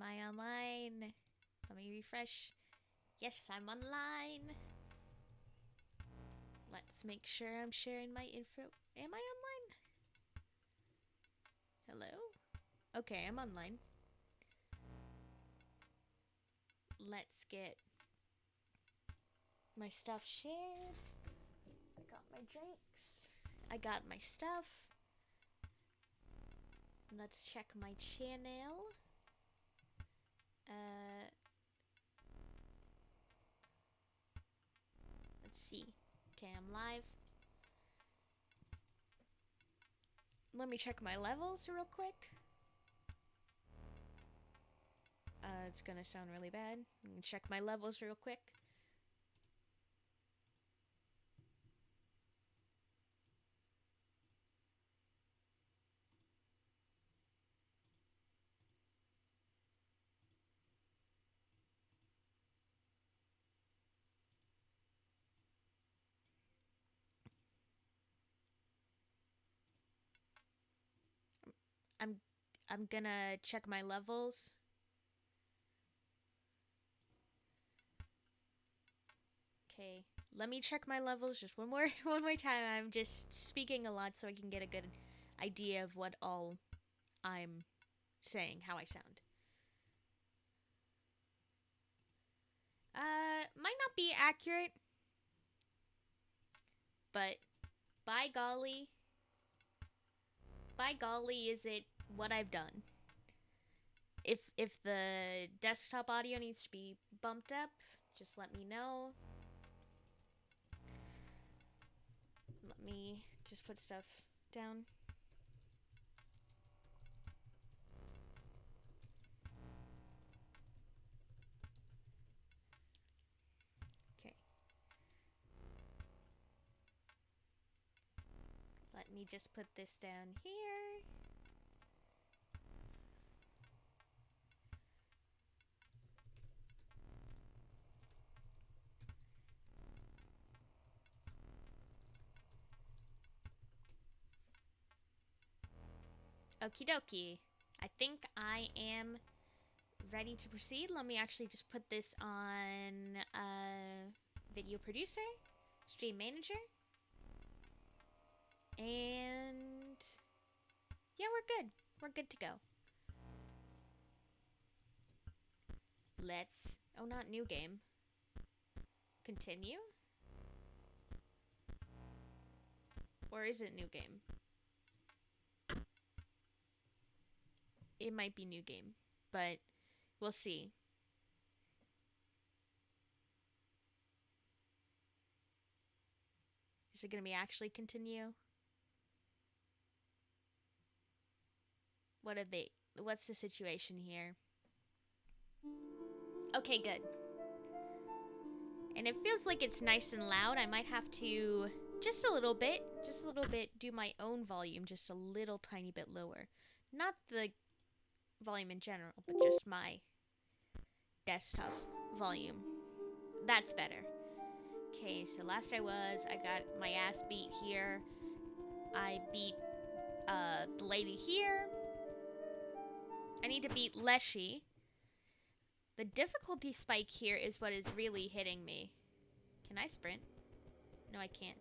Am I online? Let me refresh. Yes, I'm online. Let's make sure I'm sharing my info. Am I online? Hello? Okay, I'm online. Let's get my stuff shared. I got my drinks. I got my stuff. Let's check my channel. Let's see. Okay, I'm live. Let me check my levels real quick. It's gonna sound really bad. Let me check my levels real quick. I'm I'm gonna check my levels. Okay, let me check my levels just one more one more time. I'm just speaking a lot so I can get a good idea of what all I'm saying, how I sound. Might not be accurate, but by golly, is it what I've done? If the desktop audio needs to be bumped up, just let me know. Let me just put stuff down. Okay. Let me just put this down here. Okie dokie. I think I am ready to proceed. Let me actually just put this on video producer, stream manager, and yeah, we're good. We're good to go. Let's. Oh, not new game. Continue? Or is it new game? It might be new game, but we'll see. Is it gonna be actually continue? What are they? What's the situation here? Okay, good. And it feels like it's nice and loud. I might have to just a little bit, do my own volume just a little tiny bit lower. Not the volume in general, but just my desktop volume. That's better. Okay, so last I got my ass beat here. I beat the lady here. I need to beat Leshy. The difficulty spike here is what is really hitting me. Can I sprint? No, I can't.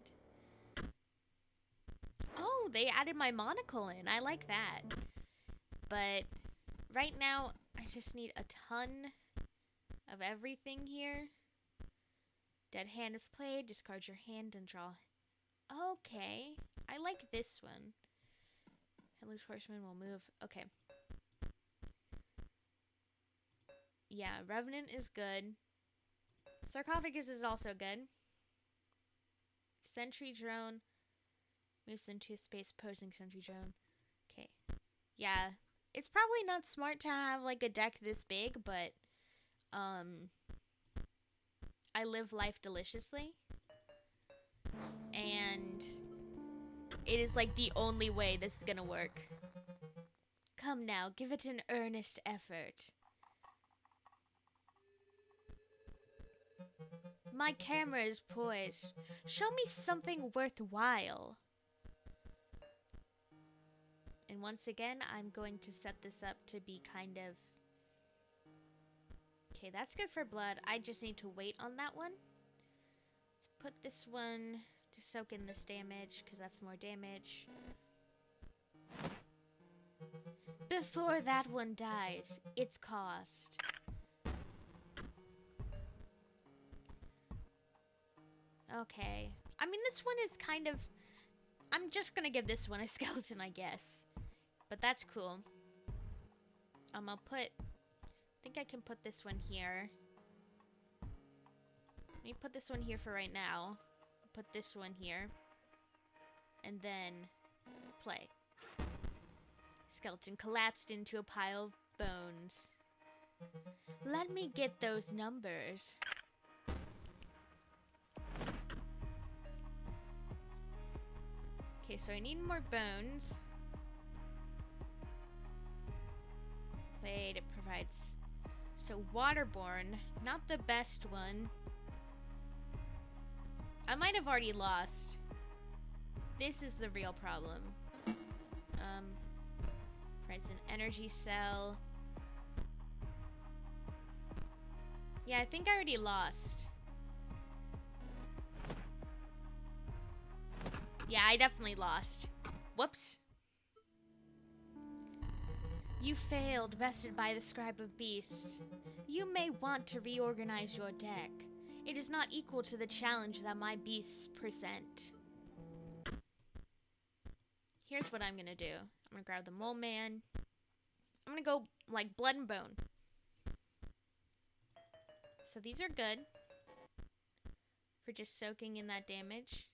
Oh, they added my monocle in. I like that. But right now, I just need a ton of everything here. Dead hand is played. Discard your hand and draw. Okay. I like this one. Headless Horseman will move. Okay. Yeah, Revenant is good. Sarcophagus is also good. Sentry Drone moves into space, posing Sentry Drone. Okay. Yeah. It's probably not smart to have like a deck this big, but I live life deliciously. And it is like the only way this is gonna work. Come now, give it an earnest effort. My camera is poised. Show me something worthwhile. And once again, I'm going to set this up to be kind of Okay, that's good for blood. I just need to wait on that one. Let's put this one to soak in this damage, because that's more damage. Before that one dies, its cost. Okay. I mean, this one is kind of... I'm just gonna give this one a skeleton, I guess. But that's cool. I'll put... I think I can put this one here. Let me put this one here for right now. Put this one here. And then... play. Skeleton collapsed into a pile of bones. Let me get those numbers. Okay, so I need more bones. Plate, it provides... So, waterborne. Not the best one. I might have already lost. This is the real problem. Provides an energy cell. Yeah, I think I already lost. Yeah, I definitely lost. Whoops. You failed, bested by the Scribe of Beasts. You may want to reorganize your deck. It is not equal to the challenge that my beasts present. Here's what I'm gonna do. I'm gonna grab the Mole Man. I'm gonna go, like, Blood and Bone. So these are good for just soaking in that damage.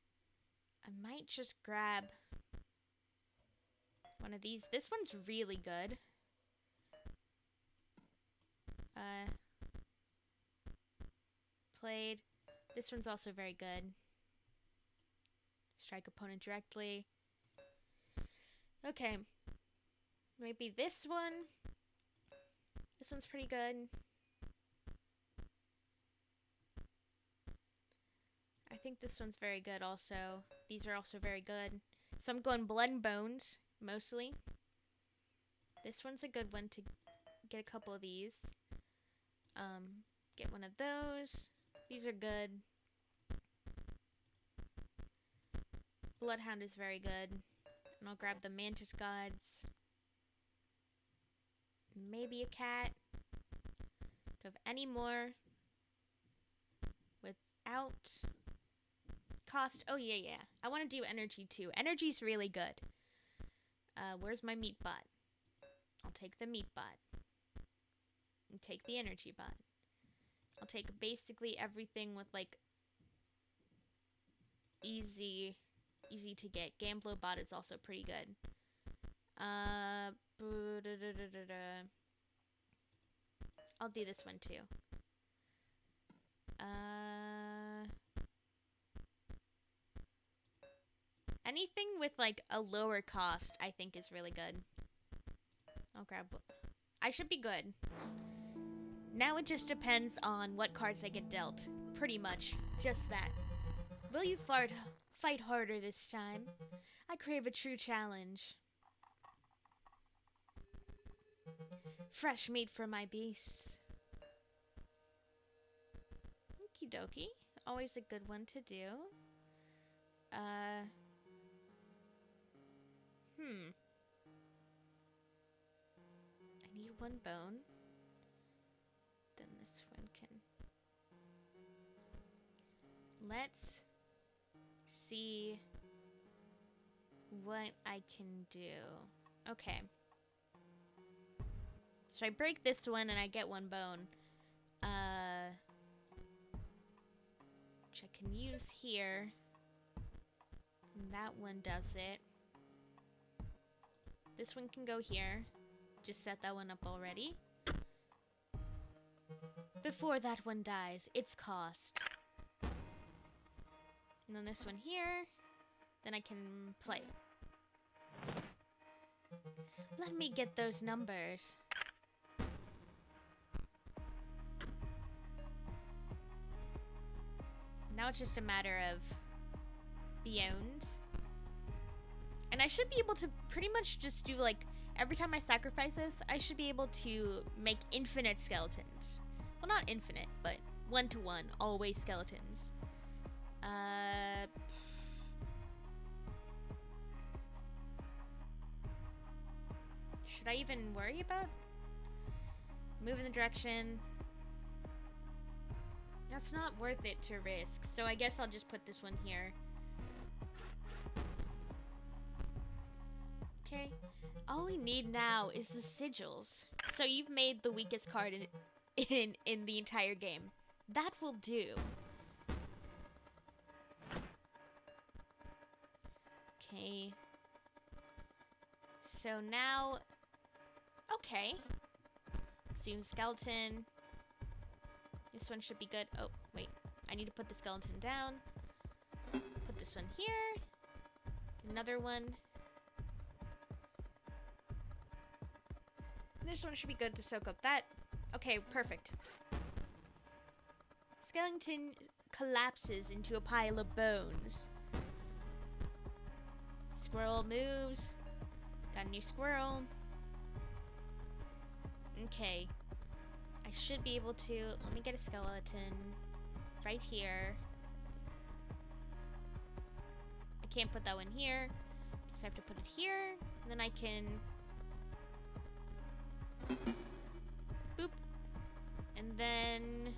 I might just grab one of these. This one's really good. Played. This one's also very good. Strike opponent directly. Okay. Maybe this one. This one's pretty good. I think this one's very good also. These are also very good. So I'm going Blood and Bones, mostly. This one's a good one to get a couple of these. Get one of those. These are good. Bloodhound is very good. And I'll grab the Mantis Gods. Maybe a cat. Do I have any more? Without cost. Oh, yeah. I want to do energy too. Energy's really good. Where's my meat bot? I'll take the meat bot. And take the energy bot. I'll take basically everything with, like, easy to get. Gamblo bot is also pretty good. I'll do this one too. Anything with, like, a lower cost, I think is really good. I'll grab... I should be good. Now it just depends on what cards I get dealt. Pretty much. Just that. Will you fight harder this time? I crave a true challenge. Fresh meat for my beasts. Okie dokie. Always a good one to do. I need one bone. Then this one can... Let's see what I can do. Okay. So I break this one and I get one bone. Which I can use here. And that one does it. This one can go here. Just set that one up already. Before that one dies, its cost. And then this one here. Then I can play. Let me get those numbers. Now it's just a matter of Beyonds. And I should be able to pretty much just do, like, every time I sacrifice this, I should be able to make infinite skeletons. Well, not infinite, but 1-to-1, always skeletons. Should I even worry about moving the direction? That's not worth it to risk, so I guess I'll just put this one here. Okay. All we need now is the sigils. So you've made the weakest card in the entire game. That will do. Okay. So now... Okay. Zoom skeleton. This one should be good. Oh, wait. I need to put the skeleton down. Put this one here. Another one. This one should be good to soak up that. Okay, perfect. Skeleton collapses into a pile of bones. Squirrel moves. Got a new squirrel. Okay. I should be able to... Let me get a skeleton right here. I can't put that one here. Guess I have to put it here. And then I can... Boop. And then...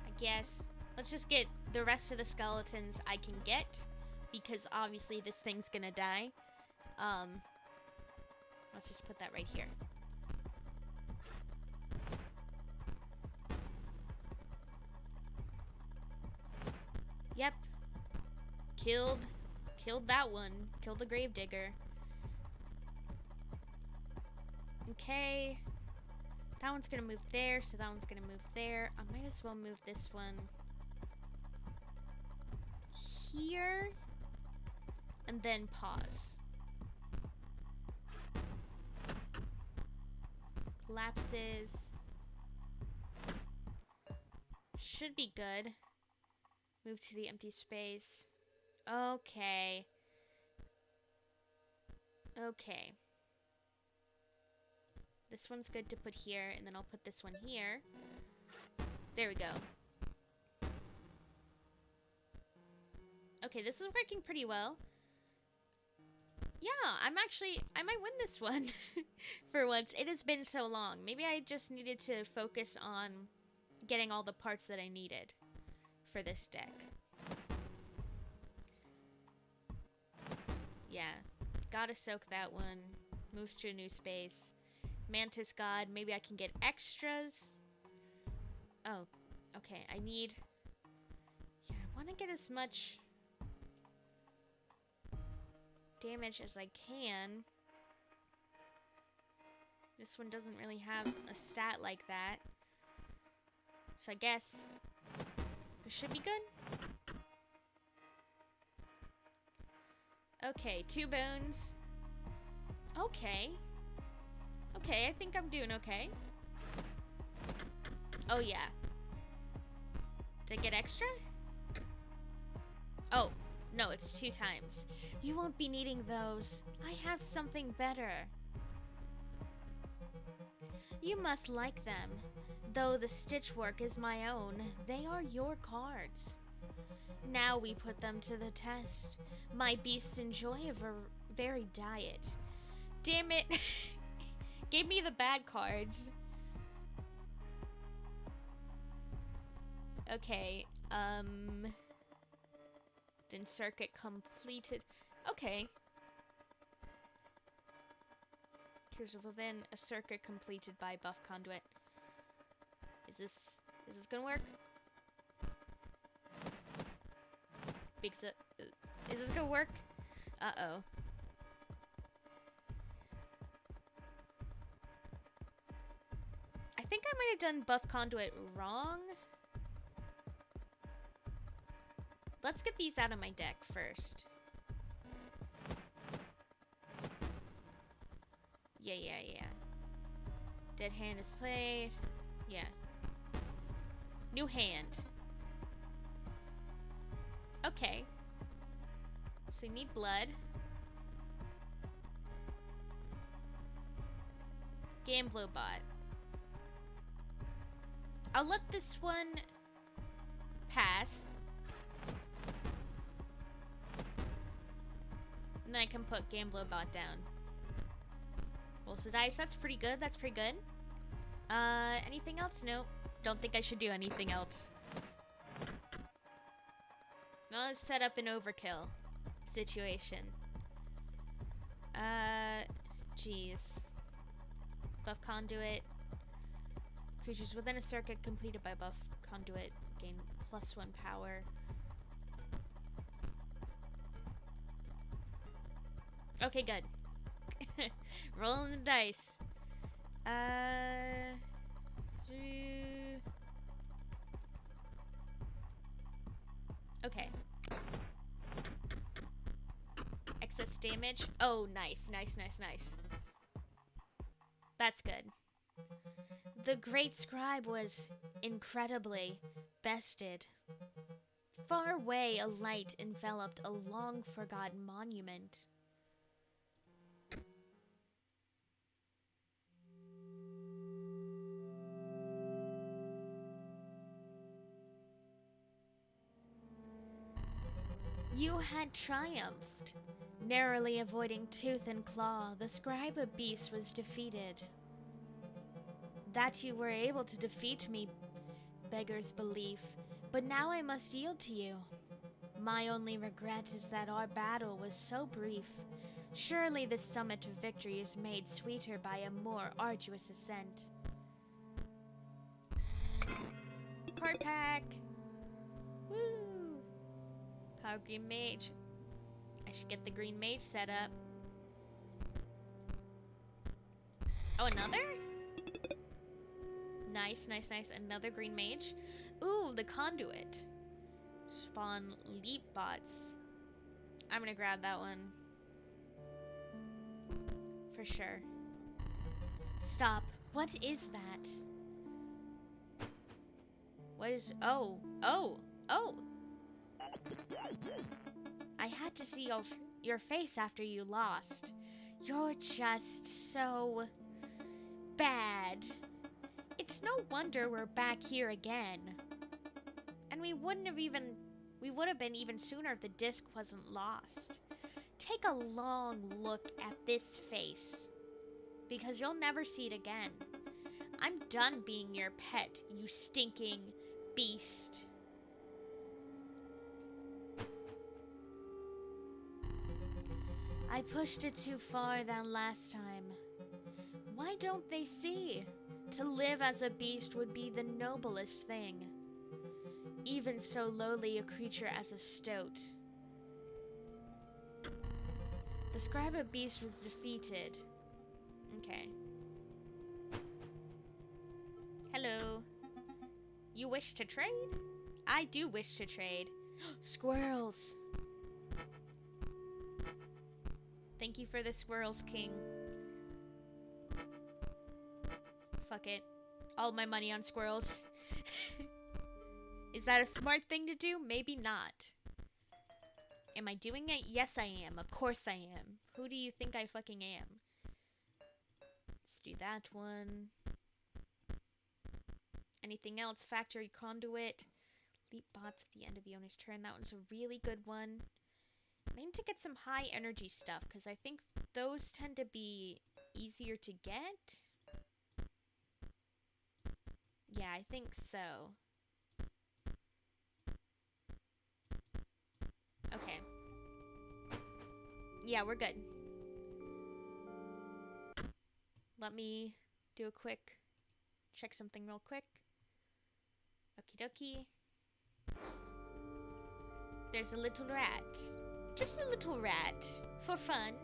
I guess... Let's just get the rest of the skeletons I can get. Because obviously this thing's gonna die. Let's just put that right here. Yep. Killed that one. Killed the gravedigger. Okay. That one's gonna move there, so that one's gonna move there. I might as well move this one here. And then pause. Collapses. Should be good. Move to the empty space. Okay. Okay. This one's good to put here, and then I'll put this one here. There we go. Okay, this is working pretty well. Yeah, I might win this one for once. It has been so long. Maybe I just needed to focus on getting all the parts that I needed for this deck. Yeah, gotta soak that one. Moves to a new space. Mantis God, maybe I can get extras. Oh, okay, I need... Yeah, I want to get as much damage as I can. This one doesn't really have a stat like that. So I guess it should be good. Okay, 2 bones. Okay. Okay, I think I'm doing okay. Oh, yeah. Did I get extra? Oh, no, it's 2 times. You won't be needing those. I have something better. You must like them. Though the stitch work is my own, they are your cards. Now we put them to the test. My beasts enjoy a varied diet. Damn it. Gave me the bad cards. Okay, then circuit completed. Okay. Here's then a circuit completed by buff conduit. Is this gonna work? Is this gonna work? Uh-oh. I think I might have done buff conduit wrong. Let's get these out of my deck first. Yeah. Dead hand is played. Yeah. New hand. Okay. So you need blood. Gamblobot. I'll let this one pass. And then I can put Gamblobot down. Roll the dice. That's pretty good. That's pretty good. Anything else? No. Don't think I should do anything else. Now let's set up an overkill situation. Jeez. Buff conduit. Creatures within a circuit completed by buff conduit gain +1 power. Okay, good. Rolling the dice. Okay. Excess damage. Oh, nice, nice, nice, nice. That's good. The great scribe was incredibly bested. Far away, a light enveloped a long-forgotten monument. You had triumphed. Narrowly avoiding tooth and claw, the scribe beast was defeated. That you were able to defeat me beggars belief, but now I must yield to you. My only regret is that our battle was so brief. Surely the summit of victory is made sweeter by a more arduous ascent. Card pack! Woo! Power Green Mage. I should get the Green Mage set up. Oh, another? Nice, nice, nice. Another Green Mage. Ooh, the Conduit. Spawn Leap Bots. I'm gonna grab that one. For sure. Stop. What is that? What is... Oh. Oh. Oh. I had to see your face after you lost. You're just so... bad. It's no wonder we're back here again. And we would have been even sooner if the disc wasn't lost. Take a long look at this face, because you'll never see it again. I'm done being your pet, you stinking beast. I pushed it too far that last time. Why don't they see? To live as a beast would be the noblest thing. Even so lowly a creature as a stoat. The scribe beast was defeated. Okay. Hello. You wish to trade? I do wish to trade. Squirrels. Thank you for the squirrels, King. Fuck it. All my money on squirrels. Is that a smart thing to do? Maybe not. Am I doing it? Yes, I am. Of course I am. Who do you think I fucking am? Let's do that one. Anything else? Factory Conduit. Leap Bots at the end of the owner's turn. That one's a really good one. I need to get some high energy stuff, because I think those tend to be easier to get. Yeah, I think so. Okay. Yeah, we're good. Let me do a quick... check something real quick. Okie dokie. There's a little rat. Just a little rat. For fun.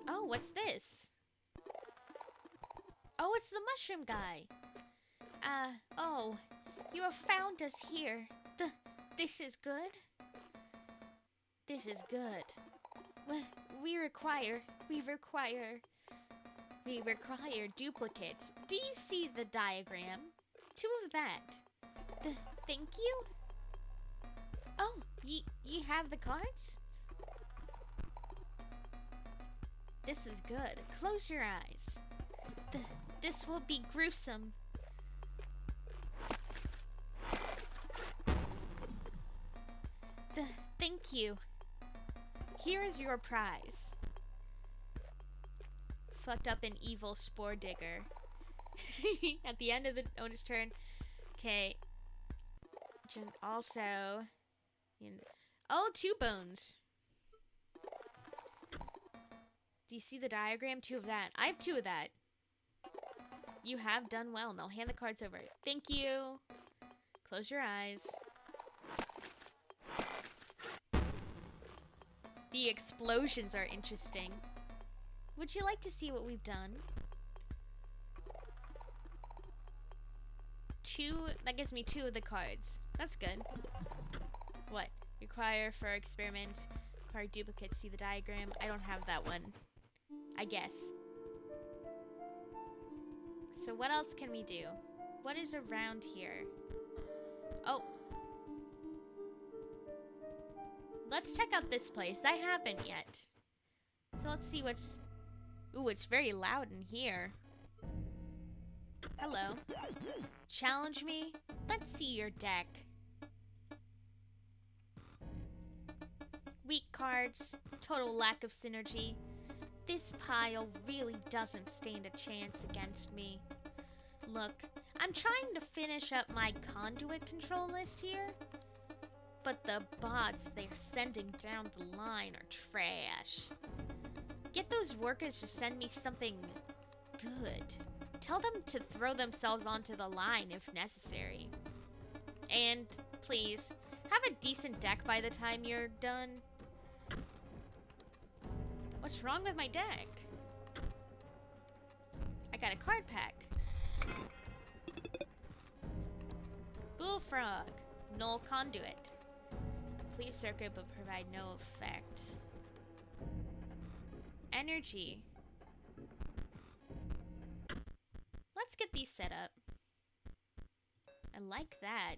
Oh, what's this? Oh, it's the mushroom guy. Oh, you have found us here. This is good? This is good. We require duplicates. Do you see the diagram? 2 of that. Thank you? Oh, you have the cards? This is good. Close your eyes. This will be gruesome. Thank you. Here is your prize. Fucked up an evil spore digger. At the end of the owner's turn. Okay. Also... Oh, 2 bones. Do you see the diagram? 2 of that. I have 2 of that. You have done well. Now hand the cards over. Thank you. Close your eyes. The explosions are interesting. Would you like to see what we've done? 2, that gives me 2 of the cards. That's good. What? Require for experiment. Card duplicate. See the diagram. I don't have that one. I guess. So what else can we do? What is around here? Oh. Let's check out this place. I haven't yet. So let's see what's... Ooh, it's very loud in here. Hello. Challenge me? Let's see your deck. Weak cards. Total lack of synergy. This pile really doesn't stand a chance against me. Look, I'm trying to finish up my conduit control list here. But the bots they're sending down the line are trash. Get those workers to send me something good. Tell them to throw themselves onto the line if necessary. And, please, have a decent deck by the time you're done. What's wrong with my deck? I got a card pack. Bullfrog. Null conduit. Complete circuit but provide no effect. Energy. Let's get these set up. I like that.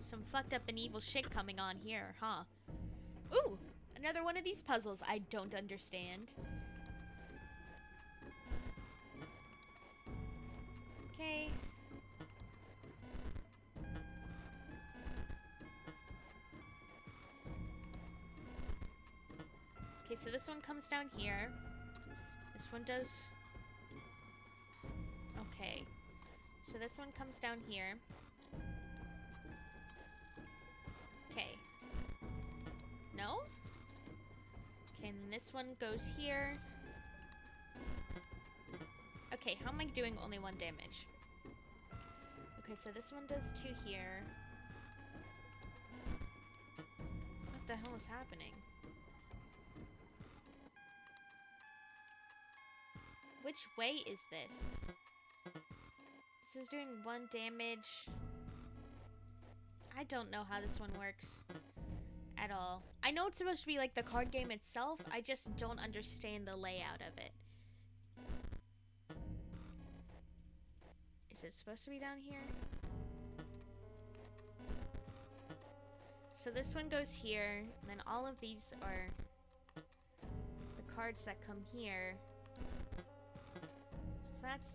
Some fucked up and evil shit coming on here, huh? Ooh! Another one of these puzzles I don't understand. Okay. Okay, so this one comes down here. This one does... Okay. So this one comes down here. Okay. No? Okay, and then this one goes here. Okay, how am I doing only 1 damage? Okay, so this one does 2 here. What the hell is happening? Which way is this? This is doing 1 damage. I don't know how this one works at all. I know it's supposed to be like the card game itself. I just don't understand the layout of it. Is it supposed to be down here? So this one goes here, and then all of these are the cards that come here. So that's...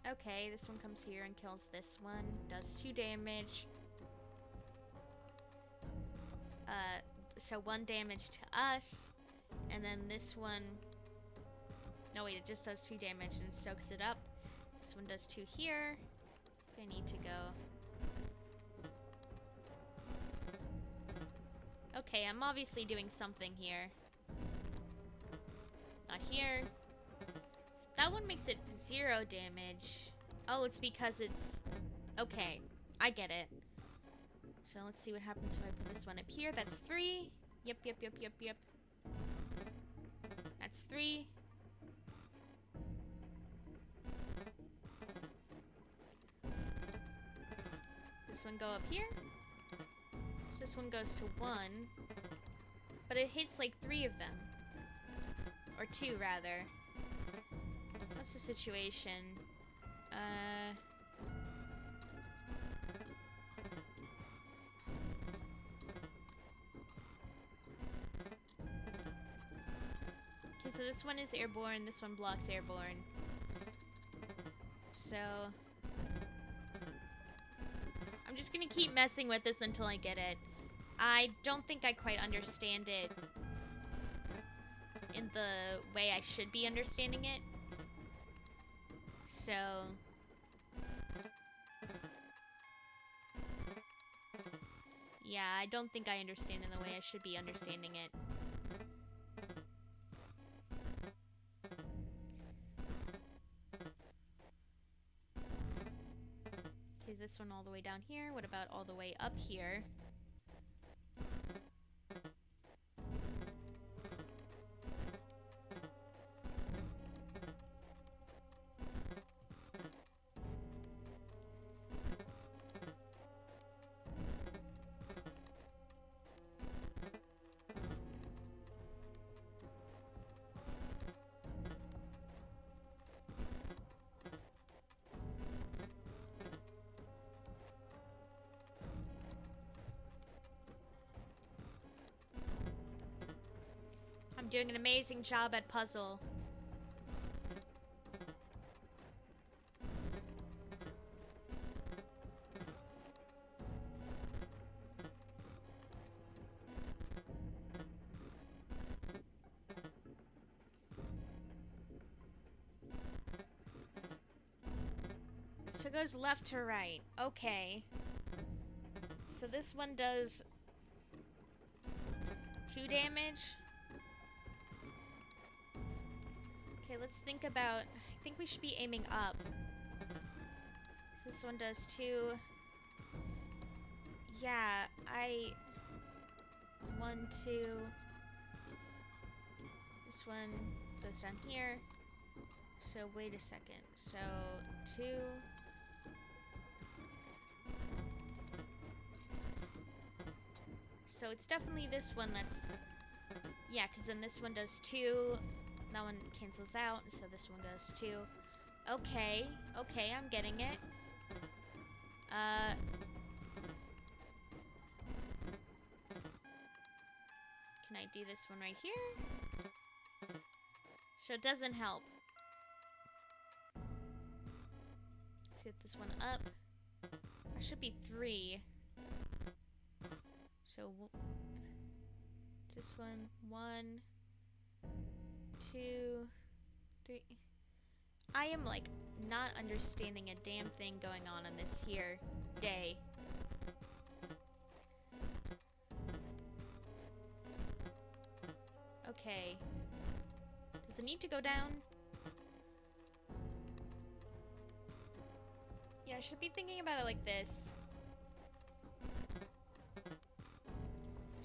Okay, this one comes here and kills this one. Does 2 damage. So 1 damage to us. And then this one... No, wait, it just does 2 damage and soaks it up. This one does 2 here. I need to go. Okay, I'm obviously doing something here. Not here. So that one makes it 0 damage. Oh, it's because it's... Okay, I get it. So let's see what happens if I put this one up here. That's 3. Yep. That's 3. This one go up here. So this one goes to 1. But it hits like 3 of them. Or 2, rather. What's the situation? Okay, so this one is airborne, this one blocks airborne. So I'm just gonna keep messing with this until I get it. I don't think I quite understand it in the way I should be understanding it. So yeah, I don't think I understand in the way I should be understanding it. Okay, this one all the way down here. What about all the way up here? I'm doing an amazing job at puzzle. So it goes left to right. Okay. So this one does 2 damage. Okay, let's think about... I think we should be aiming up. This one does 2. Yeah, 1, 2... This one goes down here. So, wait a second. So, 2... So, it's definitely this one that's... Yeah, because then this one does 2... That one cancels out, so this one does 2. Okay, okay, I'm getting it. Can I do this one right here? So it doesn't help. Let's get this one up. That should be 3. So this one, 1, 2, 3. I am like not understanding a damn thing going on this here day. Okay. Does it need to go down? Yeah, I should be thinking about it like this.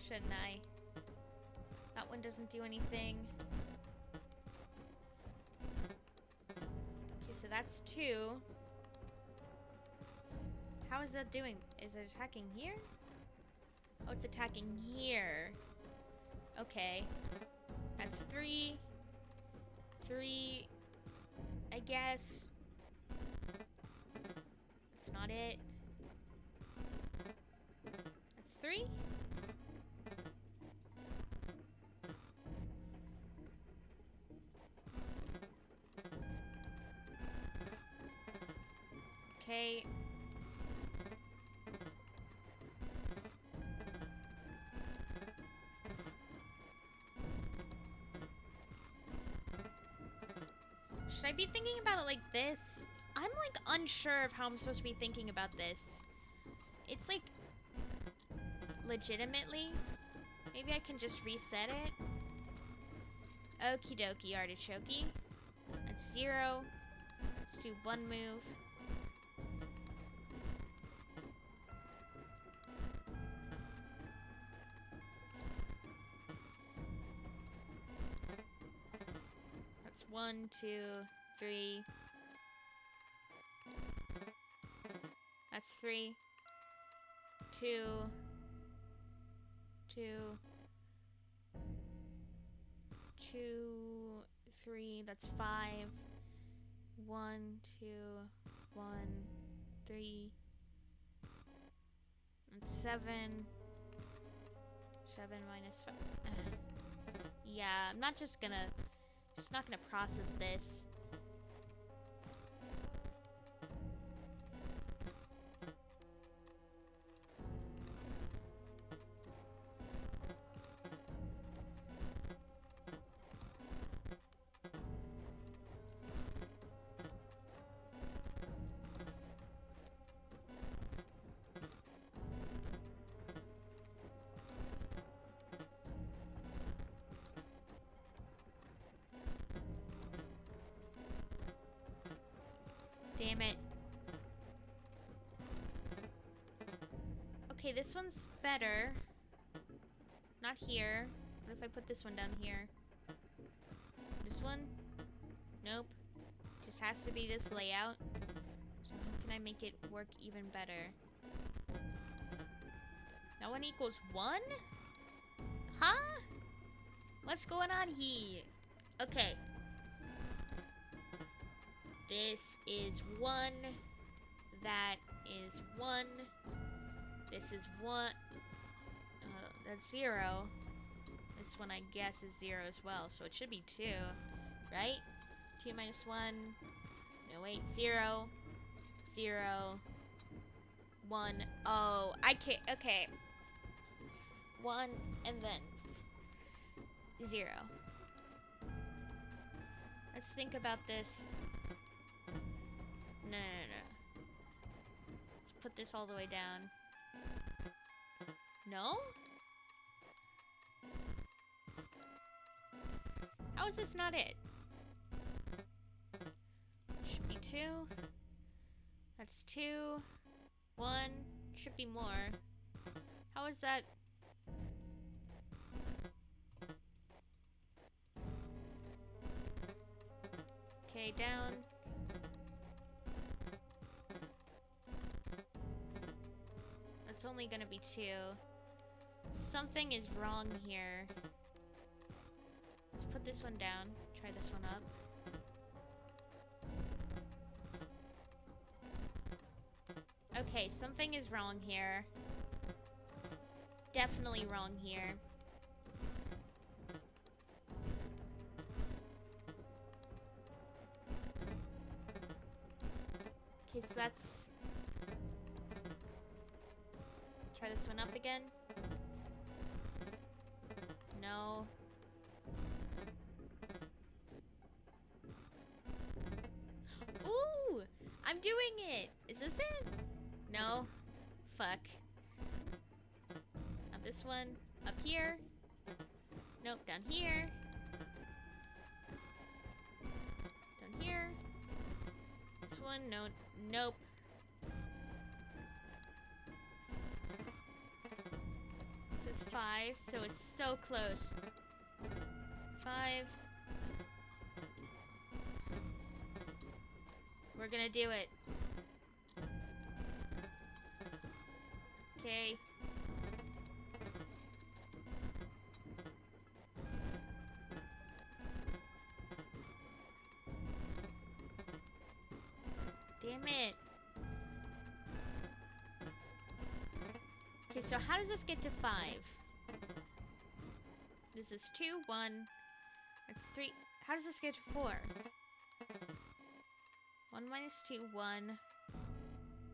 Shouldn't I? That one doesn't do anything. Okay, so that's 2. How is that doing? Is it attacking here? Oh, it's attacking here. Okay. That's 3. 3. I guess. That's not it. That's 3? Okay. Should I be thinking about it like this? I'm like unsure of how I'm supposed to be thinking about this. It's like legitimately. Maybe I can just reset it. Okie dokie, artichoke. That's 0. Let's do 1 move. That's 1, 2, 3. That's 3. 2. 2. 2, 3. That's 5. 1, 2, 1, 3. That's 7. 7 minus 5. Yeah, I'm not just gonna Just not gonna process this. Damn it. Okay, this one's better. Not here. What if I put this one down here? This one? Nope. Just has to be this layout. So how can I make it work even better? That one equals 1? Huh? What's going on here? Okay. This is 1. That is 1. This is 1. That's 0. This one, I guess, is 0 as well. So it should be 2. Right? 2 minus 1. No, wait. 0. 0. 1. Oh, I can't. Okay. 1 and then 0. Let's think about this. No. Let's put this all the way down. No? How is this not it? Should be 2. That's 2. 1. Should be more. How is that? Okay, down. That's only gonna be 2. Something is wrong here. Let's put this one down. Try this one up. Okay, something is wrong here. Definitely wrong here. Okay, so that's... Try this one up again. No. Ooh! I'm doing it! Is this it? No. Fuck. Now this one. Up here. Nope, down here. Down here. This one, no, nope. This is 5, so it's so close. 5. We're gonna do it. Okay. Damn it. Okay, so how does this get to 5? This is 2, 1. That's 3. How does this get to 4? 1 minus 2, 1.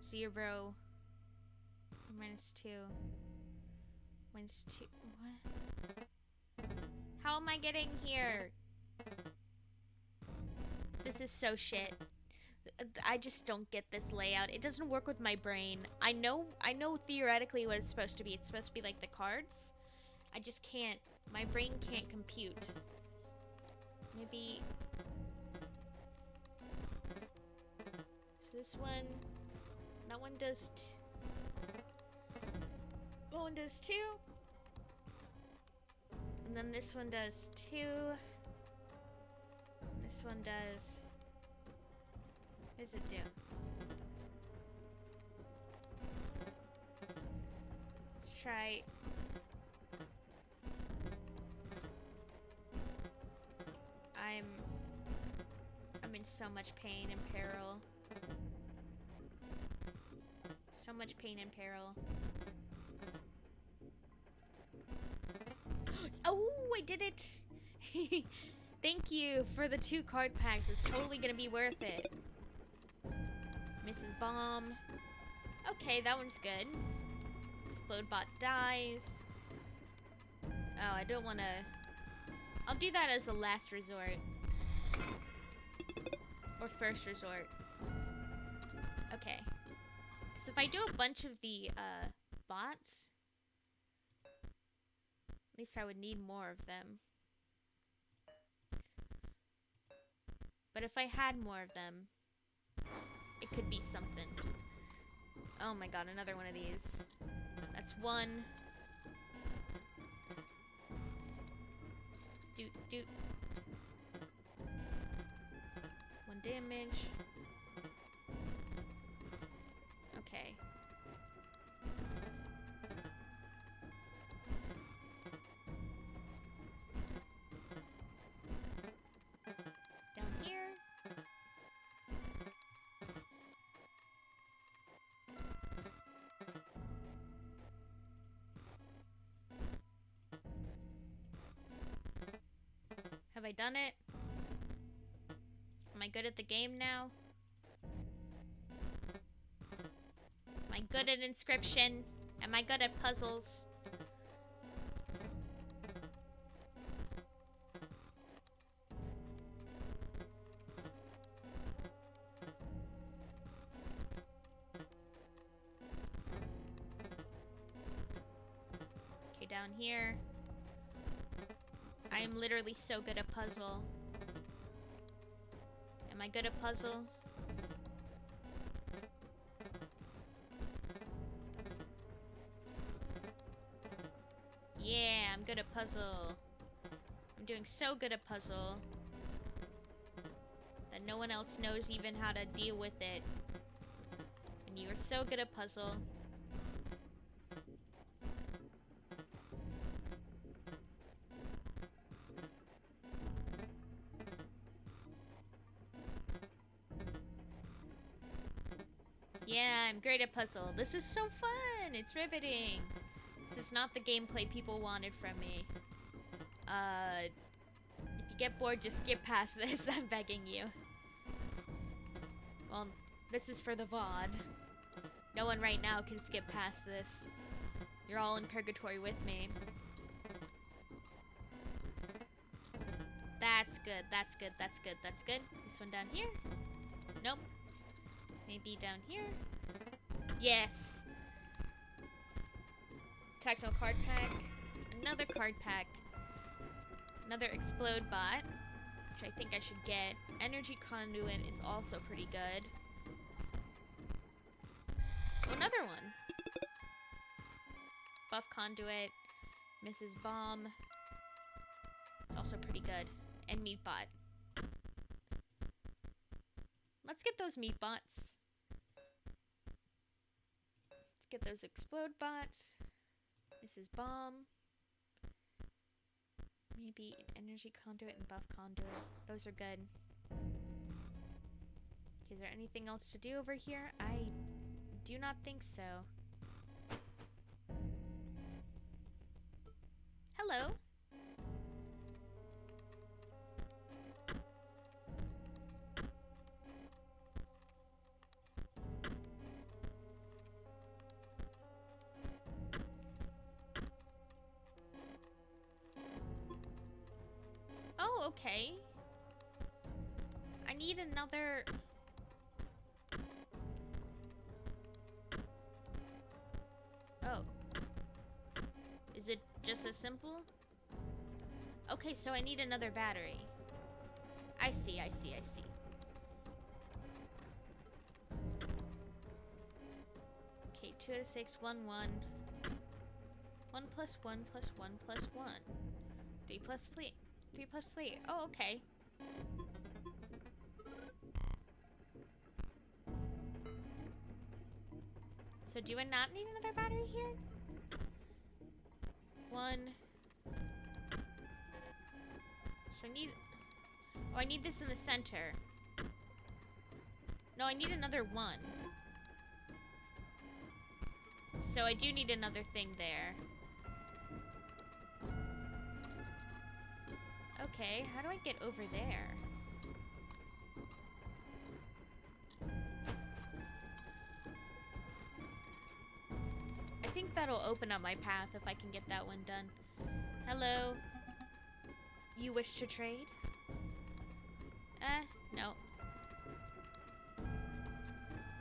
0. 1 minus 2. Minus 2. What? How am I getting here? This is so shit. I just don't get this layout. It doesn't work with my brain. I know theoretically what it's supposed to be. It's supposed to be like the cards. I just can't. My brain can't compute. Maybe. So this one. That one does. That one does 2. And then this one does 2. This one does. What does it do? Let's try. I'm in so much pain and peril. So much pain and peril. Oh, I did it! Thank you for the 2 card packs. It's totally gonna be worth it. Mrs. Bomb. Okay, that one's good. Explode bot dies. Oh, I don't wanna... I'll do that as a last resort. Or first resort. Okay. Because if I do a bunch of the, bots... At least I would need more of them. But if I had more of them, it could be something. Oh my god, another one of these. That's one. Doot, doot. 1 damage. Okay. Down here. Have I done it? Am I good at the game now? Am I good at Inscryption? Am I good at puzzles? Okay, down here. I am literally so good at puzzle. Am I good at puzzle? Yeah, I'm good at puzzle. I'm doing so good at puzzle that no one else knows even how to deal with it. And you are so good at puzzle. Yeah, I'm great at puzzle. This is so fun! It's riveting! This is not the gameplay people wanted from me. If you get bored, just skip past this. I'm begging you. Well, this is for the VOD. No one right now can skip past this. You're all in purgatory with me. That's good, that's good, that's good, that's good. This one down here? Nope. Maybe down here? Yes! Techno card pack. Another card pack. Another explode bot, which I think I should get. Energy conduit is also pretty good. Oh, another one. Buff conduit. Mrs. Bomb. It's also pretty good. And meat bot. Let's get those meat bots. Let's get those explode bots. Mrs. Bomb. Maybe an energy conduit and buff conduit. Those are good. Is there anything else to do over here? I do not think so. Hello. Oh, okay. I need another... Oh. Is it just as simple? Okay, so I need another battery. I see, I see, I see. Okay, 2 out of 6, 1, 1. 1 plus 1 plus 1 plus 1. 3 plus 3. 3 plus 3. Oh, okay. So do I not need another battery here? 1. So I need... Oh, I need this in the center. No, I need another 1. So I do need another thing there. Okay, how do I get over there? I think that'll open up my path if I can get that one done. Hello? You wish to trade? No.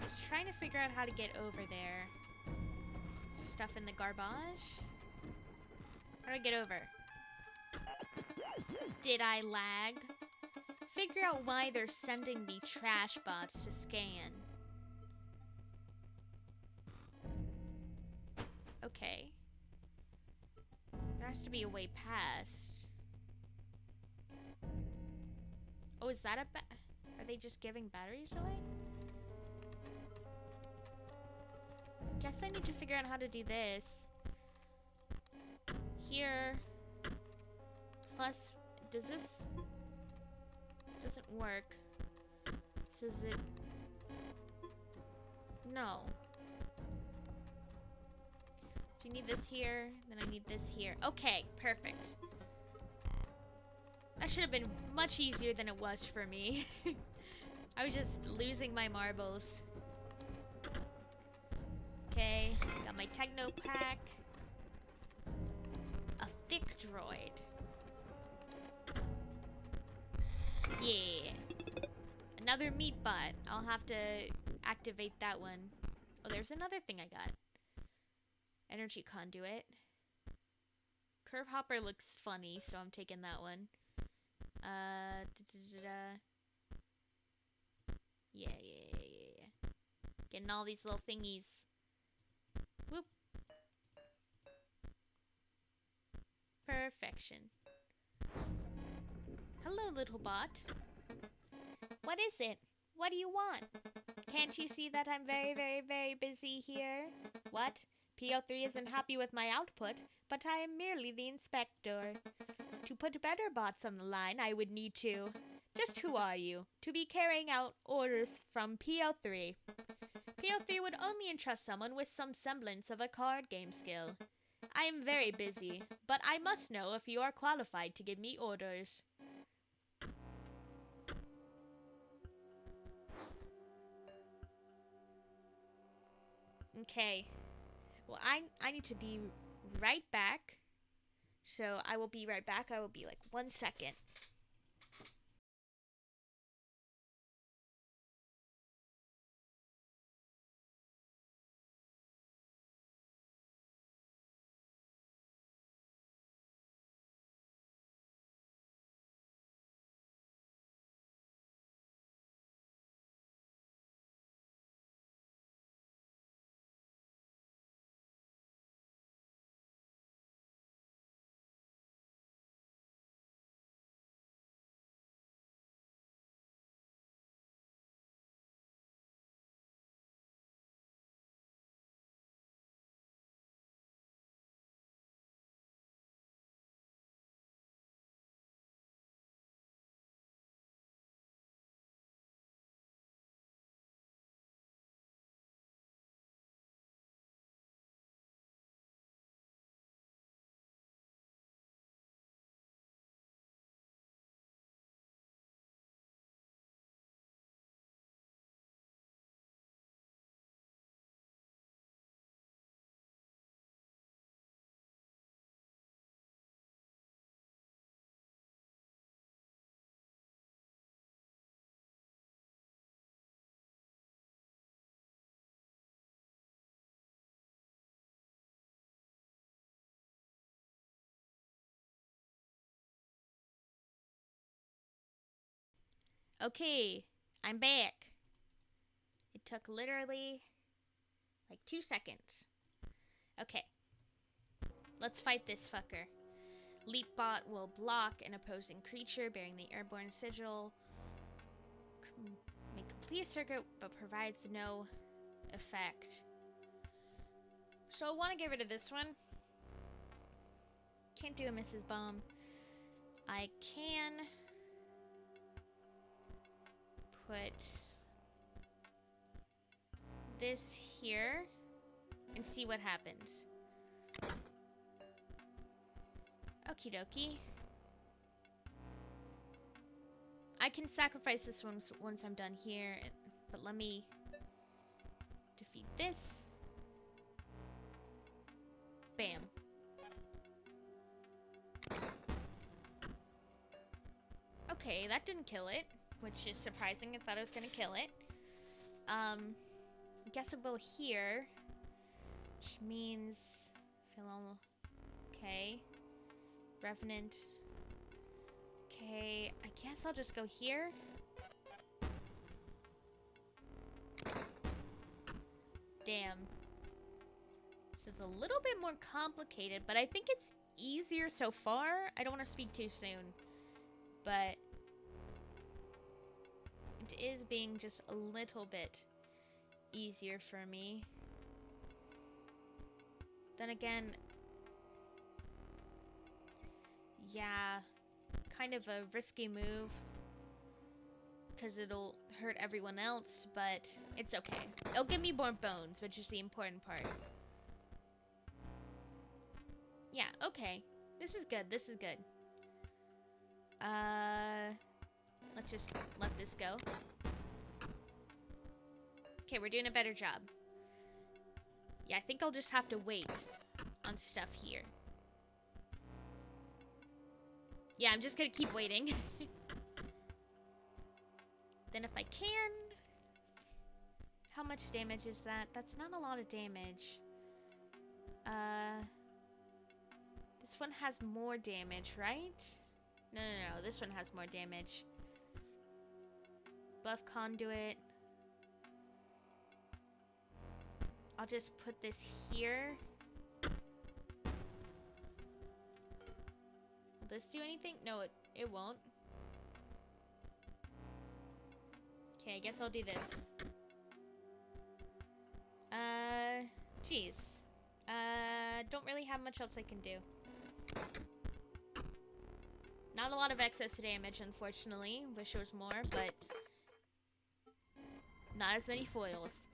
Just trying to figure out how to get over there. Stuff in the garbage. How do I get over? Did I lag? Figure out why they're sending me trash bots to scan. Okay. There has to be a way past. Oh, is that are they just giving batteries away? Guess I need to figure out how to do this. Here. Plus, does this... doesn't work. So is it... No. Do you need this here? Then I need this here. Okay, perfect. That should have been much easier than it was for me. I was just losing my marbles. Okay, got my techno pack. A thick droid. Yeah. Another meat bot. I'll have to activate that one. Oh, there's another thing I got. Energy conduit. Curve hopper looks funny, so I'm taking that one. Yeah. Getting all these little thingies. Whoop. Perfection. Hello, little bot. What is it? What do you want? Can't you see that I'm very, very, very busy here? What? PO3 isn't happy with my output, but I am merely the inspector. To put better bots on the line, I would need to... Just who are you? To be carrying out orders from PO3. PO3 would only entrust someone with some semblance of a card game skill. I am very busy, but I must know if you are qualified to give me orders. Okay. Well, I need to be right back. So I will be right back. I will be like 1 second. Okay, I'm back. It took literally like 2 seconds. Okay. Let's fight this fucker. Leapbot will block an opposing creature bearing the airborne sigil. May complete a circuit but provides no effect. So I want to get rid of this one. Can't do a Mrs. Bomb. I can put this here and see what happens. Okie dokie. I can sacrifice this once I'm done here, but let me defeat this. Bam. Okay, that didn't kill it, which is surprising. I thought I was gonna kill it. Guessable here, which means okay. Revenant. Okay, I guess I'll just go here. Damn. This is a little bit more complicated, but I think it's easier so far. I don't want to speak too soon, but it is being just a little bit easier for me. Then again, yeah, kind of a risky move because it'll hurt everyone else, but it's okay. It'll give me more bones, which is the important part. Yeah, okay. This is good. This is good. Let's just let this go. Okay, we're doing a better job. Yeah, I think I'll just have to wait on stuff here. Yeah, I'm just gonna keep waiting. Then if I can... How much damage is that? That's not a lot of damage. This one has more damage, right? No, this one has more damage. Buff conduit. I'll just put this here. Will this do anything? No, it won't. Okay, I guess I'll do this. Jeez. Don't really have much else I can do. Not a lot of excess damage, unfortunately. Wish there was more, but not as many foils.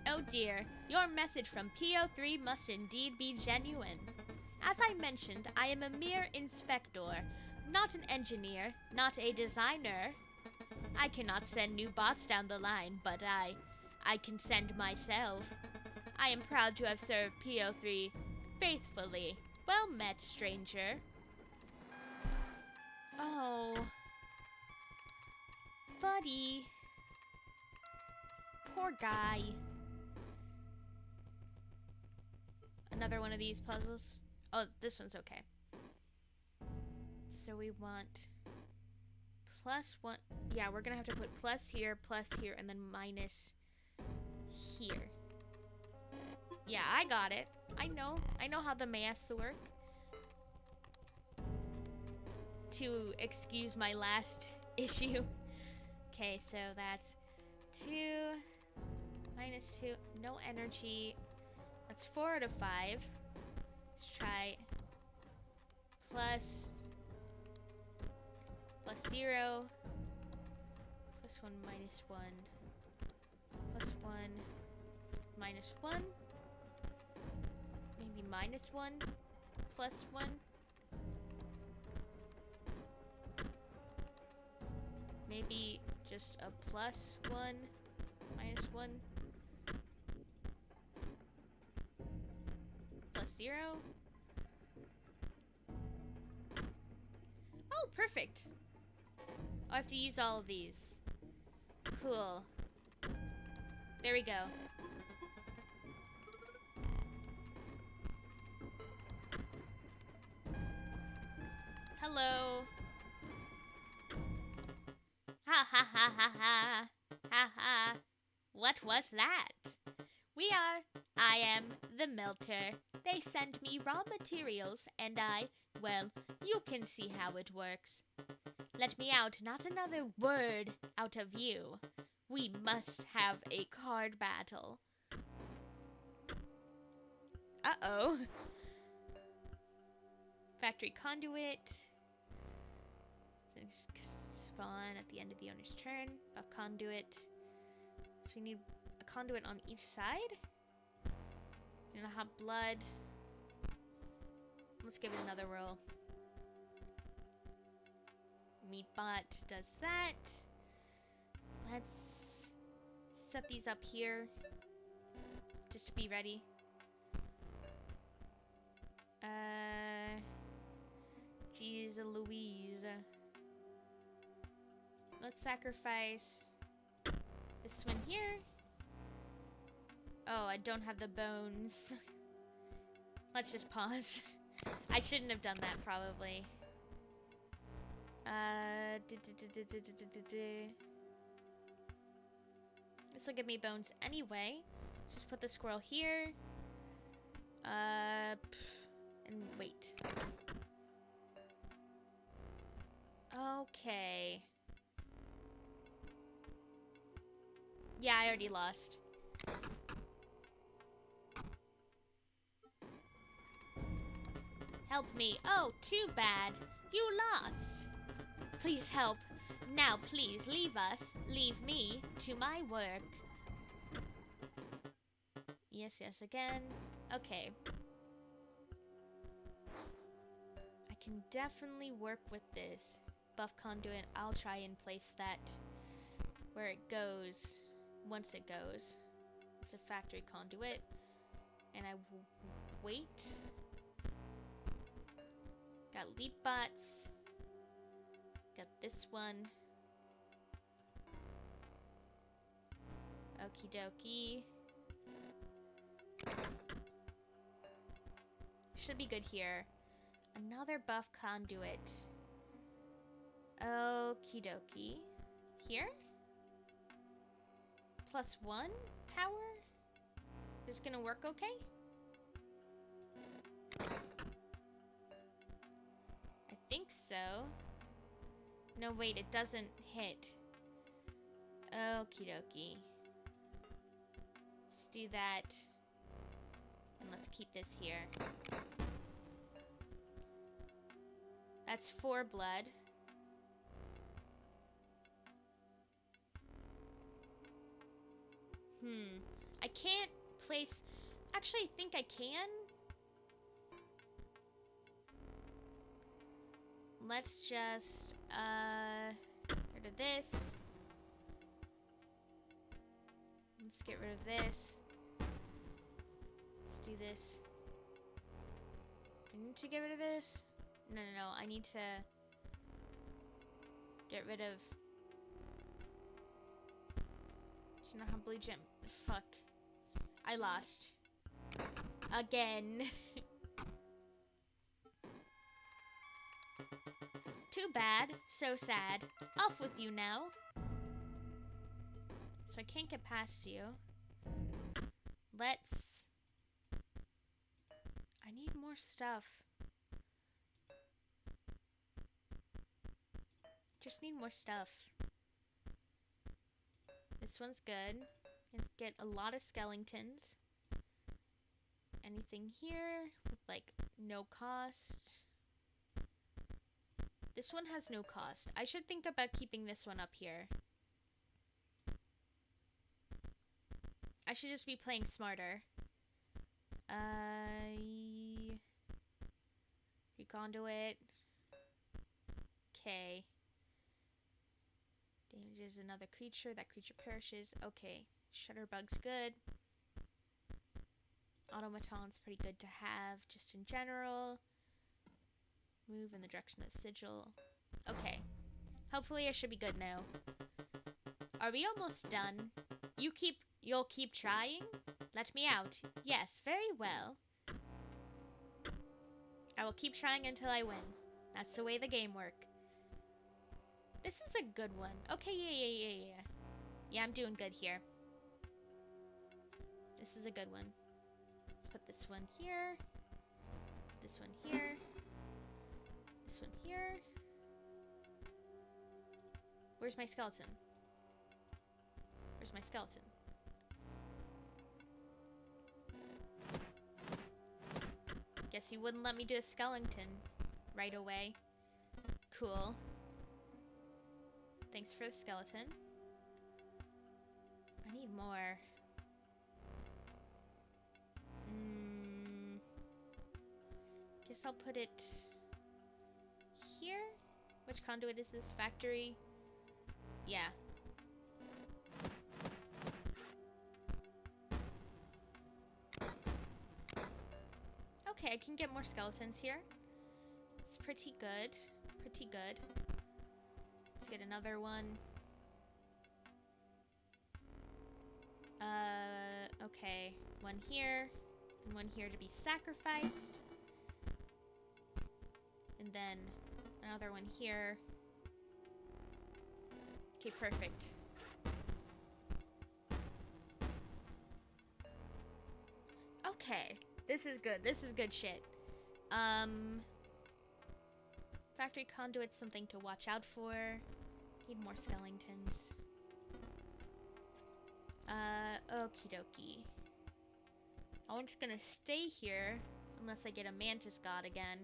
Oh dear, your message from PO3 must indeed be genuine. As I mentioned, I am a mere inspector, not an engineer, not a designer. I cannot send new bots down the line, but I can send myself. I am proud to have served PO3 faithfully. Well met, stranger. Oh. Buddy. Poor guy. Another one of these puzzles. Oh, this one's okay. So we want +1. Yeah, we're gonna have to put plus here, and then minus here. Yeah, I got it. I know how the maths work. To excuse my last issue. Okay, so that's 2 minus 2. No energy. That's 4 out of 5. Let's try plus 0, +1 minus 1, +1 minus 1, maybe -1 +1. Maybe just a +1 -1 +0. Oh, perfect. I have to use all of these. Cool. There we go. Hello. Ha ha ha ha ha. Ha ha. What was that? I am the melter. They send me raw materials and well, you can see how it works. Let me out, not another word out of you. We must have a card battle. Uh-oh. Factory conduit. Things spawn at the end of the owner's turn. A conduit. So we need a conduit on each side. You know, have blood. Let's give it another roll. Meatbot does that. Let's set these up here just to be ready. Jeez Louise. Let's sacrifice this one here. Oh, I don't have the bones. Let's just pause. I shouldn't have done that, probably. This will give me bones anyway. Let's just put the squirrel here. And wait. Okay. Yeah, I already lost. Help me. Oh, too bad. You lost. Please help. Now, please leave us. Leave me to my work. Yes, yes, again. Okay. I can definitely work with this. Buff conduit, I'll try and place that where it goes once it goes. It's a factory conduit. And I will wait. Got leap bots. Got this one. Okie dokie. Should be good here. Another buff conduit. Okie dokie. Here? +1 power? Is gonna work okay? I think so. No, wait, it doesn't hit. Okie dokie. Let's do that. And let's keep this here. That's 4 blood. I can't place... Actually, I think I can. Let's just, get rid of this. Let's get rid of this. Let's do this. Do I need to get rid of this? No, no, no. I need to get rid of... Do you know how blue gem... Fuck. I lost. Again. Too bad. So sad. Off with you now. So I can't get past you. Let's... I need more stuff. Just need more stuff. This one's good. Let's get a lot of skeletons. Anything here with like no cost? This one has no cost. I should think about keeping this one up here. I should just be playing smarter. Reconduit. Okay. Damages another creature. That creature perishes. Okay. Shutterbug's good. Automaton's pretty good to have, just in general. Move in the direction of the sigil. Okay. Hopefully I should be good now. Are we almost done? You'll keep trying? Let me out. Yes, very well. I will keep trying until I win. That's the way the game works. This is a good one. Okay, yeah. Yeah, I'm doing good here. This is a good one. Let's put this one here. This one here. This one here. Where's my skeleton? Where's my skeleton? Guess you wouldn't let me do a skeleton right away. Cool. Thanks for the skeleton. I need more. Guess I'll put it here. Which conduit is this? Factory? Yeah. Okay, I can get more skeletons here. It's pretty good. Pretty good. Let's get another one. Okay. One here. And one here to be sacrificed. And then another one here. Okay, perfect. Okay. This is good. This is good shit. Factory conduit's something to watch out for. Need more skeletons. Okie dokie. I'm just gonna stay here unless I get a mantis god again.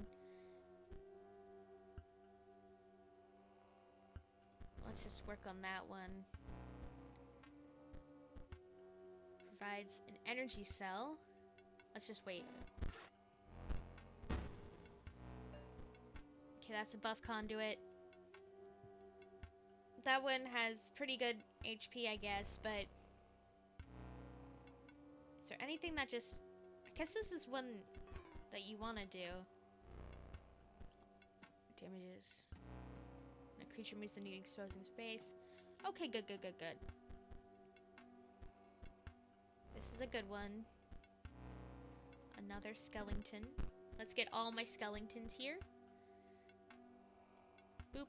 Let's just work on that one. Provides an energy cell. Let's just wait. Okay, that's a buff conduit. That one has pretty good HP, I guess, but... Is there anything that just... I guess this is one that you want to do. Damages. A creature moves into exposing space. Okay, good, good, good, good. This is a good one. Another skeleton. Let's get all my skeletons here. Boop.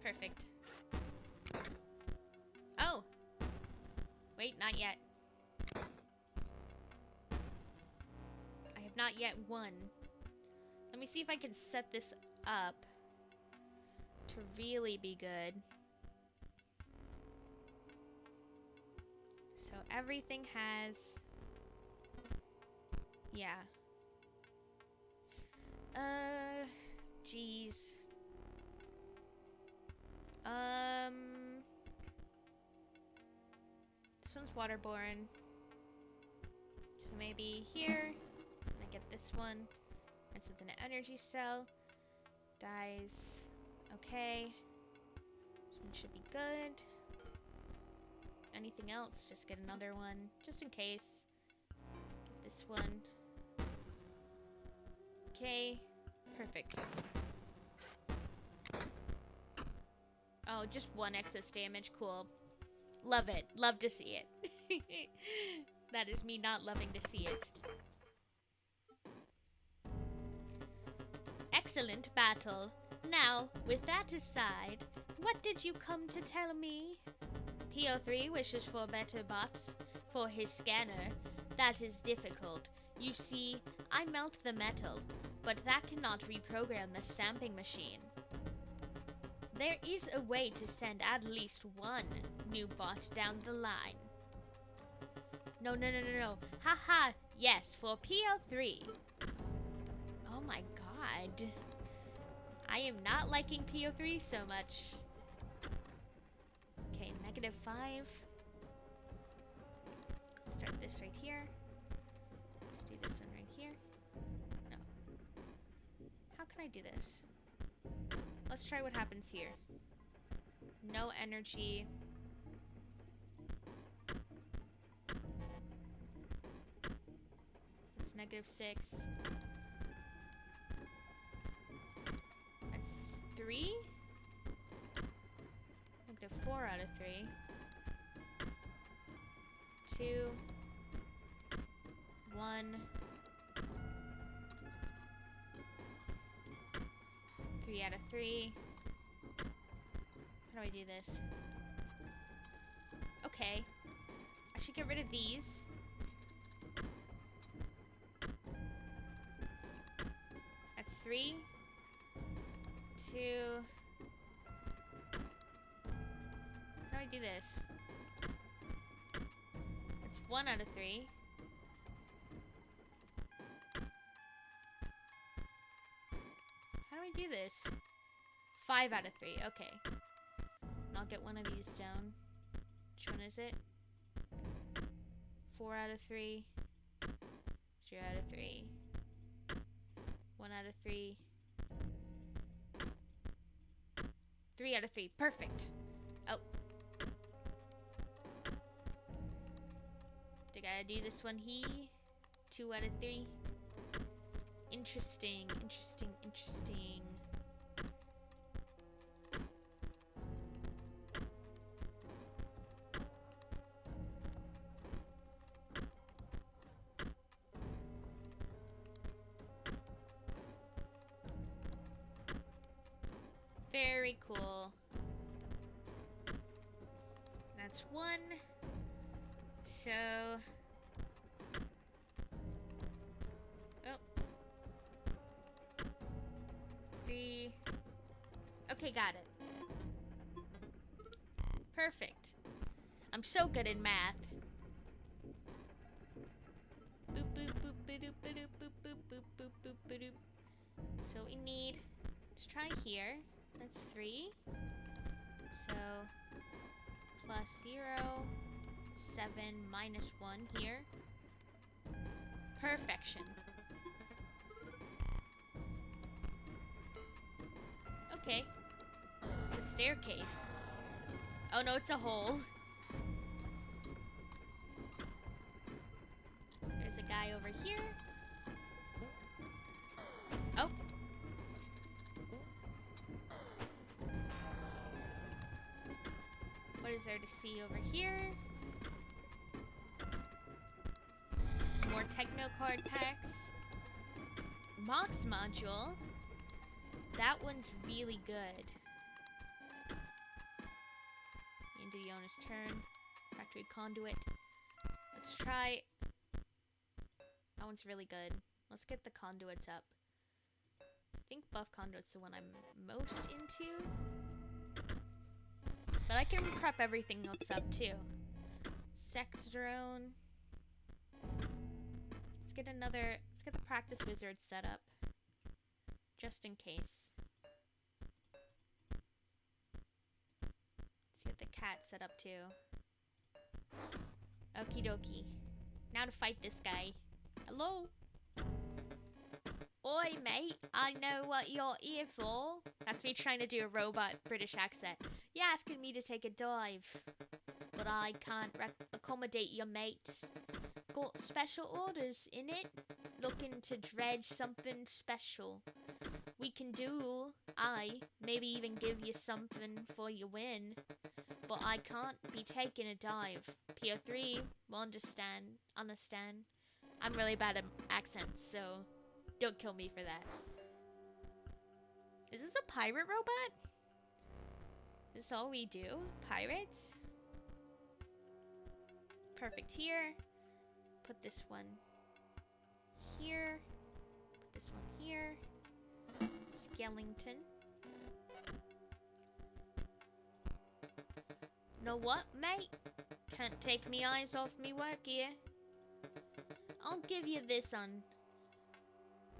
Perfect. Oh! Wait, not yet. I have not yet won. Let me see if I can set this up to really be good. So everything has... Yeah. Jeez. This one's waterborne. So maybe here. I get this one. It's with an energy cell. Dies. Okay. This one should be good. Anything else? Just get another one. Just in case. Get this one. Okay. Perfect. Oh, just one excess damage. Cool. Love it. Love to see it. That is me not loving to see it. Excellent battle. Now, with that aside, what did you come to tell me? PO3 wishes for better bots for his scanner. That is difficult. You see, I melt the metal, but that cannot reprogram the stamping machine. There is a way to send at least one new bot down the line. No. Haha, yes, for PO3. Oh my god. I am not liking PO3 so much. Okay, -5. Start this right here. Let's do this one right here. No. How can I do this? Let's try what happens here. No energy. It's -6. That's 3? -4 out of 3. 2. 1. 3 out of 3. How do I do this? Okay. I should get rid of these. That's 3. 2. How do I do this? It's 1 out of 3. How do I do this? 5 out of 3. Okay. And I'll get one of these down. Which one is it? 4 out of 3. 0 out of 3. 1 out of 3. 3 out of 3. Perfect. Oh. Do I gotta do this one here? 2 out of 3. Interesting, interesting, interesting. Very cool. That's 1. So... Oh. 3. Okay, got it. Perfect. I'm so good in math. Boop, boop, boop, ba-doop, ba-doop, boop, boop, boop, boop, boop, ba-doop. So we need... Let's try here. That's 3. So... Plus 0. 7 minus 1 here. Perfection. Okay. It's a staircase. Oh no, it's a hole. There's a guy over here. Oh. What is there to see over here? More techno card packs. Mox module. That one's really good. Into the owner's turn. Factory conduit. Let's try... That one's really good. Let's get the conduits up. I think buff conduit's the one I'm most into. But I can prep everything else up too. Sect drone. Let's get the practice wizard set up. Just in case. Let's get the cat set up too. Okie dokie. Now to fight this guy. Hello? Oi, mate. I know what you're here for. That's me trying to do a robot British accent. You're asking me to take a dive. But I can't accommodate you, mate. Got special orders in it. Looking to dredge something special. We can duel. Maybe even give you something for your win. But I can't be taking a dive. PO3 will understand. I'm really bad at accents, so don't kill me for that. Is this a pirate robot? Is this all we do? Pirates? Perfect here. Put this one here. Put this one here. Skellington. Know what, mate? Can't take me eyes off me work here. I'll give you this on...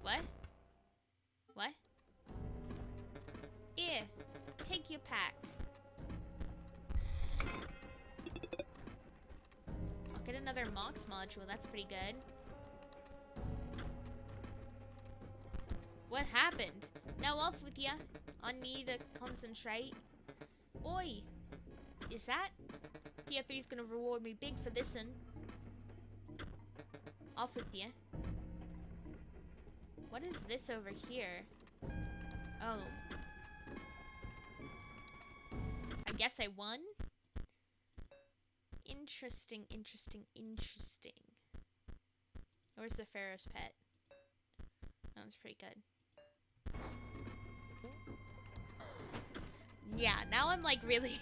What? What? Here, take your pack. I'll get another Mox module, that's pretty good. What happened? Now off with ya. I need to concentrate. Oi! Is that? PF3's gonna reward me big for this one. Off with ya. What is this over here? Oh. I guess I won? Interesting, interesting, interesting. Where's the Pharaoh's pet? That one's pretty good. Yeah, now I'm like really...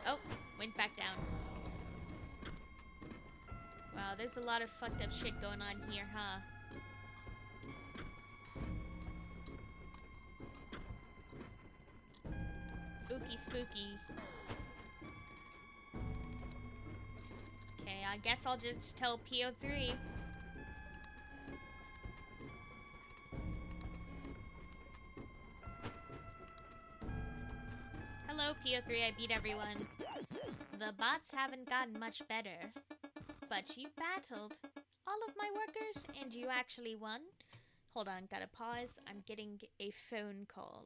Oh, went back down. Wow, there's a lot of fucked up shit going on here, huh? Ookie spooky. Okay, I guess I'll just tell PO3. Hello, PO3, I beat everyone. The bots haven't gotten much better. But you battled all of my workers and you actually won. Hold on, gotta pause. I'm getting a phone call.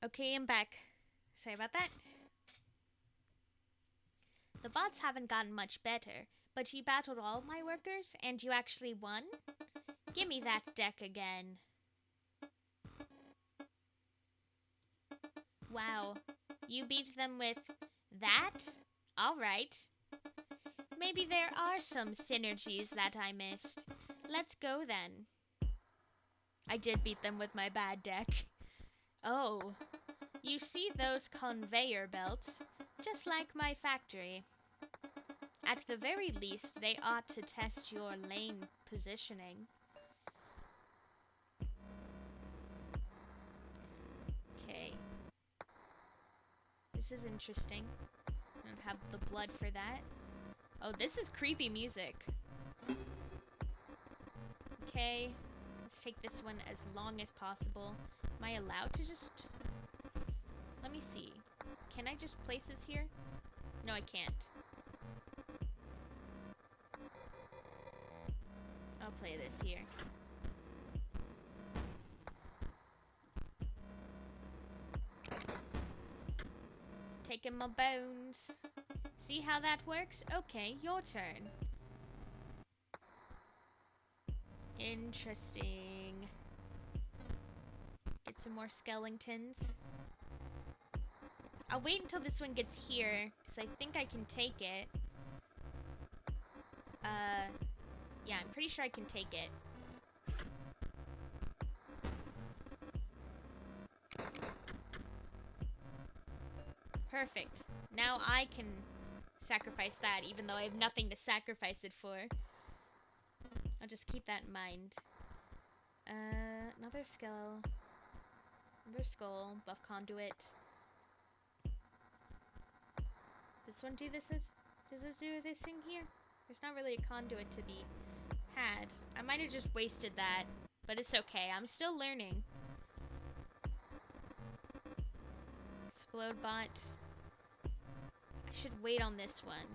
Okay, I'm back. Sorry about that. The bots haven't gotten much better, but you battled all my workers and you actually won? Give me that deck again. Wow, you beat them with that? Alright. Maybe there are some synergies that I missed. Let's go then. I did beat them with my bad deck. Oh, you see those conveyor belts? Just like my factory. At the very least, they ought to test your lane positioning. Okay. This is interesting. I don't have the blood for that. Oh, this is creepy music. Okay. Let's take this one as long as possible. Am I allowed to just... Let me see. Can I just place this here? No, I can't. I'll play this here. Taking my bones. See how that works? Okay, your turn. Interesting. Get some more skeletons. I'll wait until this one gets here, because I think I can take it. Yeah, I'm pretty sure I can take it. Perfect. Now I can sacrifice that, even though I have nothing to sacrifice it for. I'll just keep that in mind. Another skull. Another skull. Buff conduit. This one do this? Does this do this thing here? There's not really a conduit to be had. I might have just wasted that, but it's okay. I'm still learning. Explode bot. I should wait on this one.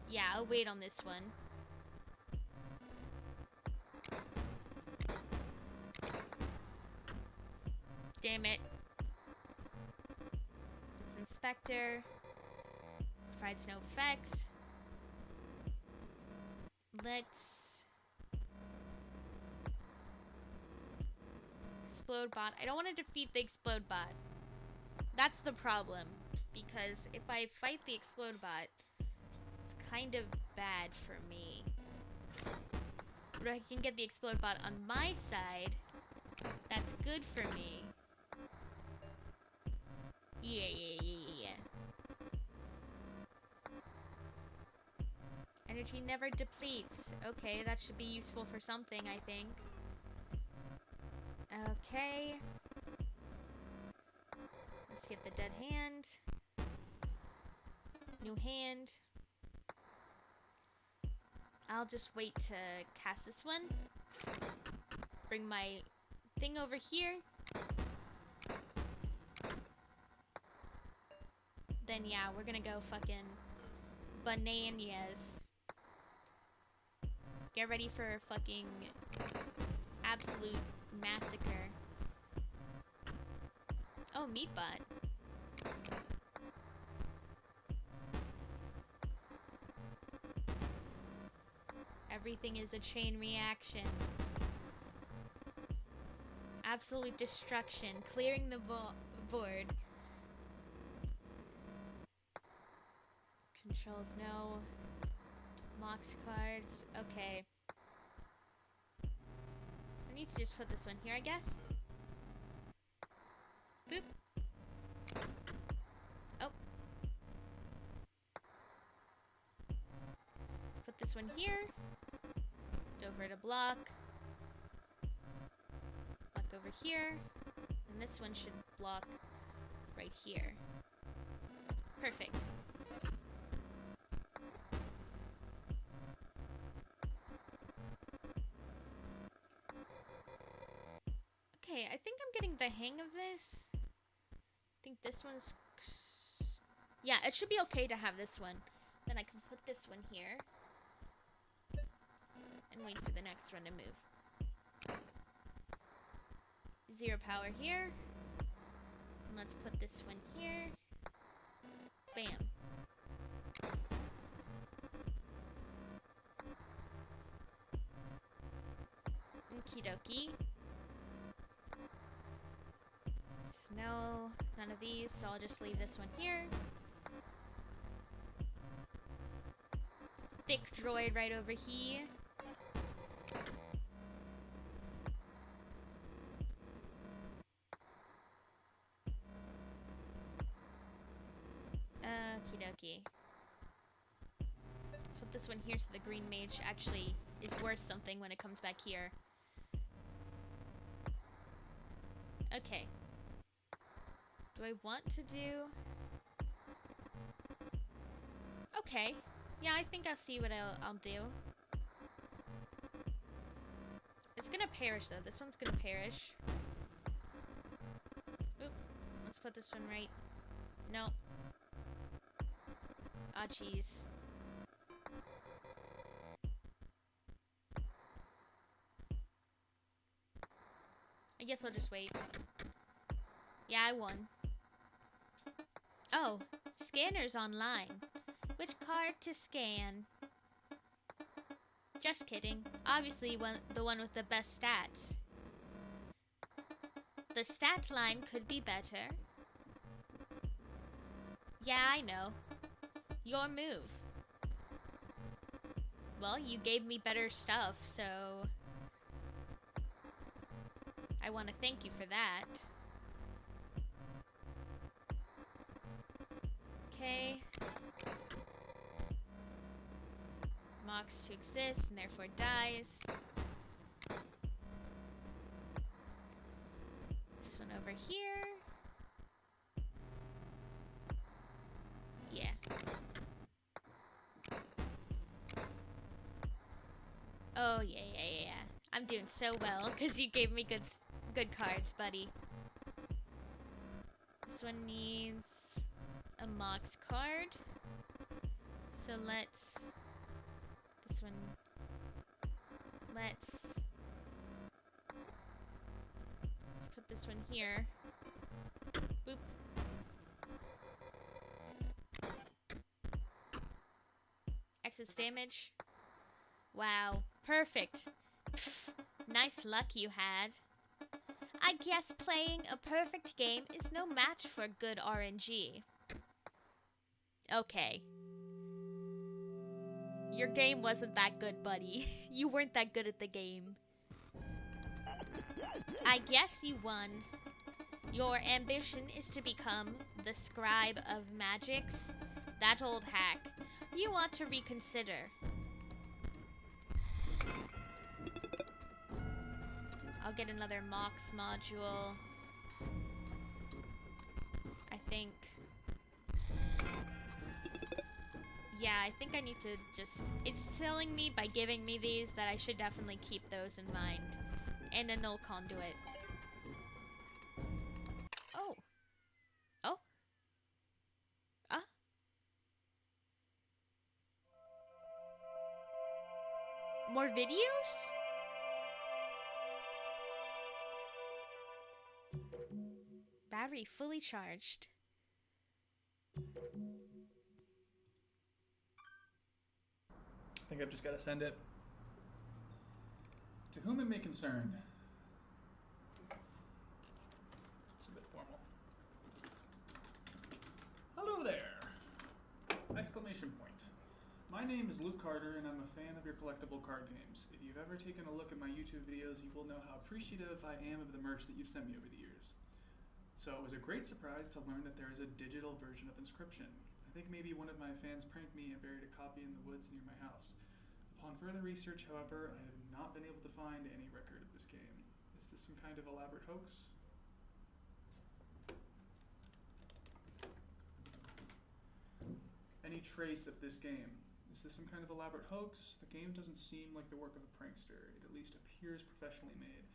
Yeah, I'll wait on this one. Damn it. It's Inspector. Provides no effect. Let's... Explode bot. I don't want to defeat the explode bot. That's the problem. Because if I fight the explode bot, it's kind of bad for me. But if I can get the explode bot on my side, that's good for me. Yeah. Energy never depletes. Okay, that should be useful for something, I think. Okay. Let's get the dead hand. New hand. I'll just wait to cast this one. Bring my thing over here. Then yeah, we're gonna go fucking bananas. Get ready for a fucking absolute massacre. Oh, Meatbot. Everything is a chain reaction. Absolute destruction. Clearing the board. Controls, no. Mox cards. Okay. I need to just put this one here, I guess. Boop. Oh. Let's put this one here. Over to block. Block over here. And this one should block right here. Perfect. Okay, I think I'm getting the hang of this. I think this one's... Yeah, it should be okay to have this one. Then I can put this one here. And wait for the next one to move. 0 power here. Let's put this one here. Bam. Okie dokie. No, none of these, so I'll just leave this one here. Thick droid right over here. Okie dokie. Let's put this one here so the green mage actually is worth something when it comes back here. Okay. Do I want to do... Okay. Yeah, I think I'll see what I'll do. It's gonna perish, though. This one's gonna perish. Oop. Let's put this one right. Nope. Aw, jeez. I guess I'll just wait. Yeah, I won. Oh, scanner's online. Which card to scan? Just kidding. Obviously, the one with the best stats. The stat line could be better. Yeah, I know. Your move. Well, you gave me better stuff, so... I want to thank you for that. Okay. Mocks to exist and therefore dies. This one over here. Yeah. Oh, yeah. I'm doing so well because you gave me good cards, buddy. This one needs a Mox card. So let's put this one here. Boop. Excess damage. Wow. Perfect. Pfft, nice luck you had. I guess playing a perfect game is no match for good RNG. Okay. Your game wasn't that good, buddy. You weren't that good at the game. I guess you won. Your ambition is to become the scribe of magics? That old hack. You ought to reconsider. I'll get another Mox module. I think... Yeah, I think I need to just... It's telling me by giving me these that I should definitely keep those in mind. And a null conduit. Oh. Oh. More videos? Battery fully charged. I think I've just got to send it. To whom it may concern. It's a bit formal. Hello there! Exclamation point. My name is Luke Carter and I'm a fan of your collectible card games. If you've ever taken a look at my YouTube videos, you will know how appreciative I am of the merch that you've sent me over the years. So it was a great surprise to learn that there is a digital version of Inscryption. I think maybe one of my fans pranked me and buried a copy in the woods near my house. Upon further research, however, I have not been able to find any record of this game. Is this some kind of elaborate hoax? Any trace of this game? Is this some kind of elaborate hoax? The game doesn't seem like the work of a prankster. It at least appears professionally made.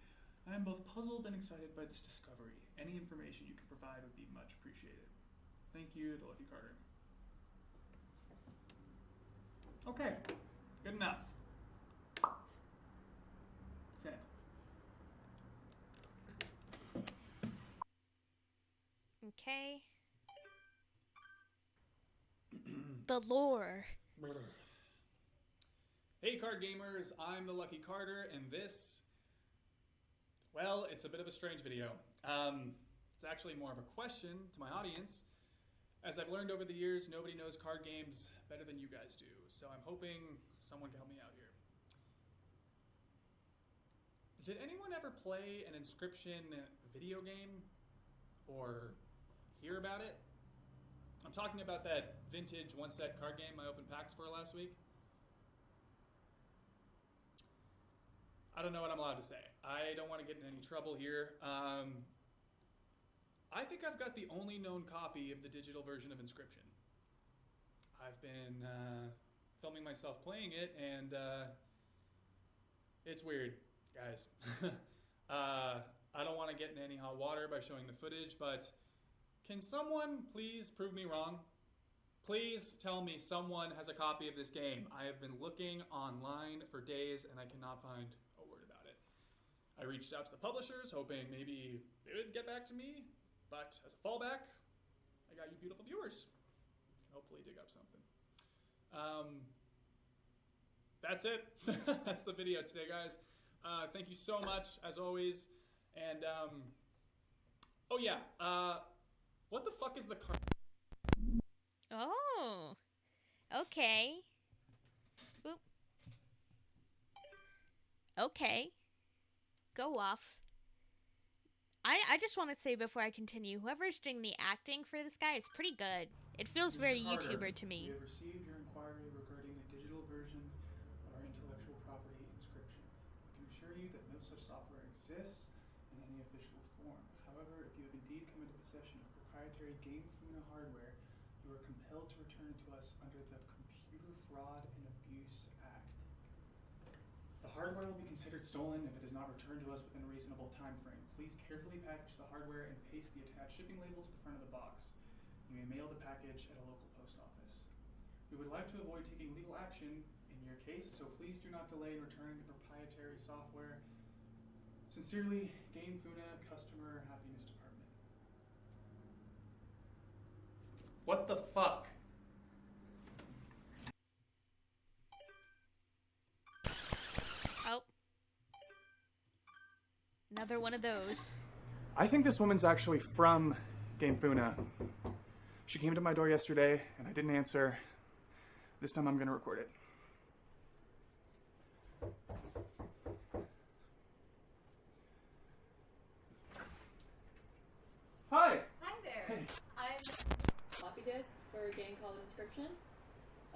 I am both puzzled and excited by this discovery. Any information you can provide would be much appreciated. Thank you, the Lucky Carter. Okay, good enough. Sent. Okay. The lore. Hey card gamers, I'm the Lucky Carter, and this, well, it's a bit of a strange video. It's actually more of a question to my audience. As I've learned over the years, nobody knows card games better than you guys do, so I'm hoping someone can help me out here. Did anyone ever play an Inscryption video game or hear about it? I'm talking about that vintage one-set card game I opened packs for last week. I don't know what I'm allowed to say. I don't want to get in any trouble here. I think I've got the only known copy of the digital version of Inscryption. I've been filming myself playing it, and it's weird, guys. I don't want to get in any hot water by showing the footage, but can someone please prove me wrong? Please tell me someone has a copy of this game. I have been looking online for days, and I cannot find a word about it. I reached out to the publishers, hoping maybe they would get back to me, but as a fallback, I got you beautiful viewers. Hopefully dig up something. That's it. That's the video today, guys. Thank you so much, as always. And, oh yeah, what the fuck is the card? Oh. Okay. Boop. Okay. Go off. I just want to say before I continue, whoever's doing the acting for this guy is pretty good. It feels very Carter, YouTuber to me. We have received your inquiry regarding a digital version of our intellectual property Inscryption. I can assure you that no such software exists in any official form. However, if you have indeed come into possession of proprietary Game Funa hardware, you are compelled to return it to us under the Computer Fraud and Abuse Act. The hardware will be considered stolen if it is not returned to us within a reasonable time frame. Please carefully package the hardware and paste the attached shipping label to the front of the box. You may mail the package at a local post office. We would like to avoid taking legal action in your case, so please do not delay in returning the proprietary software. Sincerely, Game Funa Customer Happiness Department. What the fuck? Oh. Another one of those. I think this woman's actually from Game Funa. She came to my door yesterday, and I didn't answer. This time I'm going to record it. Hi! Hi there. Hey. I'm floppy disk for a game called Inscryption.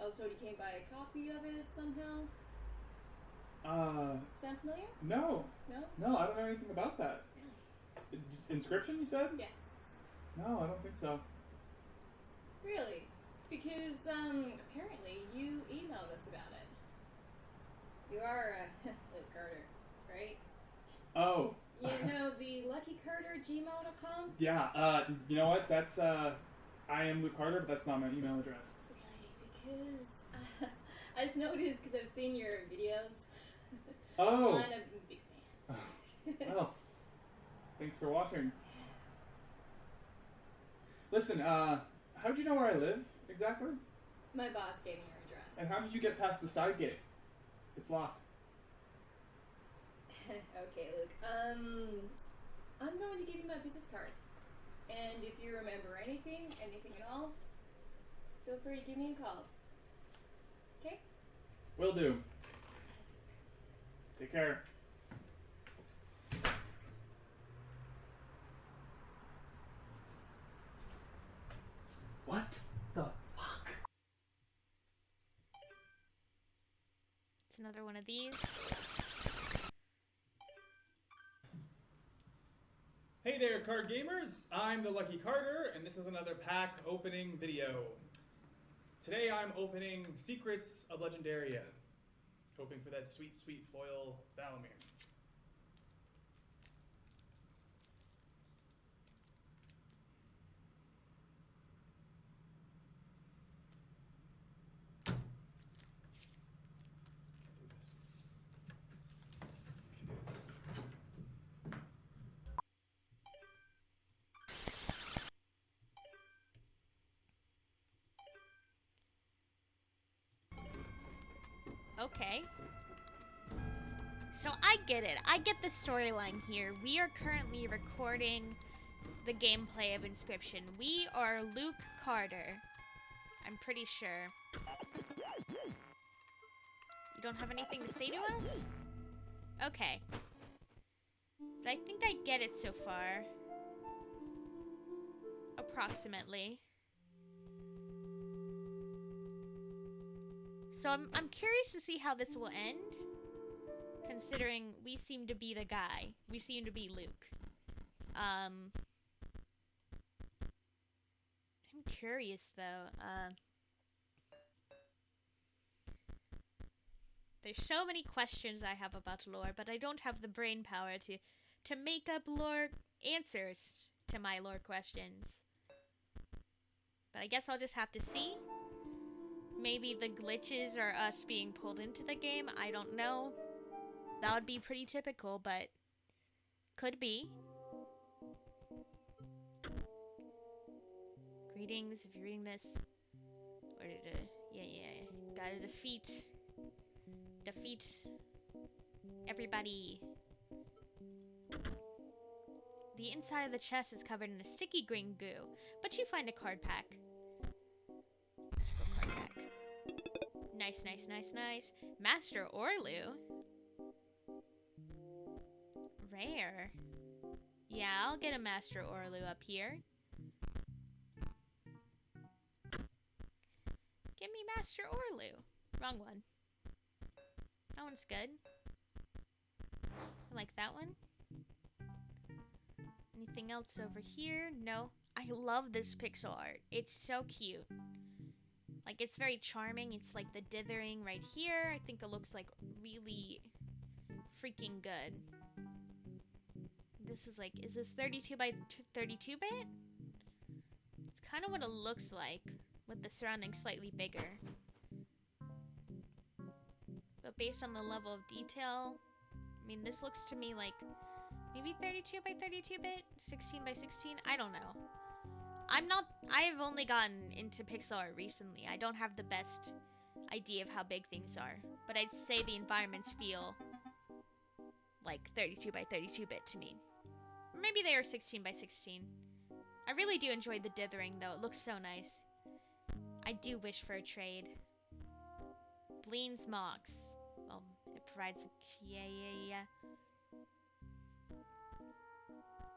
I was told you came by a copy of it somehow. Sound familiar? No. No? No, I don't know anything about that. Really? Inscryption, you said? Yes. No, I don't think so. Really? Because, apparently you emailed us about it. You are, Luke Carter, right? Oh. You know the luckycarter@gmail.com? Yeah, you know what? That's, I am Luke Carter, but that's not my email address. Really? Because, I just noticed because I've seen your videos. Oh. I'm a big fan. Well, thanks for watching. Listen, how'd you know where I live, exactly? My boss gave me your address. And how did you get past the side gate? It's locked. Okay, Luke. I'm going to give you my business card. And if you remember anything at all, feel free to give me a call. Okay? Will do. Take care. What the fuck? It's another one of these. Hey there, card gamers! I'm the Lucky Carter, and this is another pack opening video. Today I'm opening Secrets of Legendaria, hoping for that sweet, sweet foil Valamir. Okay. So I get it. I get the storyline here. We are currently recording the gameplay of Inscryption. We are Luke Carter. I'm pretty sure. You don't have anything to say to us? Okay. But I think I get it so far. Approximately. So I'm curious to see how this will end. Considering we seem to be the guy. We seem to be Luke. I'm curious though. There's so many questions I have about lore, but I don't have the brain power to make up lore answers to my lore questions. But I guess I'll just have to see. Maybe the glitches are us being pulled into the game. I don't know. That would be pretty typical, but could be. Greetings, if you're reading this. Yeah. Gotta defeat everybody. The inside of the chest is covered in a sticky green goo, but you find a card pack. Card pack. Nice. Master Orlu. Rare. Yeah, I'll get a Master Orlu up here. Give me Master Orlu. Wrong one. That one's good. I like that one. Anything else over here? No. I love this pixel art. It's so cute. Like, it's very charming. It's like the dithering right here. I think it looks like really freaking good. This is like, is this 32 by 32 bit? It's kind of what it looks like, with the surroundings slightly bigger. But based on the level of detail, I mean, this looks to me like maybe 32 by 32 bit, 16 by 16, I don't know. I've only gotten into pixel art recently. I don't have the best idea of how big things are, but I'd say the environments feel like 32 by 32 bit to me. Or maybe they are 16 by 16. I really do enjoy the dithering though, it looks so nice. I do wish for a trade. Bleen's Mox. Well, it provides a... Yeah.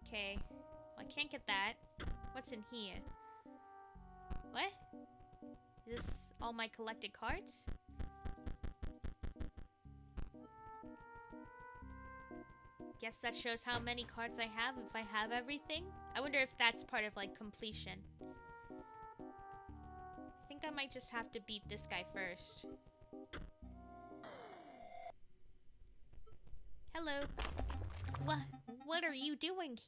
Okay. Well, I can't get that. What's in here? What? Is this all my collected cards? Guess that shows how many cards I have if I have everything. I wonder if that's part of, like, completion. I think I might just have to beat this guy first. Hello. What are you doing?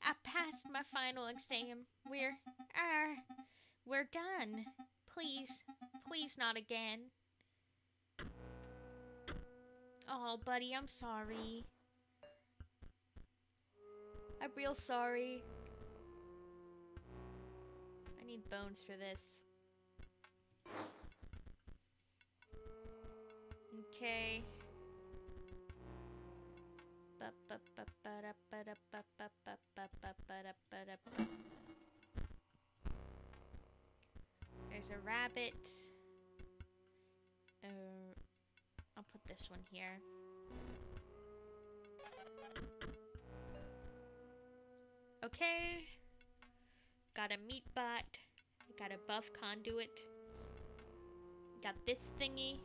I passed my final exam. We're done. Please not again. Oh, buddy, I'm sorry. I'm real sorry. I need bones for this. Okay. There's a rabbit. I'll put this one here. Okay. Got a meat bot. Got a buff conduit. Got this thingy.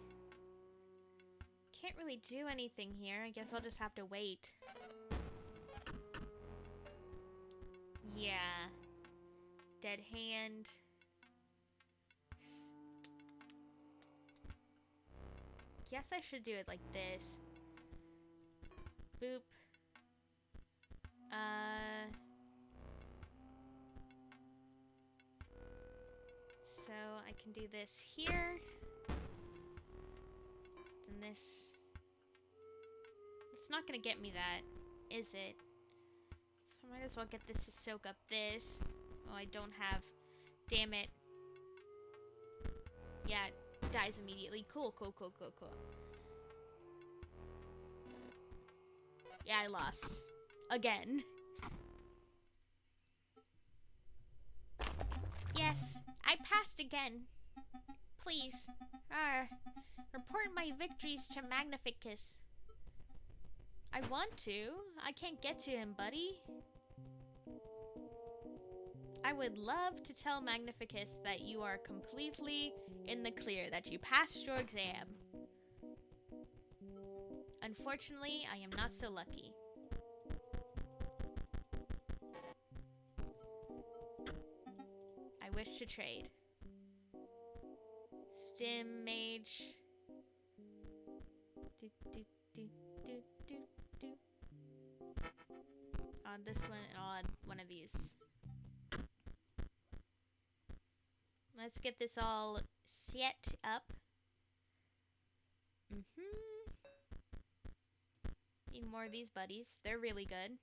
Can't really do anything here. I guess I'll just have to wait. Yeah. Dead hand. Guess I should do it like this. Boop. So I can do this here. And this. It's not gonna get me that, is it? So I might as well get this to soak up this. Oh, I don't have. Damn it. Yeah, dies immediately. Cool, cool, cool, cool, cool. Yeah, I lost. Again. Yes, I passed again. Please. Report my victories to Magnificus. I want to. I can't get to him, buddy. I would love to tell Magnificus that you are completely in the clear, that you passed your exam. Unfortunately, I am not so lucky. I wish to trade. Stim Mage. On this one, and I'll add one of these. Let's get this all set up. Need more of these buddies. They're really good.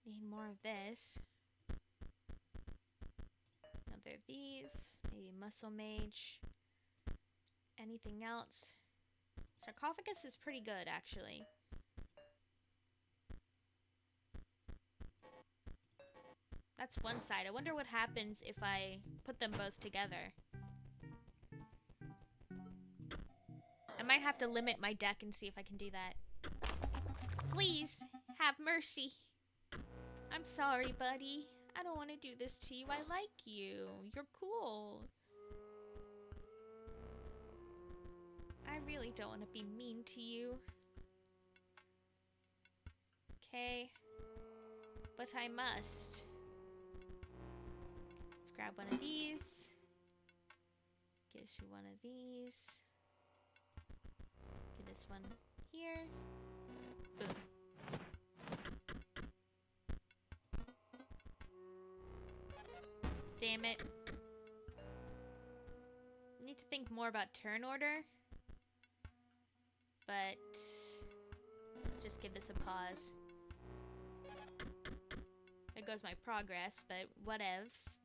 Need more of this. Another of these. Maybe Muscle Mage. Anything else? Sarcophagus is pretty good, actually. That's one side. I wonder what happens if I put them both together. I might have to limit my deck and see if I can do that. Please, have mercy. I'm sorry, buddy. I don't want to do this to you. I like you. You're cool. I really don't want to be mean to you. Okay. But I must. Let's grab one of these. Gives you one of these. Get this one here. Boom. Damn it. I need to think more about turn order. But just give this a pause. There goes my progress, but whatevs.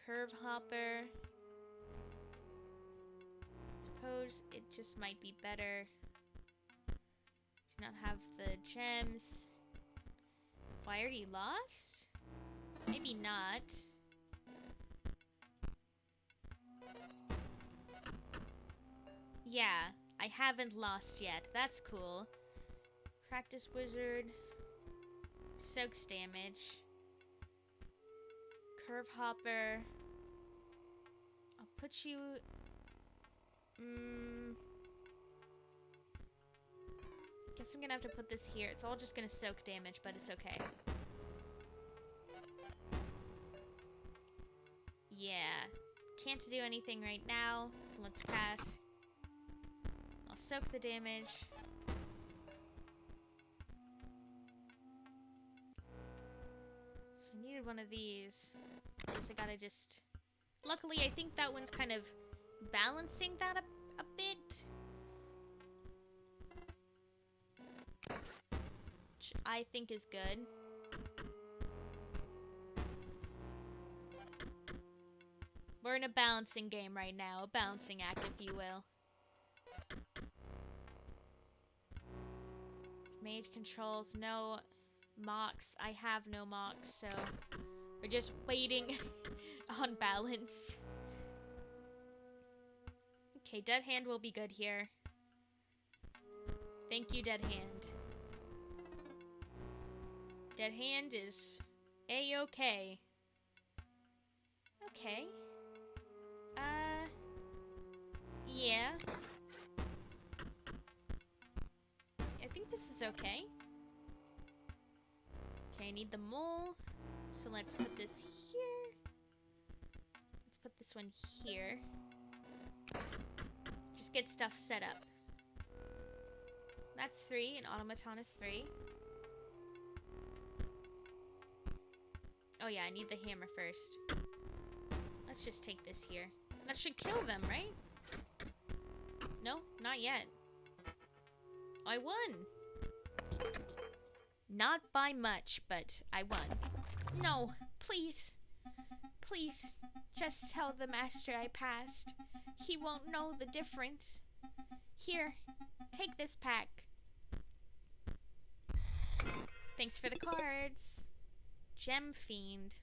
Curve Hopper. Suppose it just might be better to not have the gems. Oh, I already lost? Maybe not. Yeah, I haven't lost yet. That's cool. Practice Wizard. Soaks damage. Curve Hopper. I'll put you... Guess I'm gonna have to put this here. It's all just gonna soak damage, but it's okay. Yeah. Can't do anything right now. Let's pass. I'll soak the damage. So I needed one of these. I guess I gotta just... Luckily, I think that one's kind of balancing that a bit. Which I think is good. We're in a balancing game right now. A balancing act, if you will. Mage controls, no mocks. I have no mocks, so we're just waiting on balance. Okay, Dead Hand will be good here. Thank you, Dead Hand. Dead Hand is A-okay. Okay. Yeah. I think this is okay. Okay, I need the mole. So let's put this here. Let's put this one here. Just get stuff set up. That's 3, and Automaton is 3. Oh yeah, I need the hammer first. Let's just take this here. That should kill them, right? No, not yet. I won! Not by much, but I won. No, please. Please, just tell the master I passed. He won't know the difference. Here, take this pack. Thanks for the cards. Gem Fiend.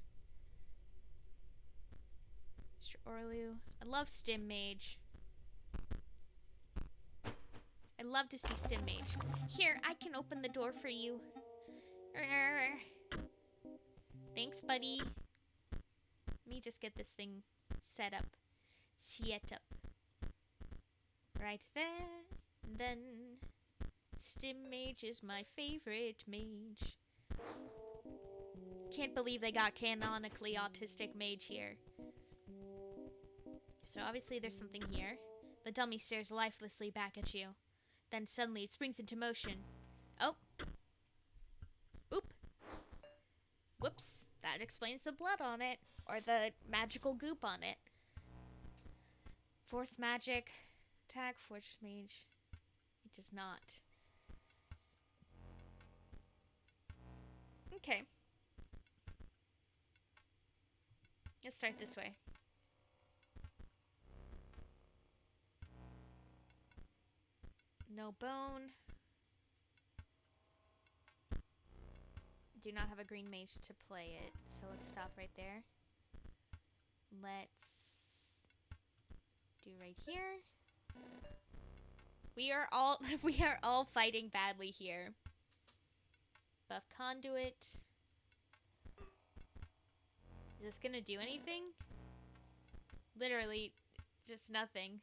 Mr. Orlu. I love Stim Mage. I love to see Stim Mage. Here, I can open the door for you. Thanks, buddy. Let me just get this thing set up. Right there. Then, Stim Mage is my favorite mage. Can't believe they got canonically autistic mage here. So obviously there's something here. The dummy stares lifelessly back at you. Then suddenly it springs into motion. Oh. Oop. Whoops. That explains the blood on it. Or the magical goop on it. Force magic. Attack. Fortress mage. It does not. Okay. Let's start this way. No bone. Do not have a green mage to play it, so let's stop right there. Let's do right here. We are all fighting badly here. Buff conduit. Is this gonna do anything? Literally, just nothing.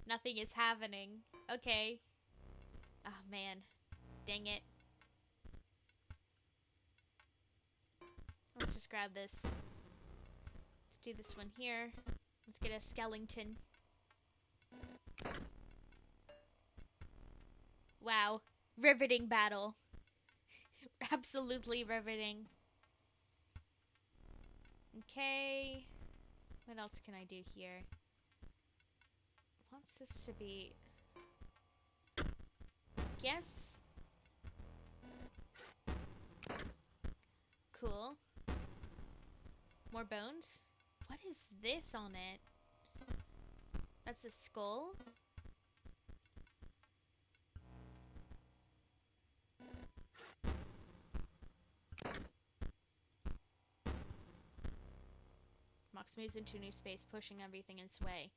Nothing is happening. Okay. Oh man. Dang it. Let's just grab this. Let's do this one here. Let's get a skeleton. Wow. Riveting battle. Absolutely riveting. Okay. What else can I do here? Wants this to be... Yes. Cool. More bones? What is this on it? That's a skull? Mox moves into a new space, pushing everything in its way.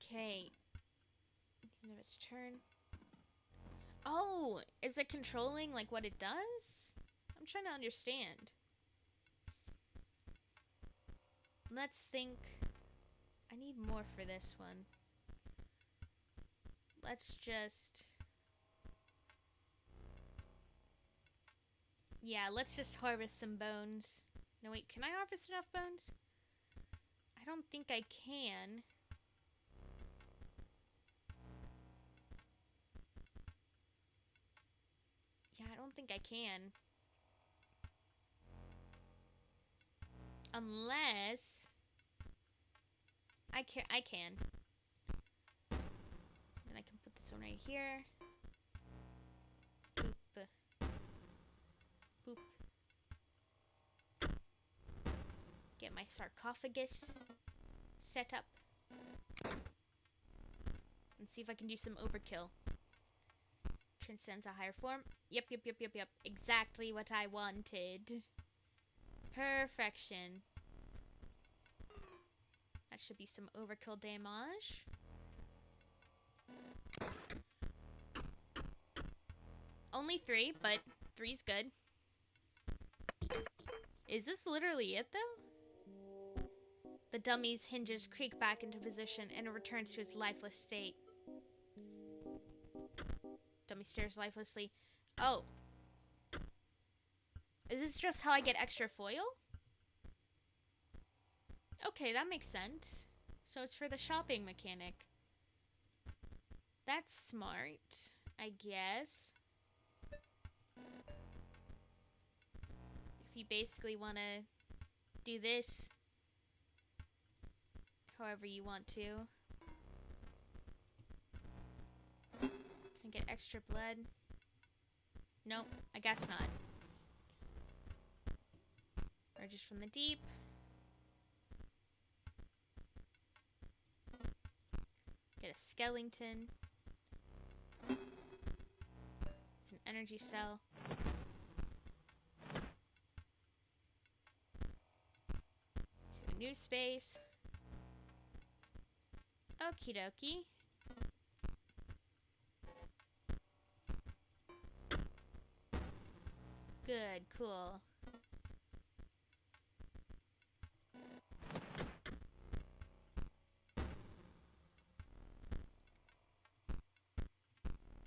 Okay. End of its turn. Oh! Is it controlling, like, what it does? I'm trying to understand. Let's think. I need more for this one. Let's just... Yeah, let's just harvest some bones. No, wait, can I harvest enough bones? I don't think I can. Yeah, I don't think I can. Unless... I can. Then I can put this one right here. Boop. Boop. Get my sarcophagus set up. And see if I can do some overkill. Transcends a higher form. Yep. Exactly what I wanted. Perfection. That should be some overkill damage. Only 3, but 3's good. Is this literally it, though? The dummy's hinges creak back into position, and it returns to its lifeless state. Dummy stares lifelessly. Oh. Is this just how I get extra foil? Okay, that makes sense. So it's for the shopping mechanic. That's smart, I guess. If you basically want to do this however you want to. Can I get extra blood? Nope, I guess not. Or just from the deep. Get a skeleton. It's an energy cell. To a new space. Okie dokie. Good, cool.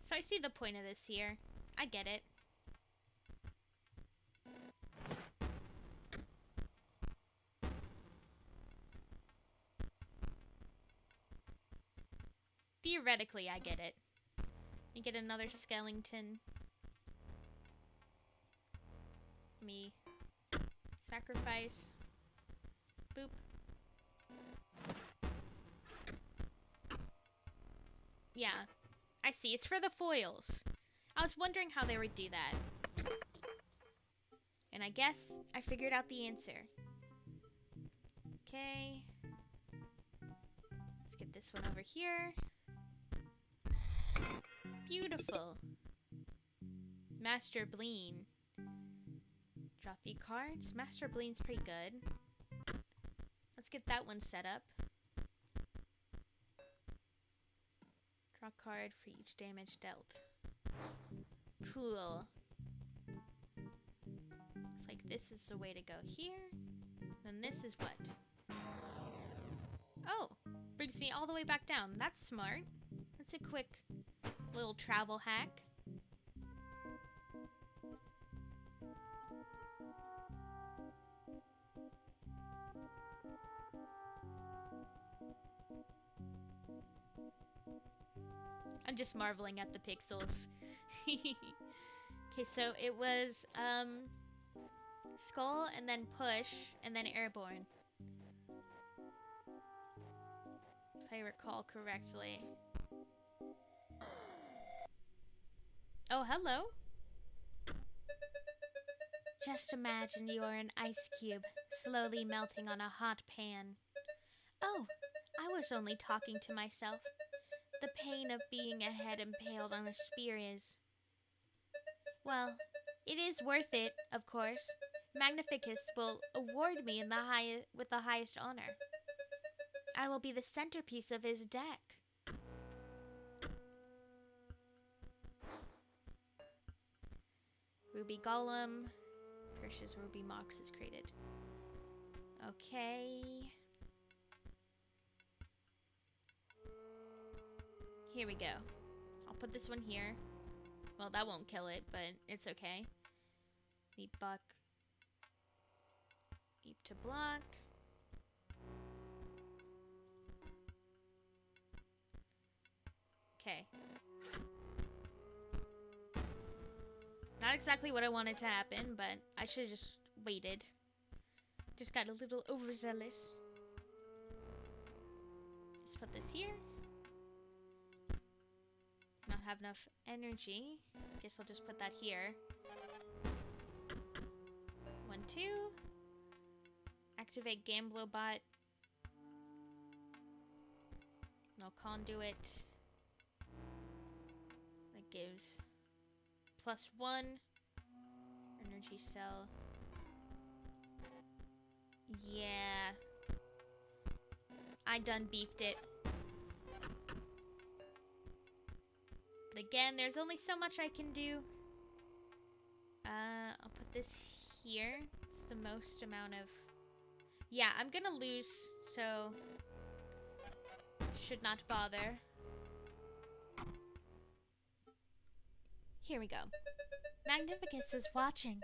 So I see the point of this here. I get it. Theoretically, I get it. You get another skeleton. Me. Sacrifice. Boop. Yeah. I see. It's for the foils. I was wondering how they would do that. And I guess I figured out the answer. Okay. Let's get this one over here. Beautiful. Master Bleen. Drop the cards. Master Bleen's pretty good. Let's get that one set up. Draw a card for each damage dealt. Cool. Looks like this is the way to go here. Then this is what? Oh, brings me all the way back down. That's smart. That's a quick little travel hack. I'm just marveling at the pixels. Okay, so it was skull and then push and then airborne. If I recall correctly. Oh, hello. Just imagine you're an ice cube slowly melting on a hot pan. Oh, I was only talking to myself. The pain of being a head impaled on a spear is... Well, it is worth it, of course. Magnificus will award me with the highest honor. I will be the centerpiece of his deck. Ruby Golem. Perseus Ruby Mox is created. Okay. Here we go. I'll put this one here. Well, that won't kill it, but it's okay. Leap buck. Leap to block. Okay. Not exactly what I wanted to happen, but I should have just waited. Just got a little overzealous. Let's put this here. Not have enough energy. Guess I'll just put that here. 1, 2. Activate Gamblobot. No conduit. That gives +1. Energy cell. Yeah. I done beefed it. Again, there's only so much I can do. I'll put this here. It's the most amount of... Yeah, I'm gonna lose, so... should not bother. Here we go. Magnificus is watching,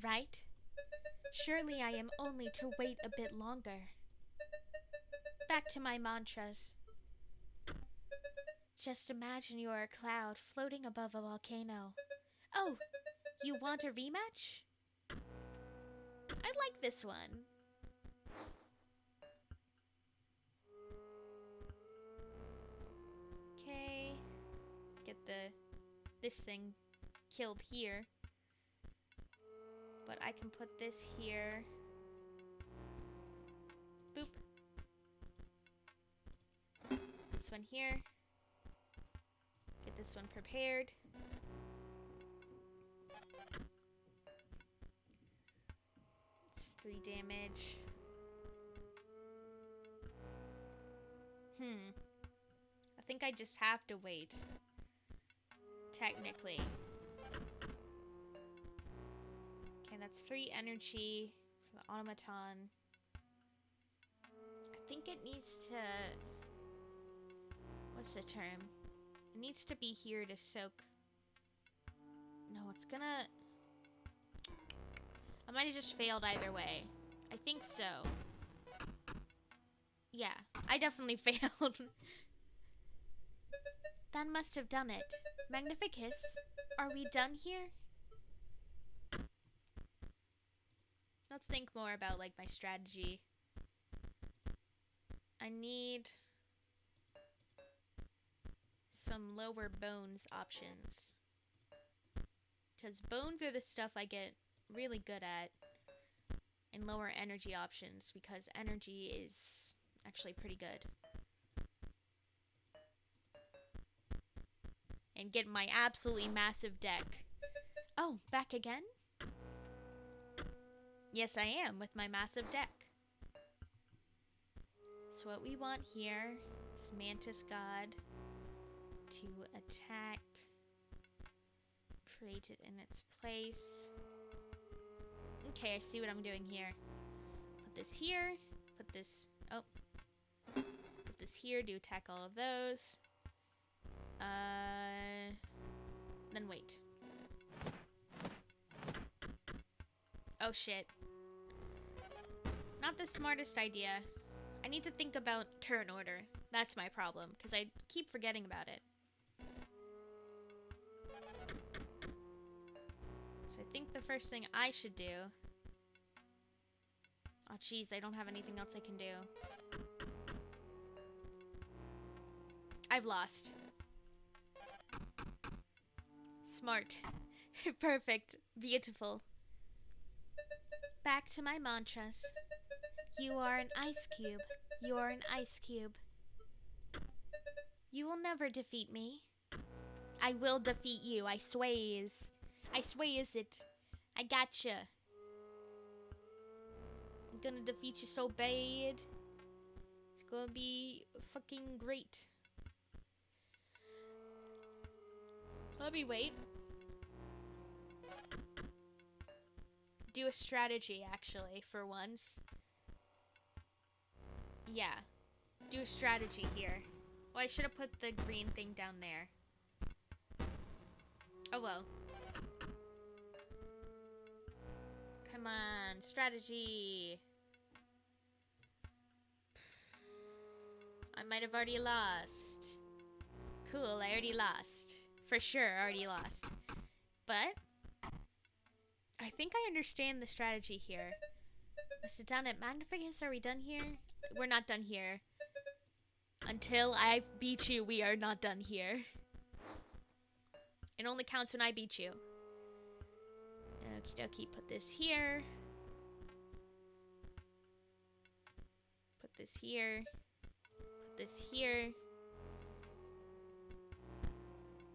right? Surely I am only to wait a bit longer. Back to my mantras. Just imagine you are a cloud floating above a volcano. Oh, you want a rematch? I like this one. Okay. Get this thing killed here. But I can put this here. Boop. This one here. Get this one prepared. It's 3 damage. I think I just have to wait. Technically. Okay, that's 3 energy for the automaton. I think it needs to... What's the term? It needs to be here to soak. No, it's gonna... I might have just failed either way. I think so. Yeah, I definitely failed. That must have done it. Magnificus, are we done here? Let's think more about, like, my strategy. I need some lower bones options. Because bones are the stuff I get really good at. And lower energy options, because energy is actually pretty good. And get my absolutely massive deck. Oh, back again? Yes, I am, with my massive deck. So what we want here is Mantis God to attack. Create it in its place. Okay, I see what I'm doing here. Put this here. Put this... Oh. Put this here to attack all of those. Then wait. Oh shit. Not the smartest idea. I need to think about turn order. That's my problem, because I keep forgetting about it. So I think the first thing I should do... Oh jeez, I don't have anything else I can do. I've lost. Smart. Perfect. Beautiful. Back to my mantras. You are an ice cube. You are an ice cube. You will never defeat me. I will defeat you, I sways. I sways it. I gotcha. I'm gonna defeat you so bad. It's gonna be fucking great. Let me wait. Do a strategy, actually, for once. Yeah. Do a strategy here. Well, I should have put the green thing down there. Oh well. Come on, strategy. I might have already lost. Cool, I already lost. For sure, already lost. But I think I understand the strategy here. Must have done it. Magnificus, are we done here? We're not done here. Until I beat you, we are not done here. It only counts when I beat you. Okie dokie, put this here. Put this here. Put this here.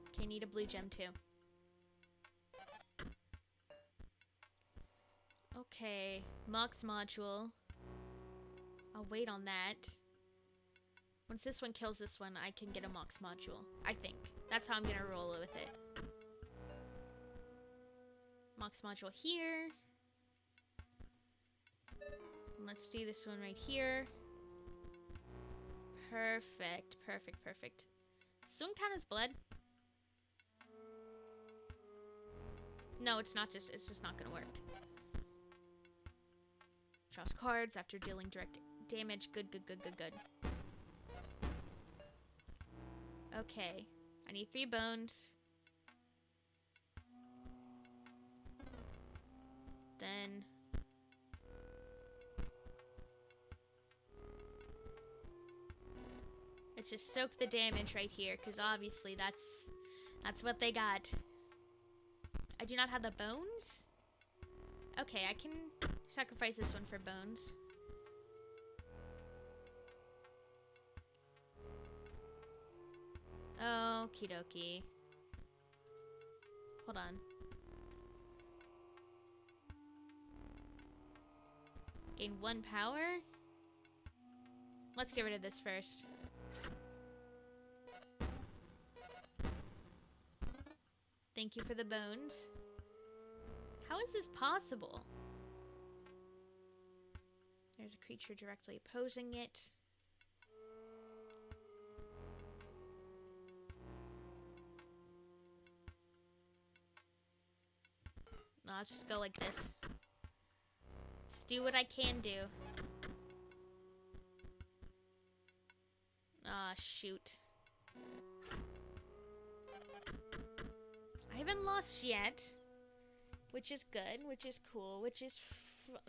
Okay, need a blue gem too. Okay, Mox module. I'll wait on that. Once this one kills this one, I can get a Mox module. I think. That's how I'm gonna roll with it. Mox module here. And let's do this one right here. Perfect, perfect, perfect. Soon count as blood. No, it's just not gonna work. Draws cards after dealing direct damage. Good, good, good, good, good. Okay. I need 3 bones. Then... let's just soak the damage right here, because obviously that's what they got. I do not have the bones? Okay, I can sacrifice this one for bones. Okie dokie. Hold on. Gain 1 power? Let's get rid of this first. Thank you for the bones. How is this possible? There's a creature directly opposing it. I'll just go like this. Let's do what I can do. Ah, shoot. I haven't lost yet, which is good, which is cool, which is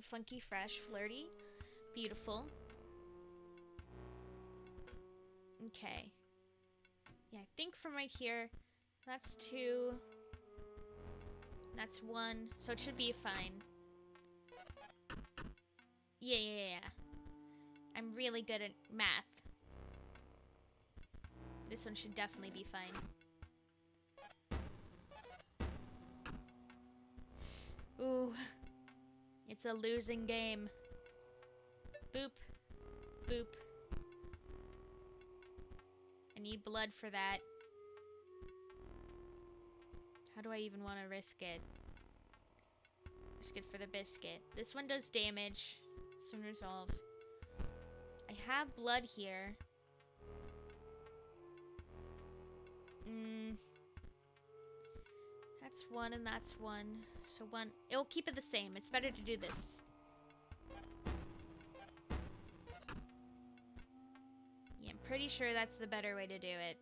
funky, fresh, flirty, beautiful. Okay. Yeah, I think from right here, that's 2. That's 1, so it should be fine. Yeah. I'm really good at math. This one should definitely be fine. Ooh. It's a losing game. Boop. Boop. I need blood for that. How do I even want to risk it? Risk it for the biscuit. This one does damage. This one resolves. I have blood here. That's 1 and that's 1. So 1. It'll keep it the same. It's better to do this. Yeah, I'm pretty sure that's the better way to do it.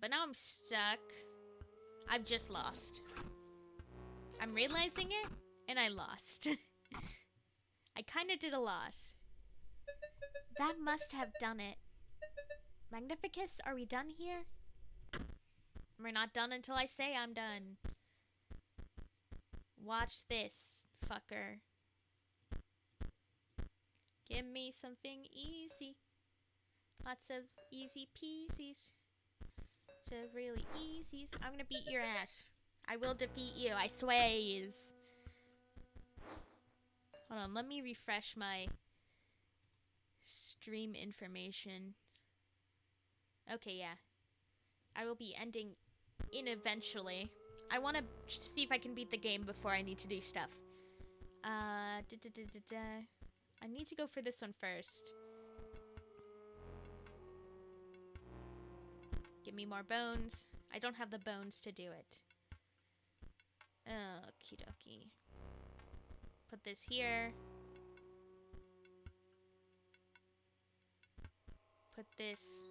But now I'm stuck. I've just lost. I'm realizing it, and I lost. I kind of did a loss. That must have done it. Magnificus, are we done here? We're not done until I say I'm done. Watch this, fucker. Give me something easy. Lots of easy peasies. So really easies. I'm gonna beat your ass. I will defeat you, I sways. Hold on, let me refresh my stream information. Okay, yeah. I will be ending in eventually. I want to see if I can beat the game before I need to do stuff. I need to go for this one first. Give me more bones. I don't have the bones to do it. Okie dokie. Put this here. Put this.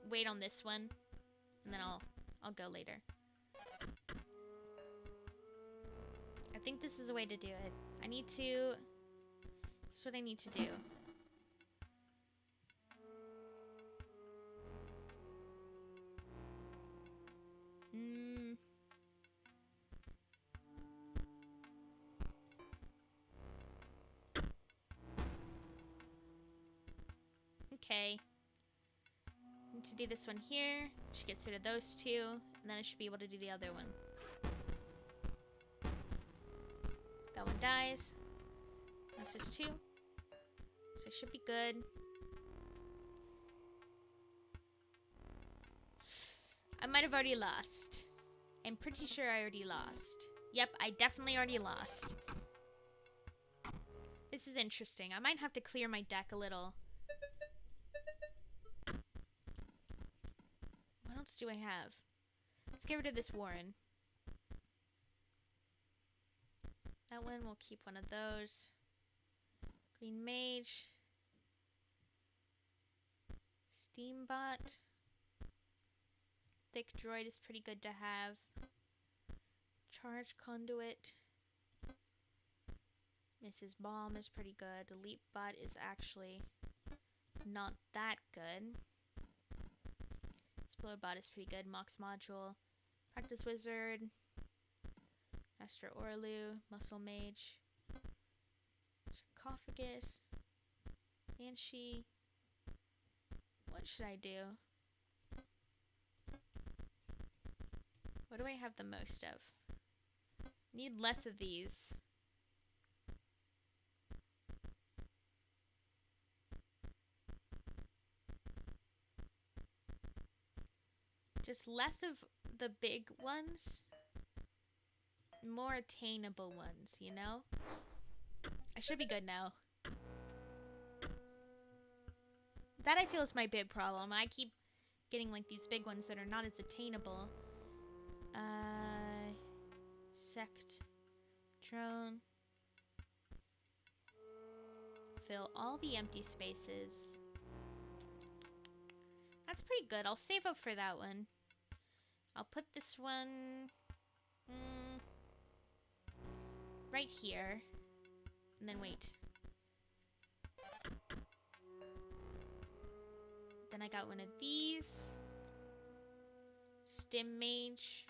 Wait on this one, and then I'll go later. I think this is a way to do it. I need to. Here's what I need to do. Okay. Need to do this one here, which gets rid of those 2, and then I should be able to do the other one. That one dies. That's just 2. So it should be good. I might have already lost. I'm pretty sure I already lost. Yep, I definitely already lost. This is interesting. I might have to clear my deck a little. What else do I have? Let's get rid of this Warren. That one, we'll keep one of those. Green Mage. Steambot. Thick Droid is pretty good to have. Charge Conduit. Mrs. Bomb is pretty good. Elite Bot is actually not that good. Explorer Bot is pretty good. Mox Module. Practice Wizard. Master Orlu. Muscle Mage. Sarcophagus. Banshee. What should I do? What do I have the most of? Need less of these. Just less of the big ones. More attainable ones, you know? I should be good now. That I feel is my big problem. I keep getting like these big ones that are not as attainable. Sect. Drone. Fill all the empty spaces. That's pretty good. I'll save up for that one. I'll put this one right here. And then wait. Then I got one of these. Stim Mage.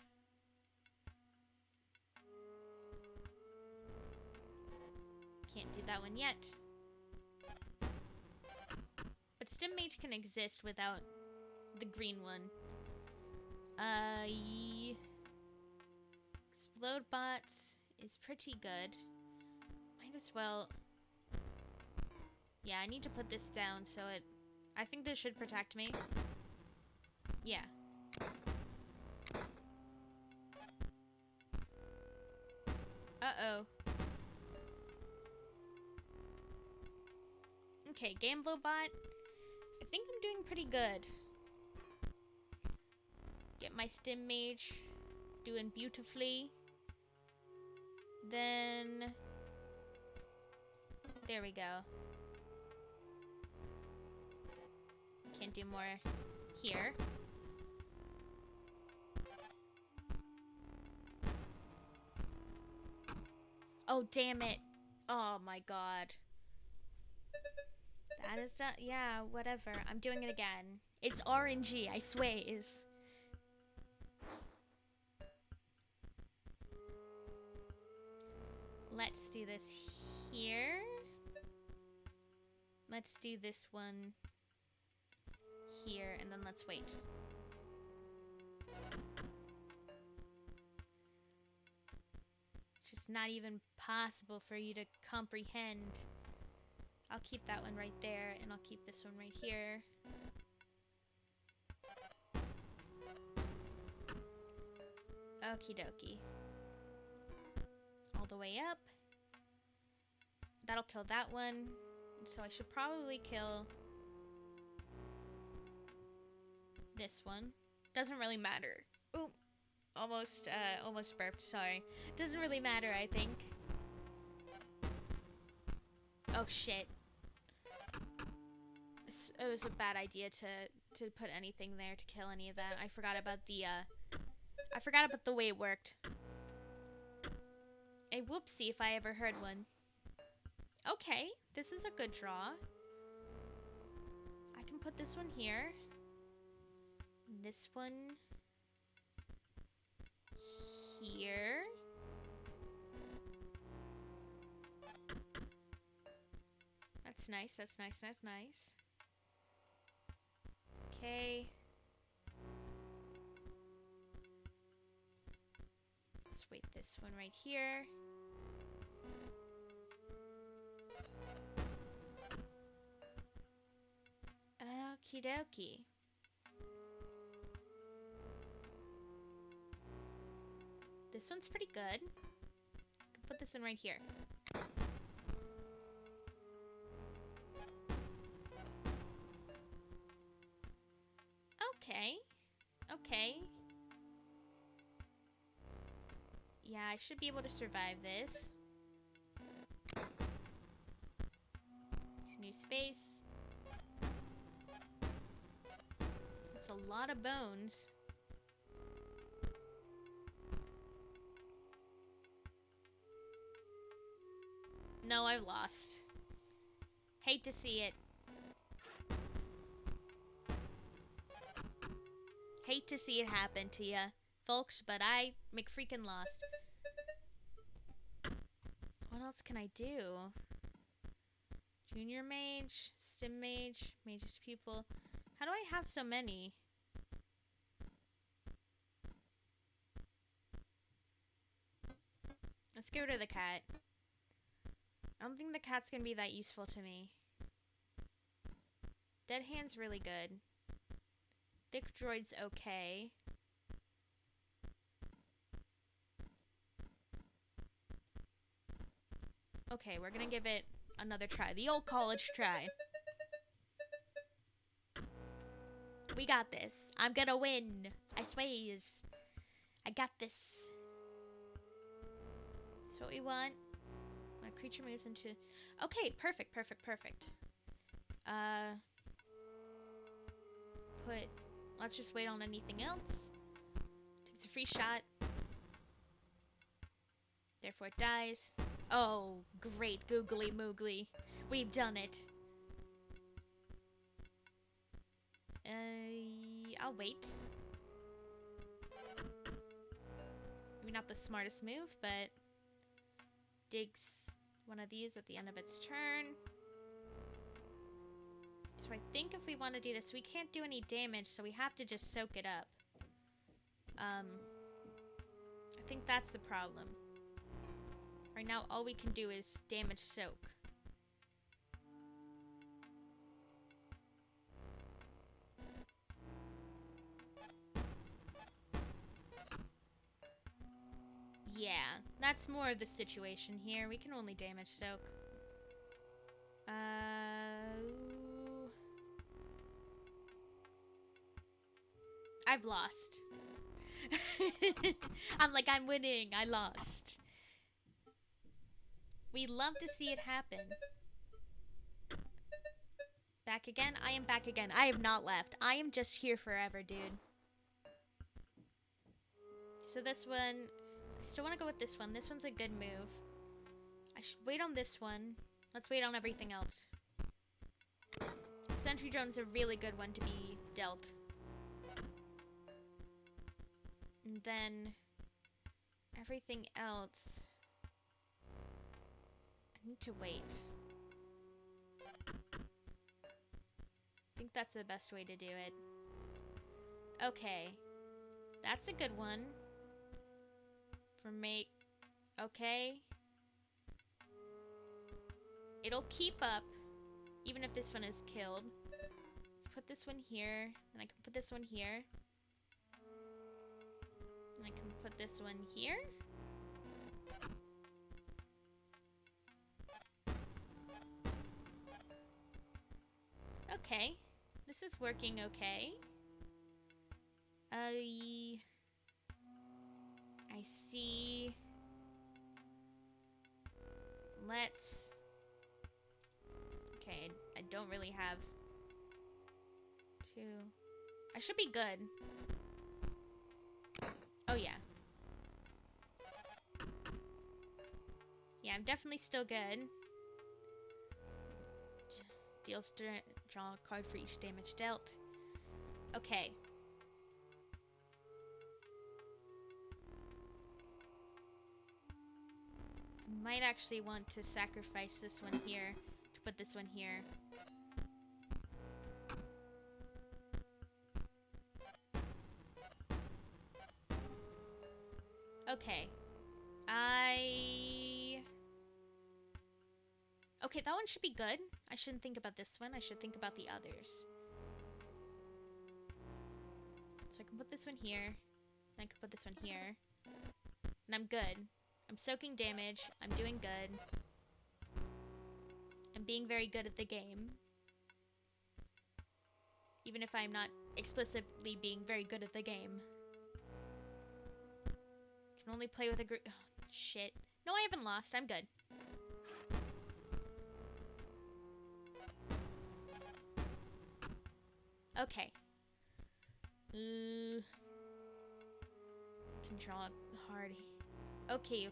Can't do that one yet. But Stim Mage can exist without the green one. Explode Bots is pretty good. Might as well... Yeah, I need to put this down so it... I think this should protect me. Yeah. Uh-oh. Okay, Gamblobot. I think I'm doing pretty good. Get my Stim Mage doing beautifully. Then... There we go. Can't do more here. Oh, damn it. Oh my god. That is done. Yeah, whatever. I'm doing it again. It's RNG, I sways. Let's do this here. Let's do this one here, and then let's wait. It's just not even possible for you to comprehend. I'll keep that one right there, and I'll keep this one right here. Okie dokie. All the way up. That'll kill that one. So I should probably kill this one. Doesn't really matter. Ooh, almost burped, sorry. Doesn't really matter, I think. Oh shit. It was a bad idea to put anything there to kill any of that. I forgot about the way it worked. A whoopsie if I ever heard one. Okay, this is a good draw. I can put this one here. This one here. That's nice, that's nice, that's nice. Okay. Let's wait this one right here. Okie dokie. This one's pretty good. I can put this one right here. Okay. Okay. Yeah, I should be able to survive this. New space. It's a lot of bones. No, I've lost. Hate to see it. Hate to see it happen to ya, folks, but I McFreakin' lost. What else can I do? Junior Mage, Stim Mage, Mage's Pupil. How do I have so many? Let's get rid of the cat. I don't think the cat's gonna be that useful to me. Dead Hand's really good. Thick Droid's okay. Okay, we're gonna give it another try. The old college try. We got this. I'm gonna win. I sways. I got this. That's what we want. When a creature moves into... Okay, perfect, perfect, perfect. Let's just wait on anything else. Takes a free shot. Therefore it dies. Oh, great, googly moogly. We've done it. I'll wait. Maybe not the smartest move, but digs one of these at the end of its turn. So I think if we want to do this, we can't do any damage, so we have to just soak it up. I think that's the problem. Right now, all we can do is damage soak. Yeah, that's more of the situation here. We can only damage soak. I've lost. I'm like, I'm winning. I lost. We love to see it happen. Back again? I am back again. I have not left. I am just here forever, dude. So this one... I still want to go with this one. This one's a good move. I should wait on this one. Let's wait on everything else. Sentry Drone's a really good one to be dealt. And then... everything else... I need to wait. I think that's the best way to do it. Okay. That's a good one. For make... Okay. It'll keep up, even if this one is killed. Let's put this one here, and I can put this one here. And I can put this one here. Okay. This is working okay. I see. Let's... Okay, I don't really have to... I should be good. Oh, yeah. Yeah, I'm definitely still good. Deals draw a card for each damage dealt. Okay. Might actually want to sacrifice this one here to put this one here. Okay. Okay, that one should be good. I shouldn't think about this one. I should think about the others. So I can put this one here. And I can put this one here. And I'm good. I'm soaking damage. I'm doing good. I'm being very good at the game. Even if I'm not explicitly being very good at the game. Can only play with a group. Oh, shit. No, I haven't lost. I'm good. Okay. Can draw hard. Okay.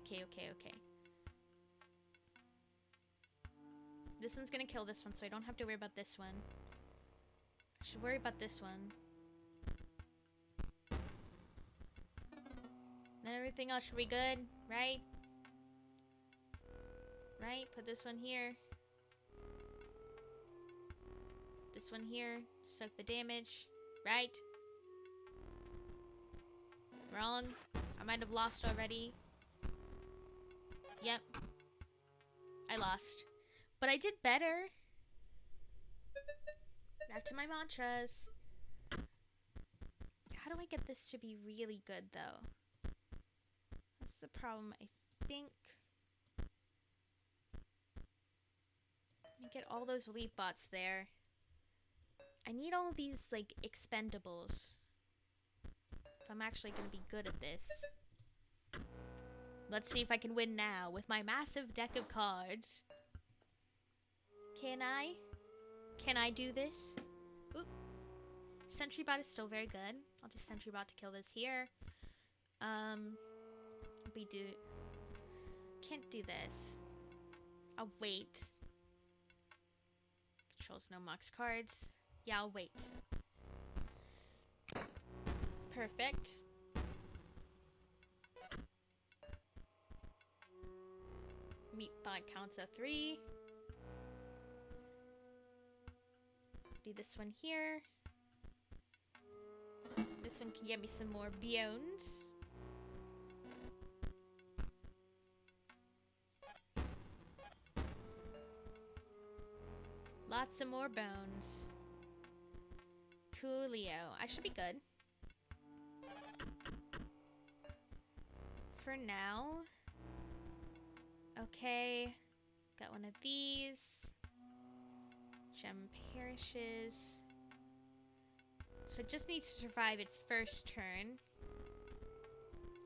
This one's gonna kill this one, so I don't have to worry about this one. I should worry about this one. Then everything else should be good, right? Right? Put this one here. this one here. Soak the damage. Right? Wrong. I might have lost already. Yep. I lost. But I did better. Back to my mantras. How do I get this to be really good, though? That's the problem, I think. Let me get all those leap bots there. I need all of these, like, expendables. If I'm actually gonna be good at this. Let's see if I can win now with my massive deck of cards. Can I? Can I do this? Oop. Sentry bot is still very good. I'll just sentry bot to kill this here. We do... Can't do this. I'll wait. Controls no mox cards. Yeah, I'll wait. Perfect. Meat bot counts of 3. Do this one here. This one can get me some more bones. Lots of more bones. Coolio. I should be good. For now. Okay. Got one of these. Gem perishes. So it just needs to survive its first turn.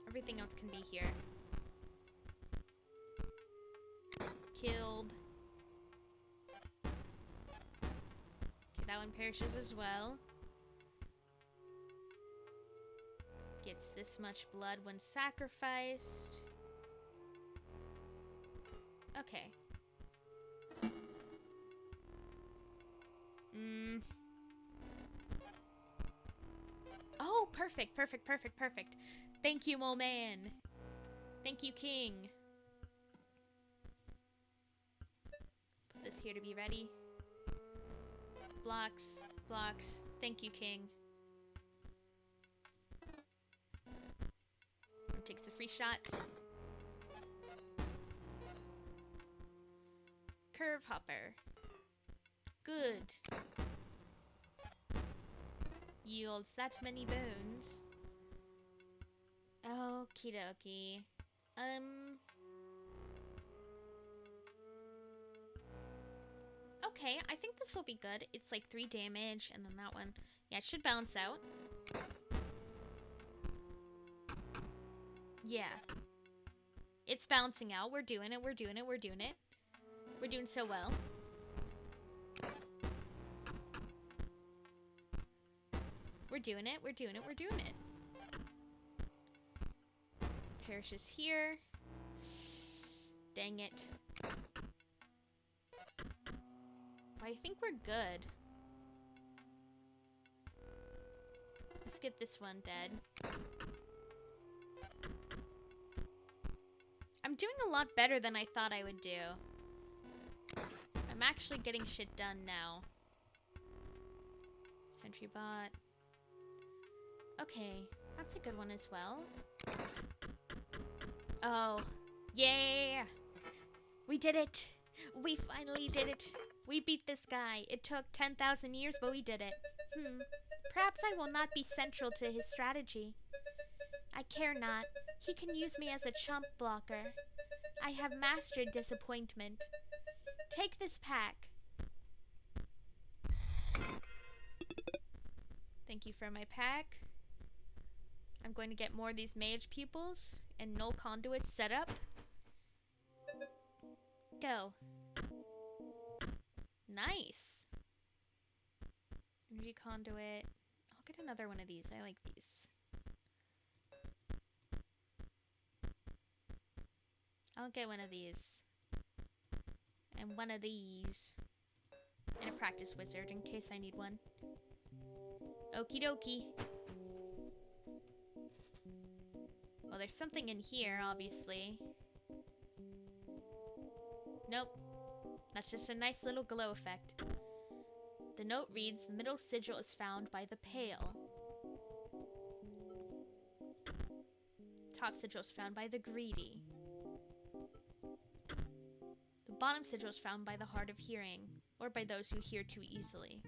Everything else can be here. Killed. Okay, that one perishes as well. Gets this much blood when sacrificed. Okay. Oh, perfect, perfect, perfect, perfect. Thank you, Mole Man. Thank you, King. Put this here to be ready. Blocks, blocks. Thank you, King. Takes a free shot. Curve hopper. Good. Yields that many bones. Okie dokie. Okay, I think this will be good. It's like 3 damage, and then that one. Yeah, it should balance out. Yeah. It's balancing out. We're doing it, we're doing it, we're doing it. We're doing so well. We're doing it, we're doing it, we're doing it. Perishes here. Dang it. I think we're good. Let's get this one dead. I'm doing a lot better than I thought I would do. I'm actually getting shit done now. Sentry bot. Okay, that's a good one as well. Oh, yeah! We did it! We finally did it! We beat this guy. It took 10,000 years, but we did it. Perhaps I will not be central to his strategy. I care not. He can use me as a chump blocker. I have mastered disappointment. Take this pack. Thank you for my pack. I'm going to get more of these mage pupils and null conduits set up. Go. Nice. Energy conduit. I'll get another one of these. I like these. I'll get one of these. And one of these. And a practice wizard in case I need one. Okie dokie. Well, there's something in here, obviously. Nope. That's just a nice little glow effect. The note reads, the middle sigil is found by the pale. Top sigil is found by the greedy. The bottom sigil is found by the hard of hearing, or by those who hear too easily.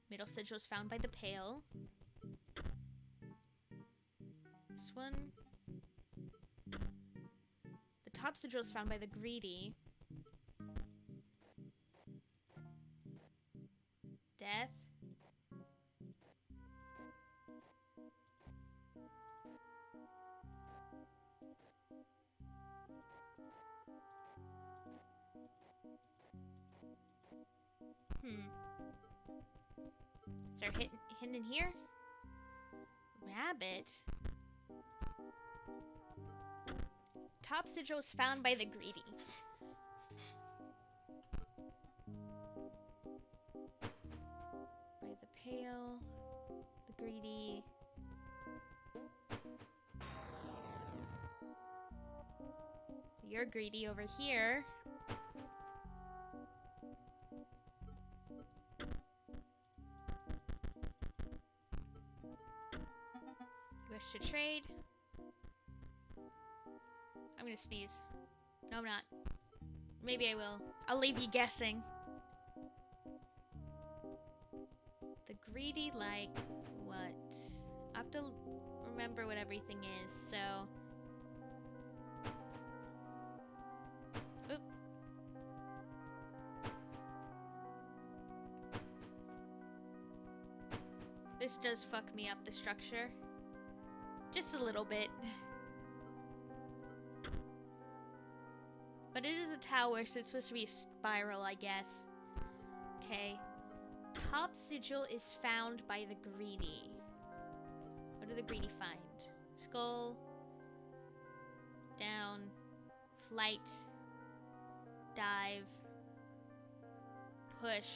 Middle sigil is found by the pale. This one. The top sigil is found by the greedy. Death. Is there hidden in here? Rabbit. Top sigil is found by the greedy. By the pale, the greedy. You're greedy over here. Wish to trade. I'm gonna sneeze. No, I'm not. Maybe I will. I'll leave you guessing. The greedy like what? I have to remember what everything is, so... Oop. This does fuck me up, the structure. Just a little bit. But it is a tower, so it's supposed to be a spiral, I guess. Okay. Top sigil is found by the greedy. What do the greedy find? Skull. Down. Flight. Dive. Push.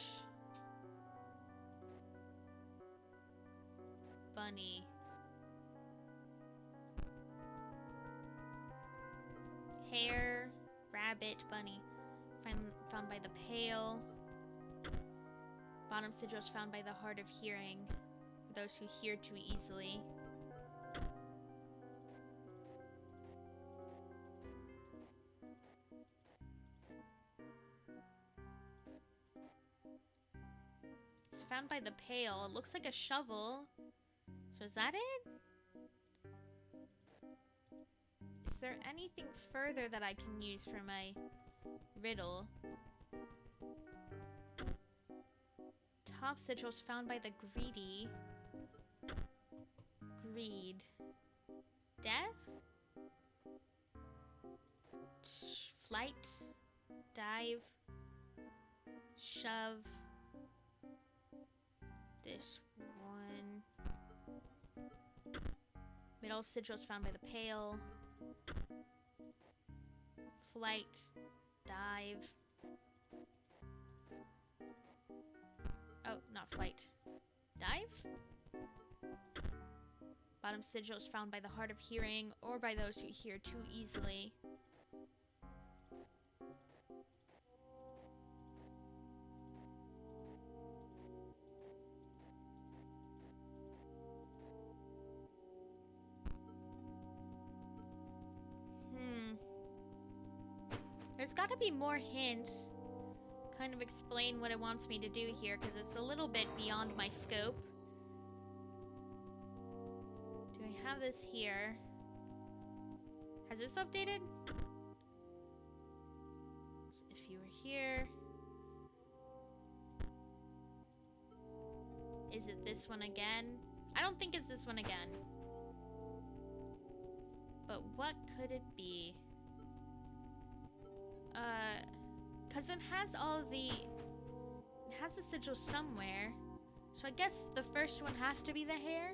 Bunny. Hare, rabbit, bunny. Found by the pale. Bottom sigil is found by the hard of hearing. Those who hear too easily. It's found by the pale. It looks like a shovel. So is that it? Is there anything further that I can use for my riddle? Top sigil is found by the greedy. Greed. Death? Flight. Dive. Shove. This one. Middle sigil is found by the pale. Flight. Dive. Oh, not flight. Dive? Bottom sigil is found by the hard of hearing or by those who hear too easily. There's gotta be more hints. Kind of explain what it wants me to do here, because it's a little bit beyond my scope. Do I have this here? Has this updated? If you were here... Is it this one again? I don't think it's this one again. But what could it be? Because it has all the... It has the sigil somewhere. So I guess the first one has to be the hair?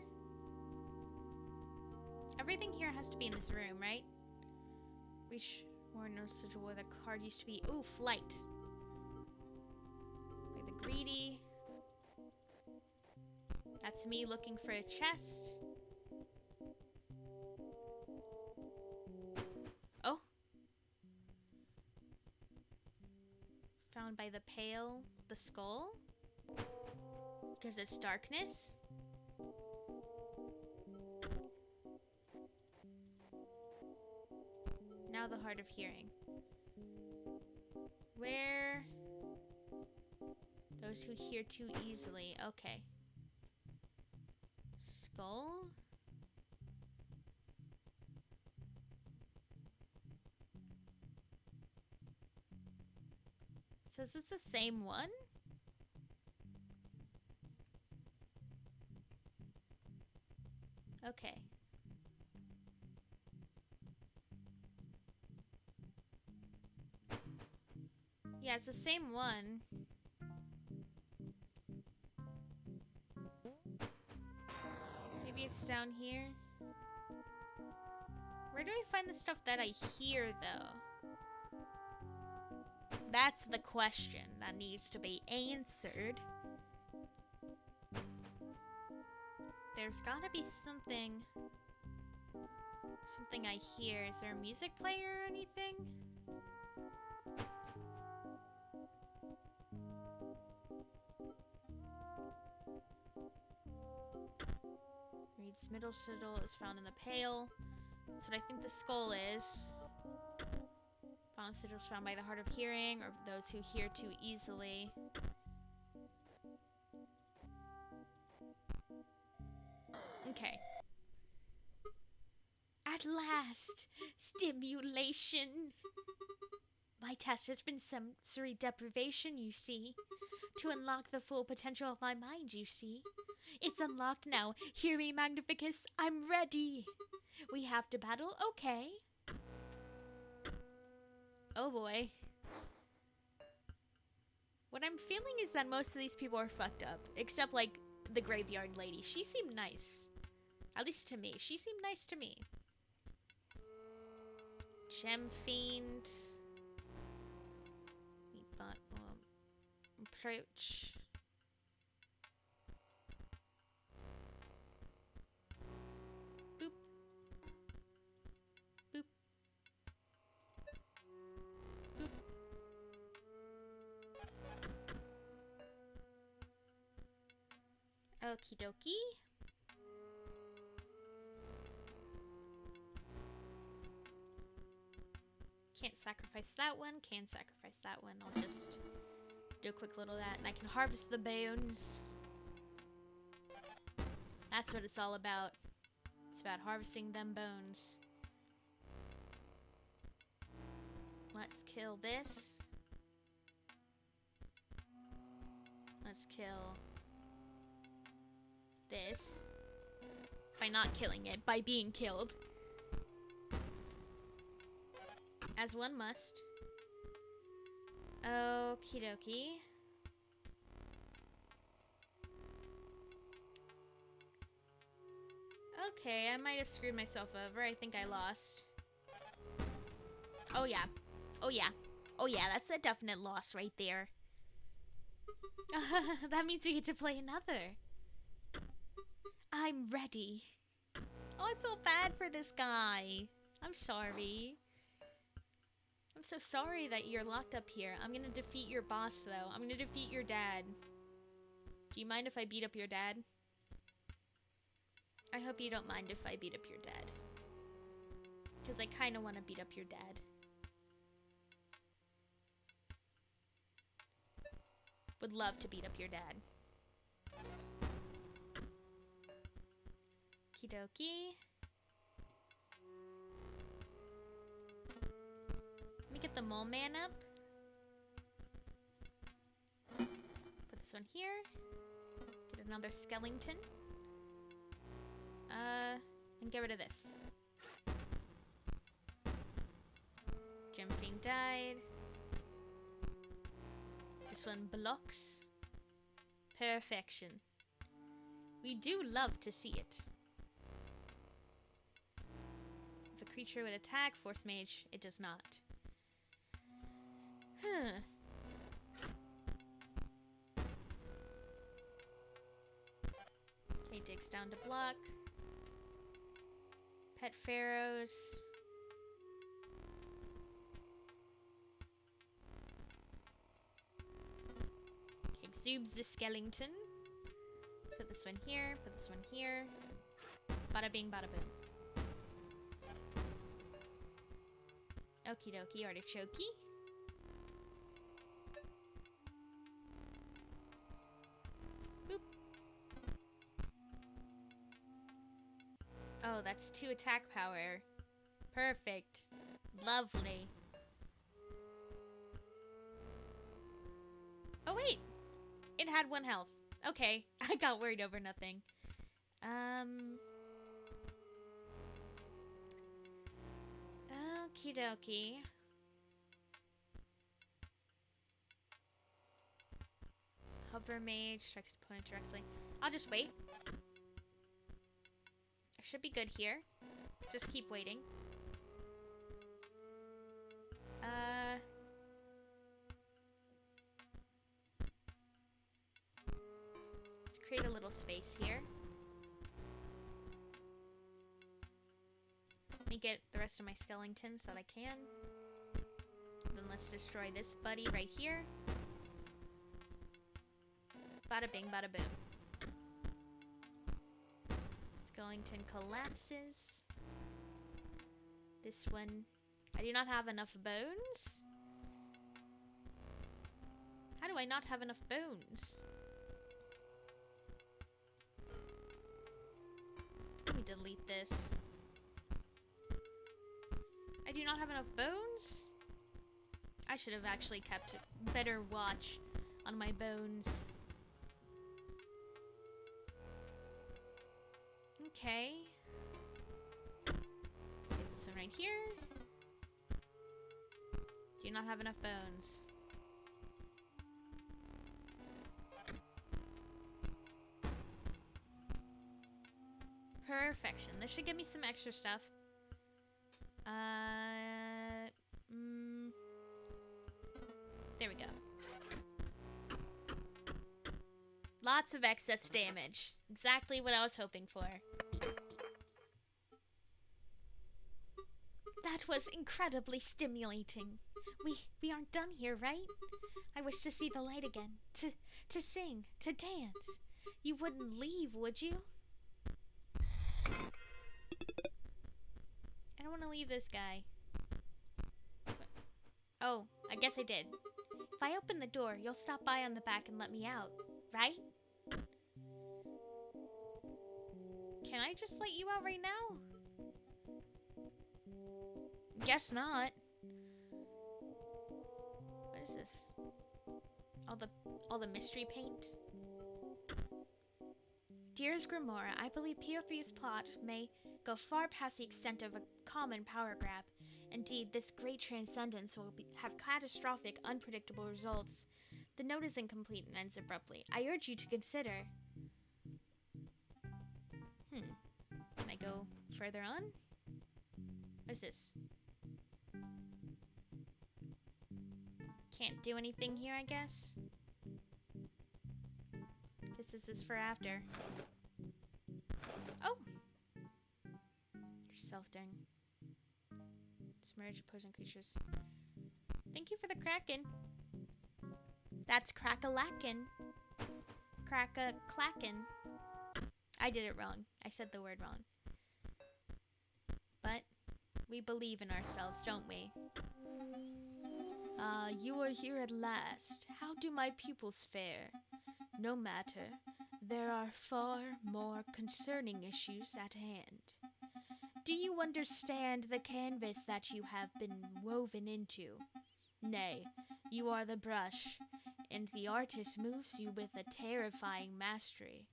Everything here has to be in this room, right? Reach more no sigil where the card used to be. Ooh, flight. By the greedy. That's me looking for a chest. found by the pale, the skull? Because it's darkness? Now the Heart of Hearing. Where? Those who hear too easily. Okay. Skull? Says it's the same one? Okay. Yeah, it's the same one. Maybe it's down here. Where do I find the stuff that I hear, though? That's the question that needs to be answered. There's gotta be something... something I hear. Is there a music player or anything? Reed's middle sigil is found in the Pale. That's what I think the skull is. Bottom sigil is found by the Heart of Hearing, or those who hear too easily. Okay. At last! Stimulation! My test has been sensory deprivation, you see. To unlock the full potential of my mind, you see. It's unlocked now. Hear me, Magnificus. I'm ready. We have to battle? Okay. Oh boy. What I'm feeling is that most of these people are fucked up. Except, like, the graveyard lady. She seemed nice. At least to me. She seemed nice to me. Gem Fiend. Approach. Boop. Boop. Boop. Okie dokie. Can't sacrifice that one. Can sacrifice that one. I'll just do a quick little of that, and I can harvest the bones. That's what it's all about. It's about harvesting them bones. Let's kill this. Let's kill this. By not killing it, by being killed. As one must. Okie dokie. Okay, I might have screwed myself over. I think I lost. Oh yeah. Oh yeah. Oh yeah, that's a definite loss right there. That means we get to play another. I'm ready. Oh, I feel bad for this guy. I'm sorry. I'm so sorry that you're locked up here. I'm gonna defeat your boss, though. I'm gonna defeat your dad. Do you mind if I beat up your dad? I hope you don't mind if I beat up your dad. Because I kind of want to beat up your dad. Would love to beat up your dad. Okie dokie. Let me get the mole man up. Put this one here. Get another skeleton. And get rid of this. Gem Fiend died. This one blocks. Perfection. We do love to see it. If a creature would attack Force Mage, it does not. Huh. Okay, digs down to block. Pet pharaohs. Zoobs the skeleton. Put this one here, put this one here. Bada bing, bada boom. Okie dokie, artichoke. Boop. Oh, that's 2 attack power. Perfect. Lovely. Oh wait! It had 1 health. Okay, I got worried over nothing. Okie dokie. Hover mage strikes opponent directly. I'll just wait. I should be good here. Just keep waiting. Let's create a little space here. Let me get the rest of my skeletons that I can. Then let's destroy this buddy right here. Bada bing, bada boom. Skeleton collapses. This one. I do not have enough bones. How do I not have enough bones? Let me delete this. I do not have enough bones? I should have actually kept better watch on my bones. Okay. Let's get this one right here. Do not have enough bones. Perfection. This should give me some extra stuff. There we go. Lots of excess damage. Exactly what I was hoping for. That was incredibly stimulating. We aren't done here, right? I wish to see the light again. To sing. To dance. You wouldn't leave, would you? I don't want to leave this guy. Oh, I guess I did. If I open the door, you'll stop by on the back and let me out, right? Can I just let you out right now? Guess not. What is this? All the mystery paint? Dearest Grimoire, I believe POV's plot may go far past the extent of a common power grab. Indeed, this great transcendence will have catastrophic, unpredictable results. The note is incomplete and ends abruptly. I urge you to consider. Can I go further on? What is this? Can't do anything here, I guess. Guess this is for after. Oh! You're self-dang. Submerge opposing creatures. Thank you for the kraken. That's crack-a-lackin'. Crack-a-clackin'. I did it wrong. I said the word wrong. But we believe in ourselves, don't we? Ah, you are here at last. How do my pupils fare? No matter. There are far more concerning issues at hand. Do you understand the canvas that you have been woven into? Nay, you are the brush, and the artist moves you with a terrifying mastery.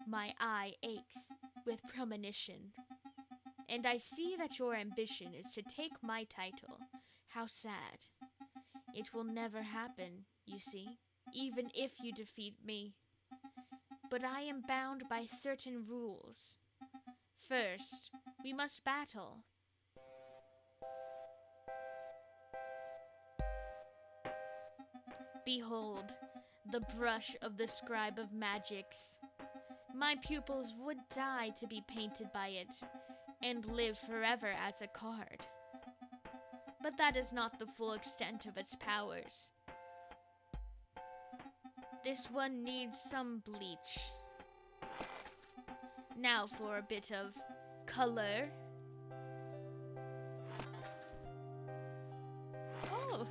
My eye aches with premonition, and I see that your ambition is to take my title. How sad. It will never happen, you see, even if you defeat me. But I am bound by certain rules. First, we must battle. Behold, the brush of the scribe of magics. My pupils would die to be painted by it, and live forever as a card. But that is not the full extent of its powers. This one needs some bleach. Now for a bit of color. Oh.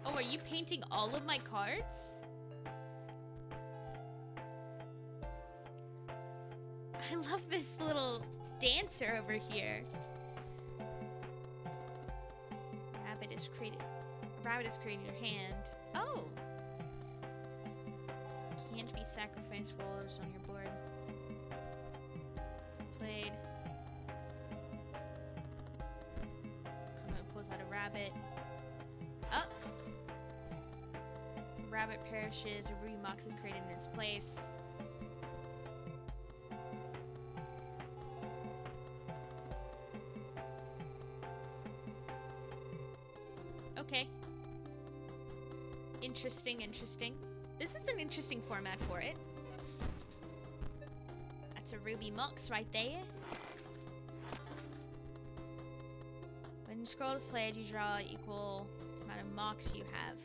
Oh, are you painting all of my cards? I love this little dancer over here. Rabbit is creating your hand. Oh! Can't be sacrificed wolves on your board. Played. Pulls out a rabbit. Oh! Rabbit perishes, a ruby mox is created in its place. Okay. Interesting. This is an interesting format for it. That's a ruby mox right there. When scroll is played, you draw equal amount of mox you have.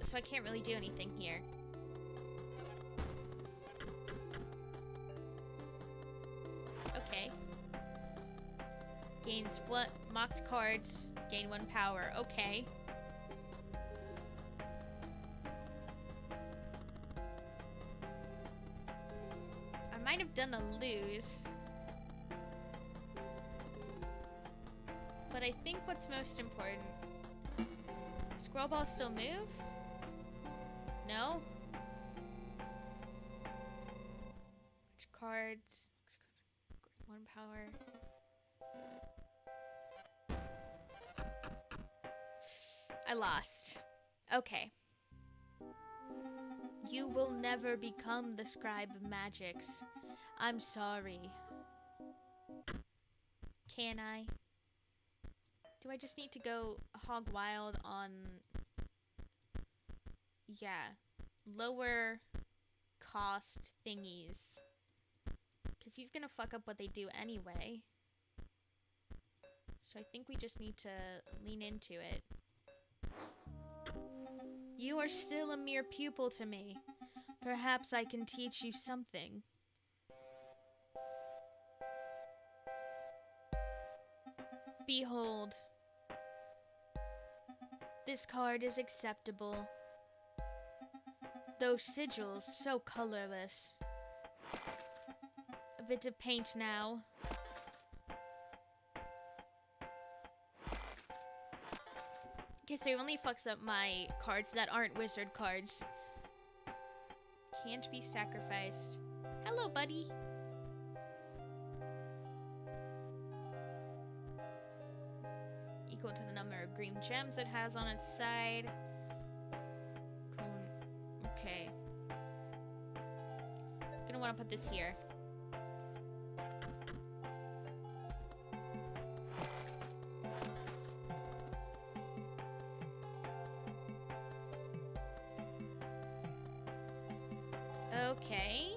So I can't really do anything here. Okay. Gains what? Mox cards. Gain 1 power. Okay. I might have done a lose. But I think what's most important... Scroll ball still move? No? Which cards? 1 power. I lost. Okay. You will never become the scribe of magics. I'm sorry. Can I? Do I just need to go hog wild on... Yeah. Lower cost thingies. Because he's gonna fuck up what they do anyway. So I think we just need to lean into it. You are still a mere pupil to me. Perhaps I can teach you something. Behold. This card is acceptable. Those sigils, so colorless. A bit of paint now. Okay, so he only fucks up my cards that aren't wizard cards. Can't be sacrificed. Hello, buddy. Equal to the number of green gems it has on its side. Okay. Gonna want to put this here. Okay.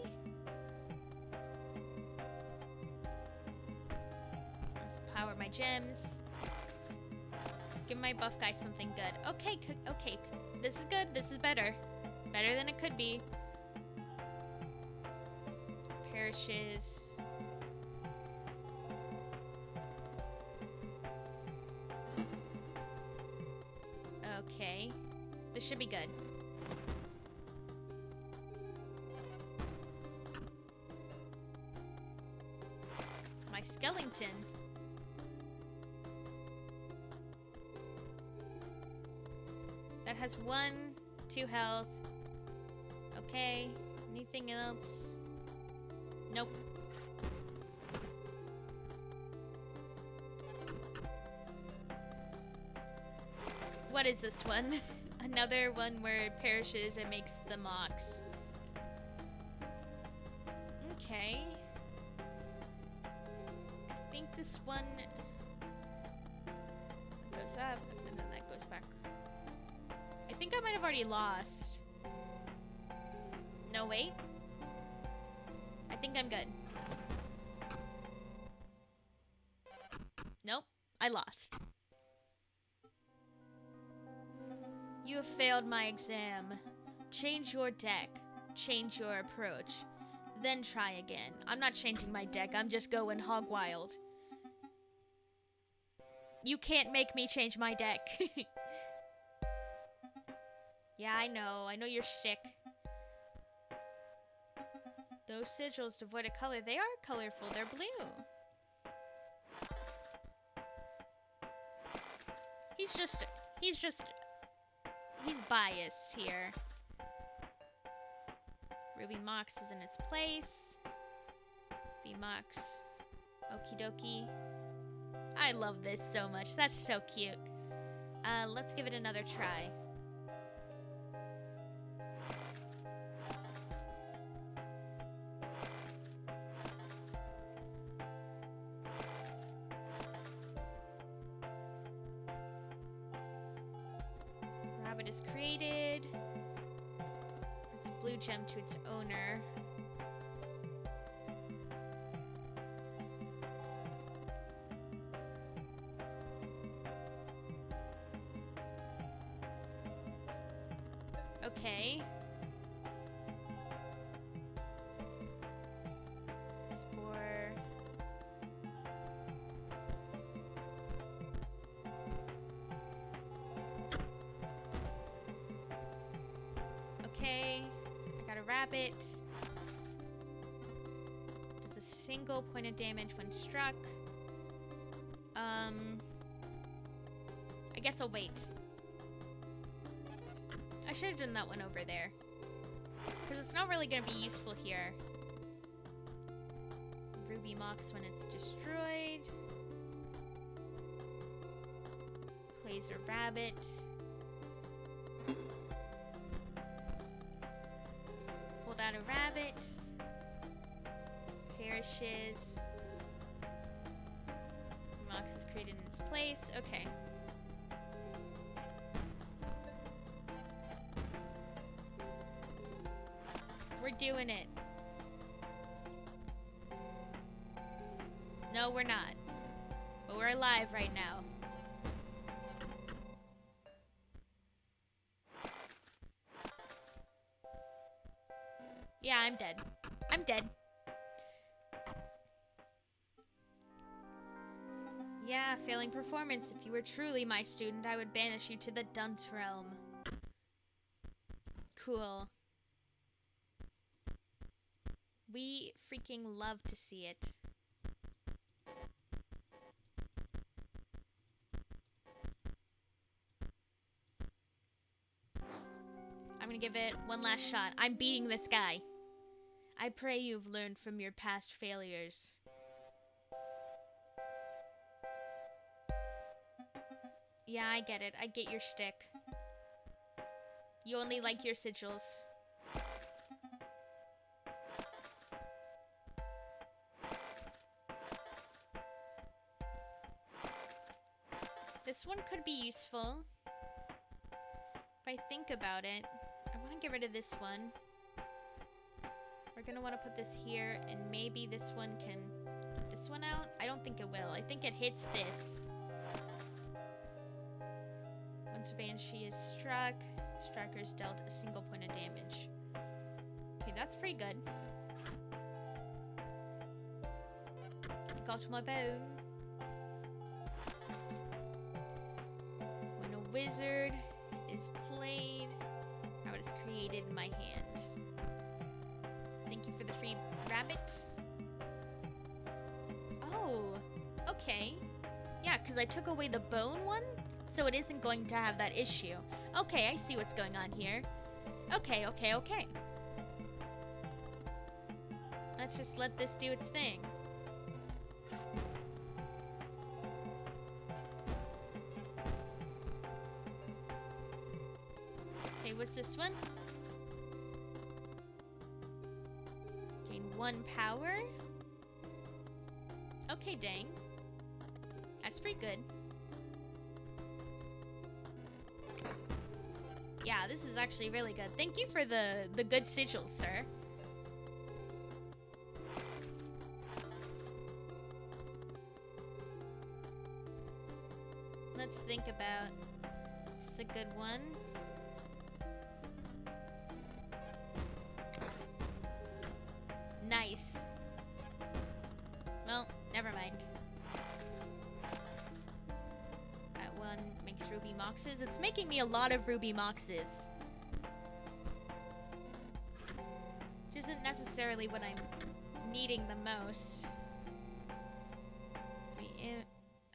Let's power my gems. Give my buff guy something good. Okay, okay. This is good. This is better. Better than it could be. Perishes. Okay. This should be good. My skeleton. That has 1, 2 health. Okay. Anything else? Nope. What is this one? Another one where it perishes and makes the mox. Okay. I think this one goes up and then that goes back. I think I might have already lost. No, wait. I think I'm good. I lost. You have failed my exam. Change your deck. Change your approach. Then try again. I'm not changing my deck. I'm just going hog wild. You can't make me change my deck. Yeah, I know. I know your shtick. Those sigils devoid of color. They are colorful. They're blue. He's biased here. Ruby Mox is in its place. V-Mox. Okie dokie. I love this so much. That's so cute. Let's give it another try. Rabbit is created. It's a blue gem to its owner. Okay. Spore. Okay. I got a rabbit. Does a single point of damage when struck. I guess I'll wait. I should have done that one over there. Because it's not really going to be useful here. Ruby Mox when it's destroyed. Plays a rabbit. Pulled out a rabbit. Perishes. Mox is created in its place. Okay. We're doing it. No, we're not. But we're alive right now. Yeah, I'm dead. I'm dead. Yeah, failing performance. If you were truly my student, I would banish you to the dunce realm. Cool. We freaking love to see it. I'm gonna give it one last shot. I'm beating this guy. I pray you've learned from your past failures. Yeah, I get it. I get your shtick. You only like your sigils. This one could be useful. If I think about it, I want to get rid of this one. We're going to want to put this here, and maybe this one can get this one out. I don't think it will. I think it hits this. Once a Banshee is struck, striker's dealt a single point of damage. Okay, that's pretty good. I got my bow. When a wizard is played, rabbit is created in my hand. Thank you for the free rabbit. Oh, okay. Yeah, because I took away the bone one, so it isn't going to have that issue. Okay, I see what's going on here. Okay, okay, okay. Let's just let this do its thing. Okay, what's this one? Gain 1 power. Okay, dang. That's pretty good. Yeah, this is actually really good. Thank you for the good sigils, sir. Let's think about... This is a good one. Nice. Well, never mind. That one makes ruby moxes. It's making me a lot of ruby moxes. Which isn't necessarily what I'm needing the most.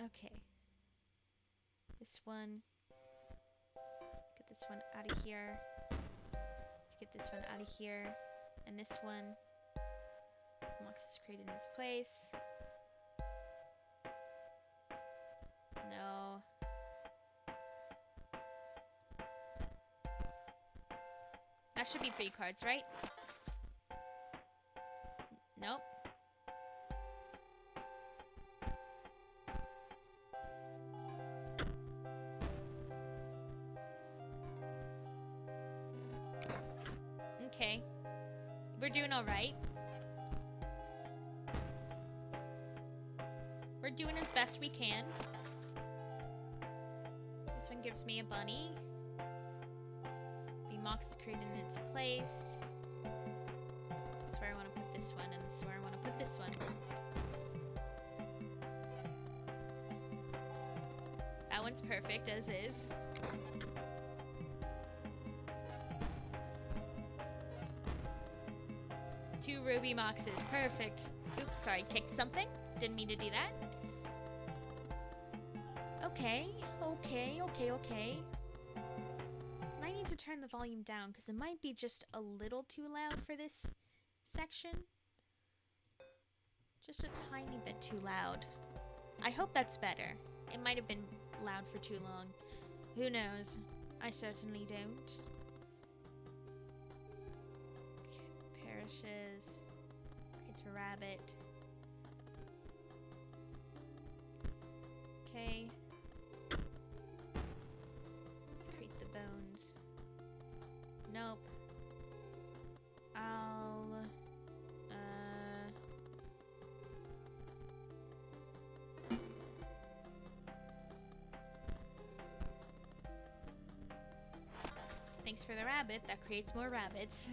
Okay. This one. Get this one out of here. Let's get this one out of here. And this one. Mox is created in its place. No. That should be 3 cards, right? Nope. Okay. We're doing alright. We're doing as best we can. This one gives me a bunny. The mox is created in its place. This is where I want to put this one, and this is where I want to put this one. That one's perfect as is. Two ruby moxes, perfect. Oops, sorry, kicked something. Didn't mean to do that. Okay. I need to turn the volume down because it might be just a little too loud for this section. Just a tiny bit too loud. I hope that's better. It might have been loud for too long. Who knows? I certainly don't. Okay, perishes. Creates a rabbit. Okay. Let's create the bones. Nope. Thanks for the rabbit. That creates more rabbits.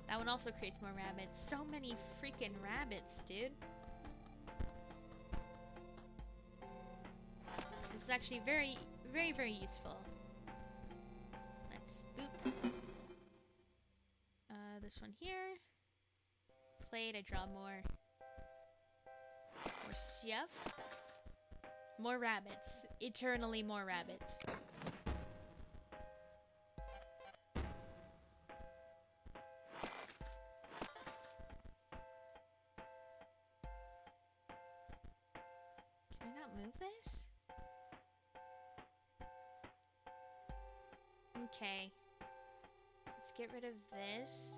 That one also creates more rabbits. So many freaking rabbits, dude. This is actually very, very, very useful. Let's boop. This one here. Plate, I draw more stuff. More rabbits. Eternally more rabbits. Can I not move this? Okay. Let's get rid of this.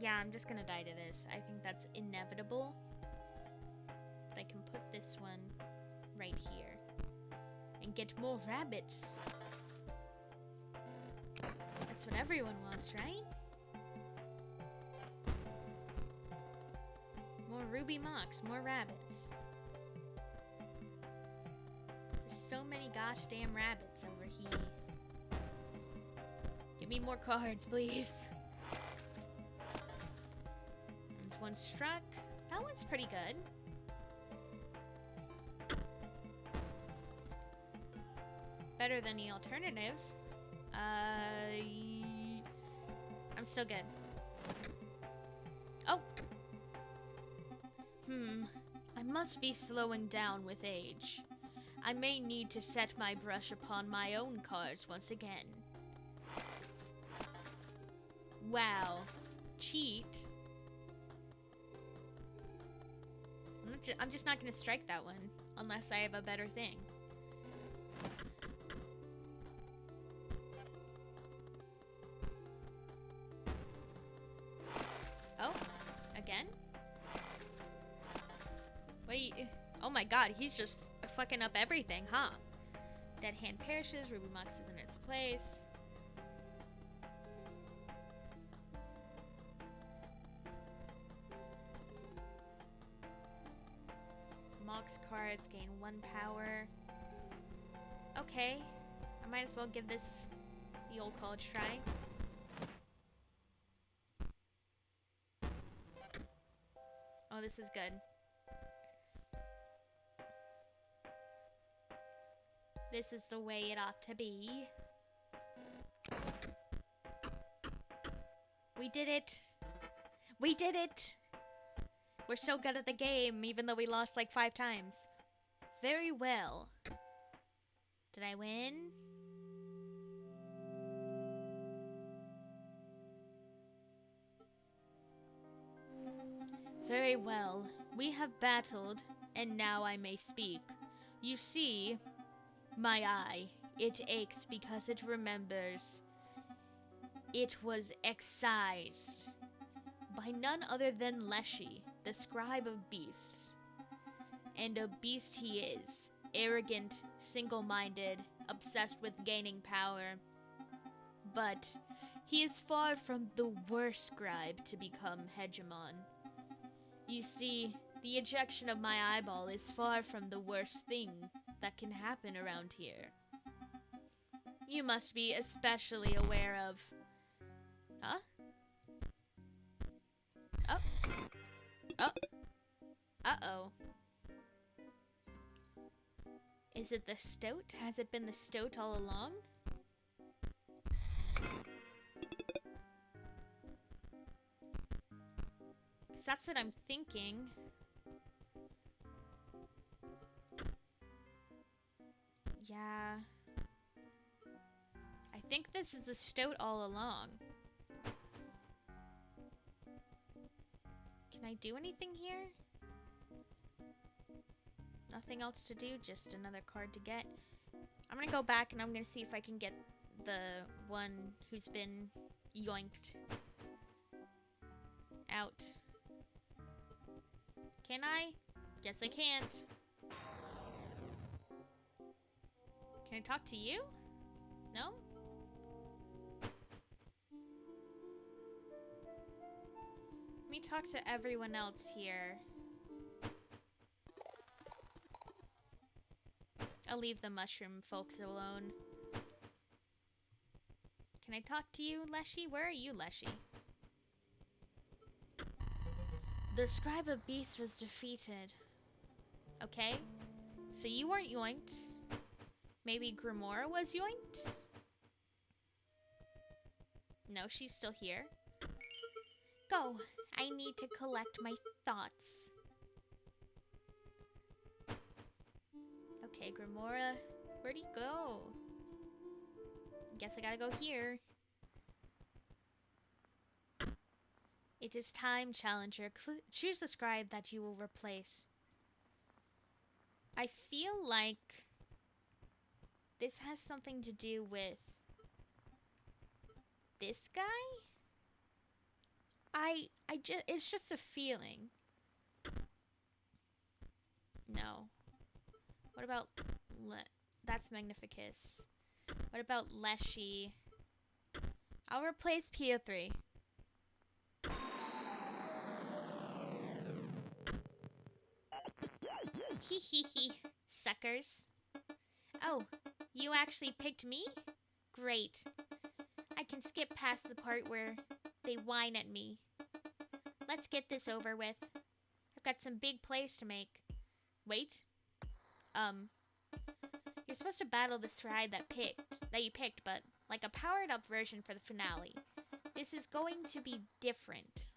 Yeah, I'm just gonna die to this. I think that's inevitable. But I can put this one right here. And get more rabbits. That's what everyone wants, right? More ruby mox, more rabbits. There's so many gosh damn rabbits over here. Give me more cards, please. One struck. That one's pretty good. Better than the alternative. I'm still good. Oh! I must be slowing down with age. I may need to set my brush upon my own cards once again. Wow. Cheat. I'm just not gonna strike that one unless I have a better thing. Oh, again? Wait, oh my god, he's just fucking up everything, huh? Dead hand perishes, ruby mox is in its place. cards gain 1 power. Okay. I might as well give this the old college try. Oh, this is good. This is the way it ought to be. We did it! We did it! We're so good at the game, even though we lost like 5 times. Very well. Did I win? Very well. We have battled, and now I may speak. You see, my eye, it aches because it remembers. It was excised by none other than Leshy, the scribe of beasts. And a beast he is, arrogant, single-minded, obsessed with gaining power. But he is far from the worst scribe to become hegemon. You see, the ejection of my eyeball is far from the worst thing that can happen around here. You must be especially aware of... Huh? Oh. Oh. Uh-oh. Is it the stoat? Has it been the stoat all along? Because that's what I'm thinking. Yeah. I think this is the stoat all along. Can I do anything here? Nothing else to do, just another card to get. I'm gonna go back and I'm gonna see if I can get the one who's been yoinked out. Can I? Guess I can't. Can I talk to you? No? Let me talk to everyone else here. I'll leave the mushroom folks alone. Can I talk to you, Leshy? Where are you, Leshy? The Scribe of Beasts was defeated. Okay. So you weren't yoinked. Maybe Grimora was yoinked? No, she's still here. Go. I need to collect my thoughts. Okay, Grimora, where'd he go? Guess I gotta go here. It is time, Challenger. Choose the scribe that you will replace. I feel like this has something to do with this guy? It's just a feeling. No. What about that's Magnificus. What about Leshy? I'll replace Pio3. Hee hee hee, suckers. Oh, you actually picked me? Great. I can skip past the part where they whine at me. Let's get this over with. I've got some big plays to make. Wait. You're supposed to battle the scribe that you picked, but like a powered up version for the finale. This is going to be different.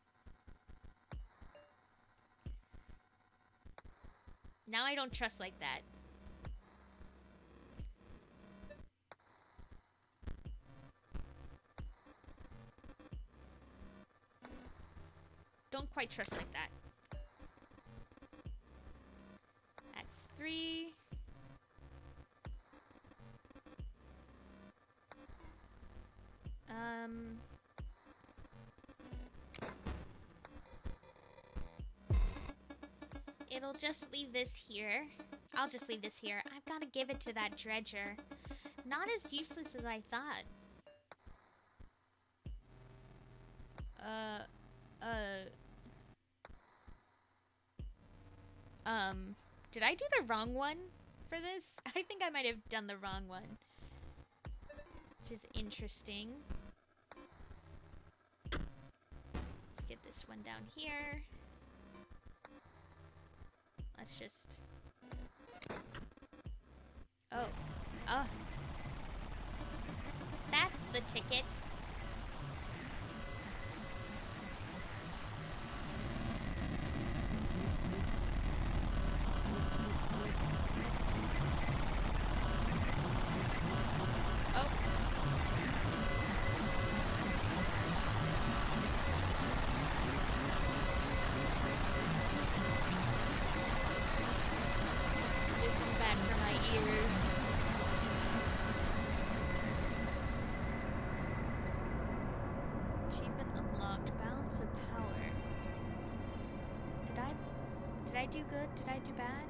Now I don't trust like that. Don't quite trust like that. That's 3. It'll just leave this here. I'll just leave this here. I've got to give it to that dredger. Not as useless as I thought. Did I do the wrong one for this? I think I might have done the wrong one. Which is interesting. Let's get this one down here. Let's just... Oh. Oh. That's the ticket. Oh. This is bad for my ears. Achievement unlocked. Balance of power. Did I do good? Did I do bad?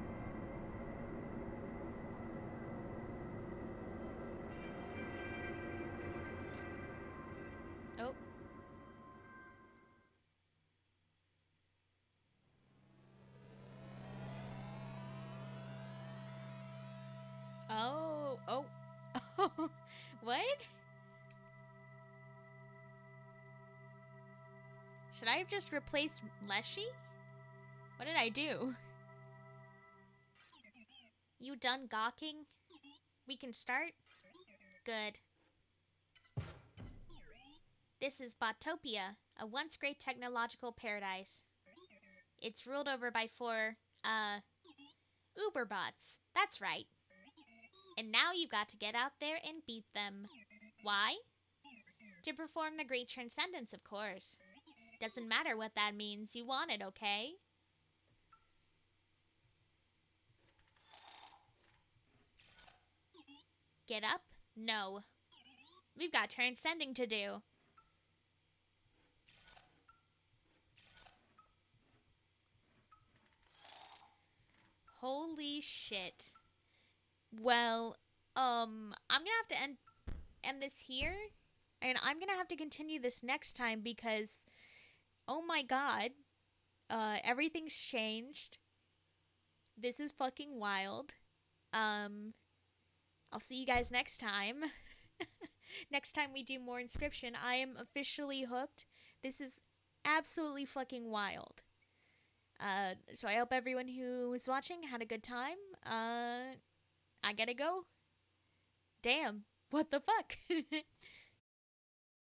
Oh. Oh. Oh. What? Should I have just replaced Leshy? What did I do? You done gawking? We can start? Good. This is Botopia, a once great technological paradise. It's ruled over by 4, Uberbots. That's right. And now you've got to get out there and beat them. Why? To perform the Great Transcendence, of course. Doesn't matter what that means, you want it, okay? Get up? No. We've got transcending to do. Holy shit. Well, I'm gonna have to end this here. And I'm gonna have to continue this next time because, oh my god, everything's changed. This is fucking wild. I'll see you guys next time. Next time we do more Inscryption. I am officially hooked. This is absolutely fucking wild. So I hope everyone who was watching had a good time. I gotta go. Damn. What the fuck?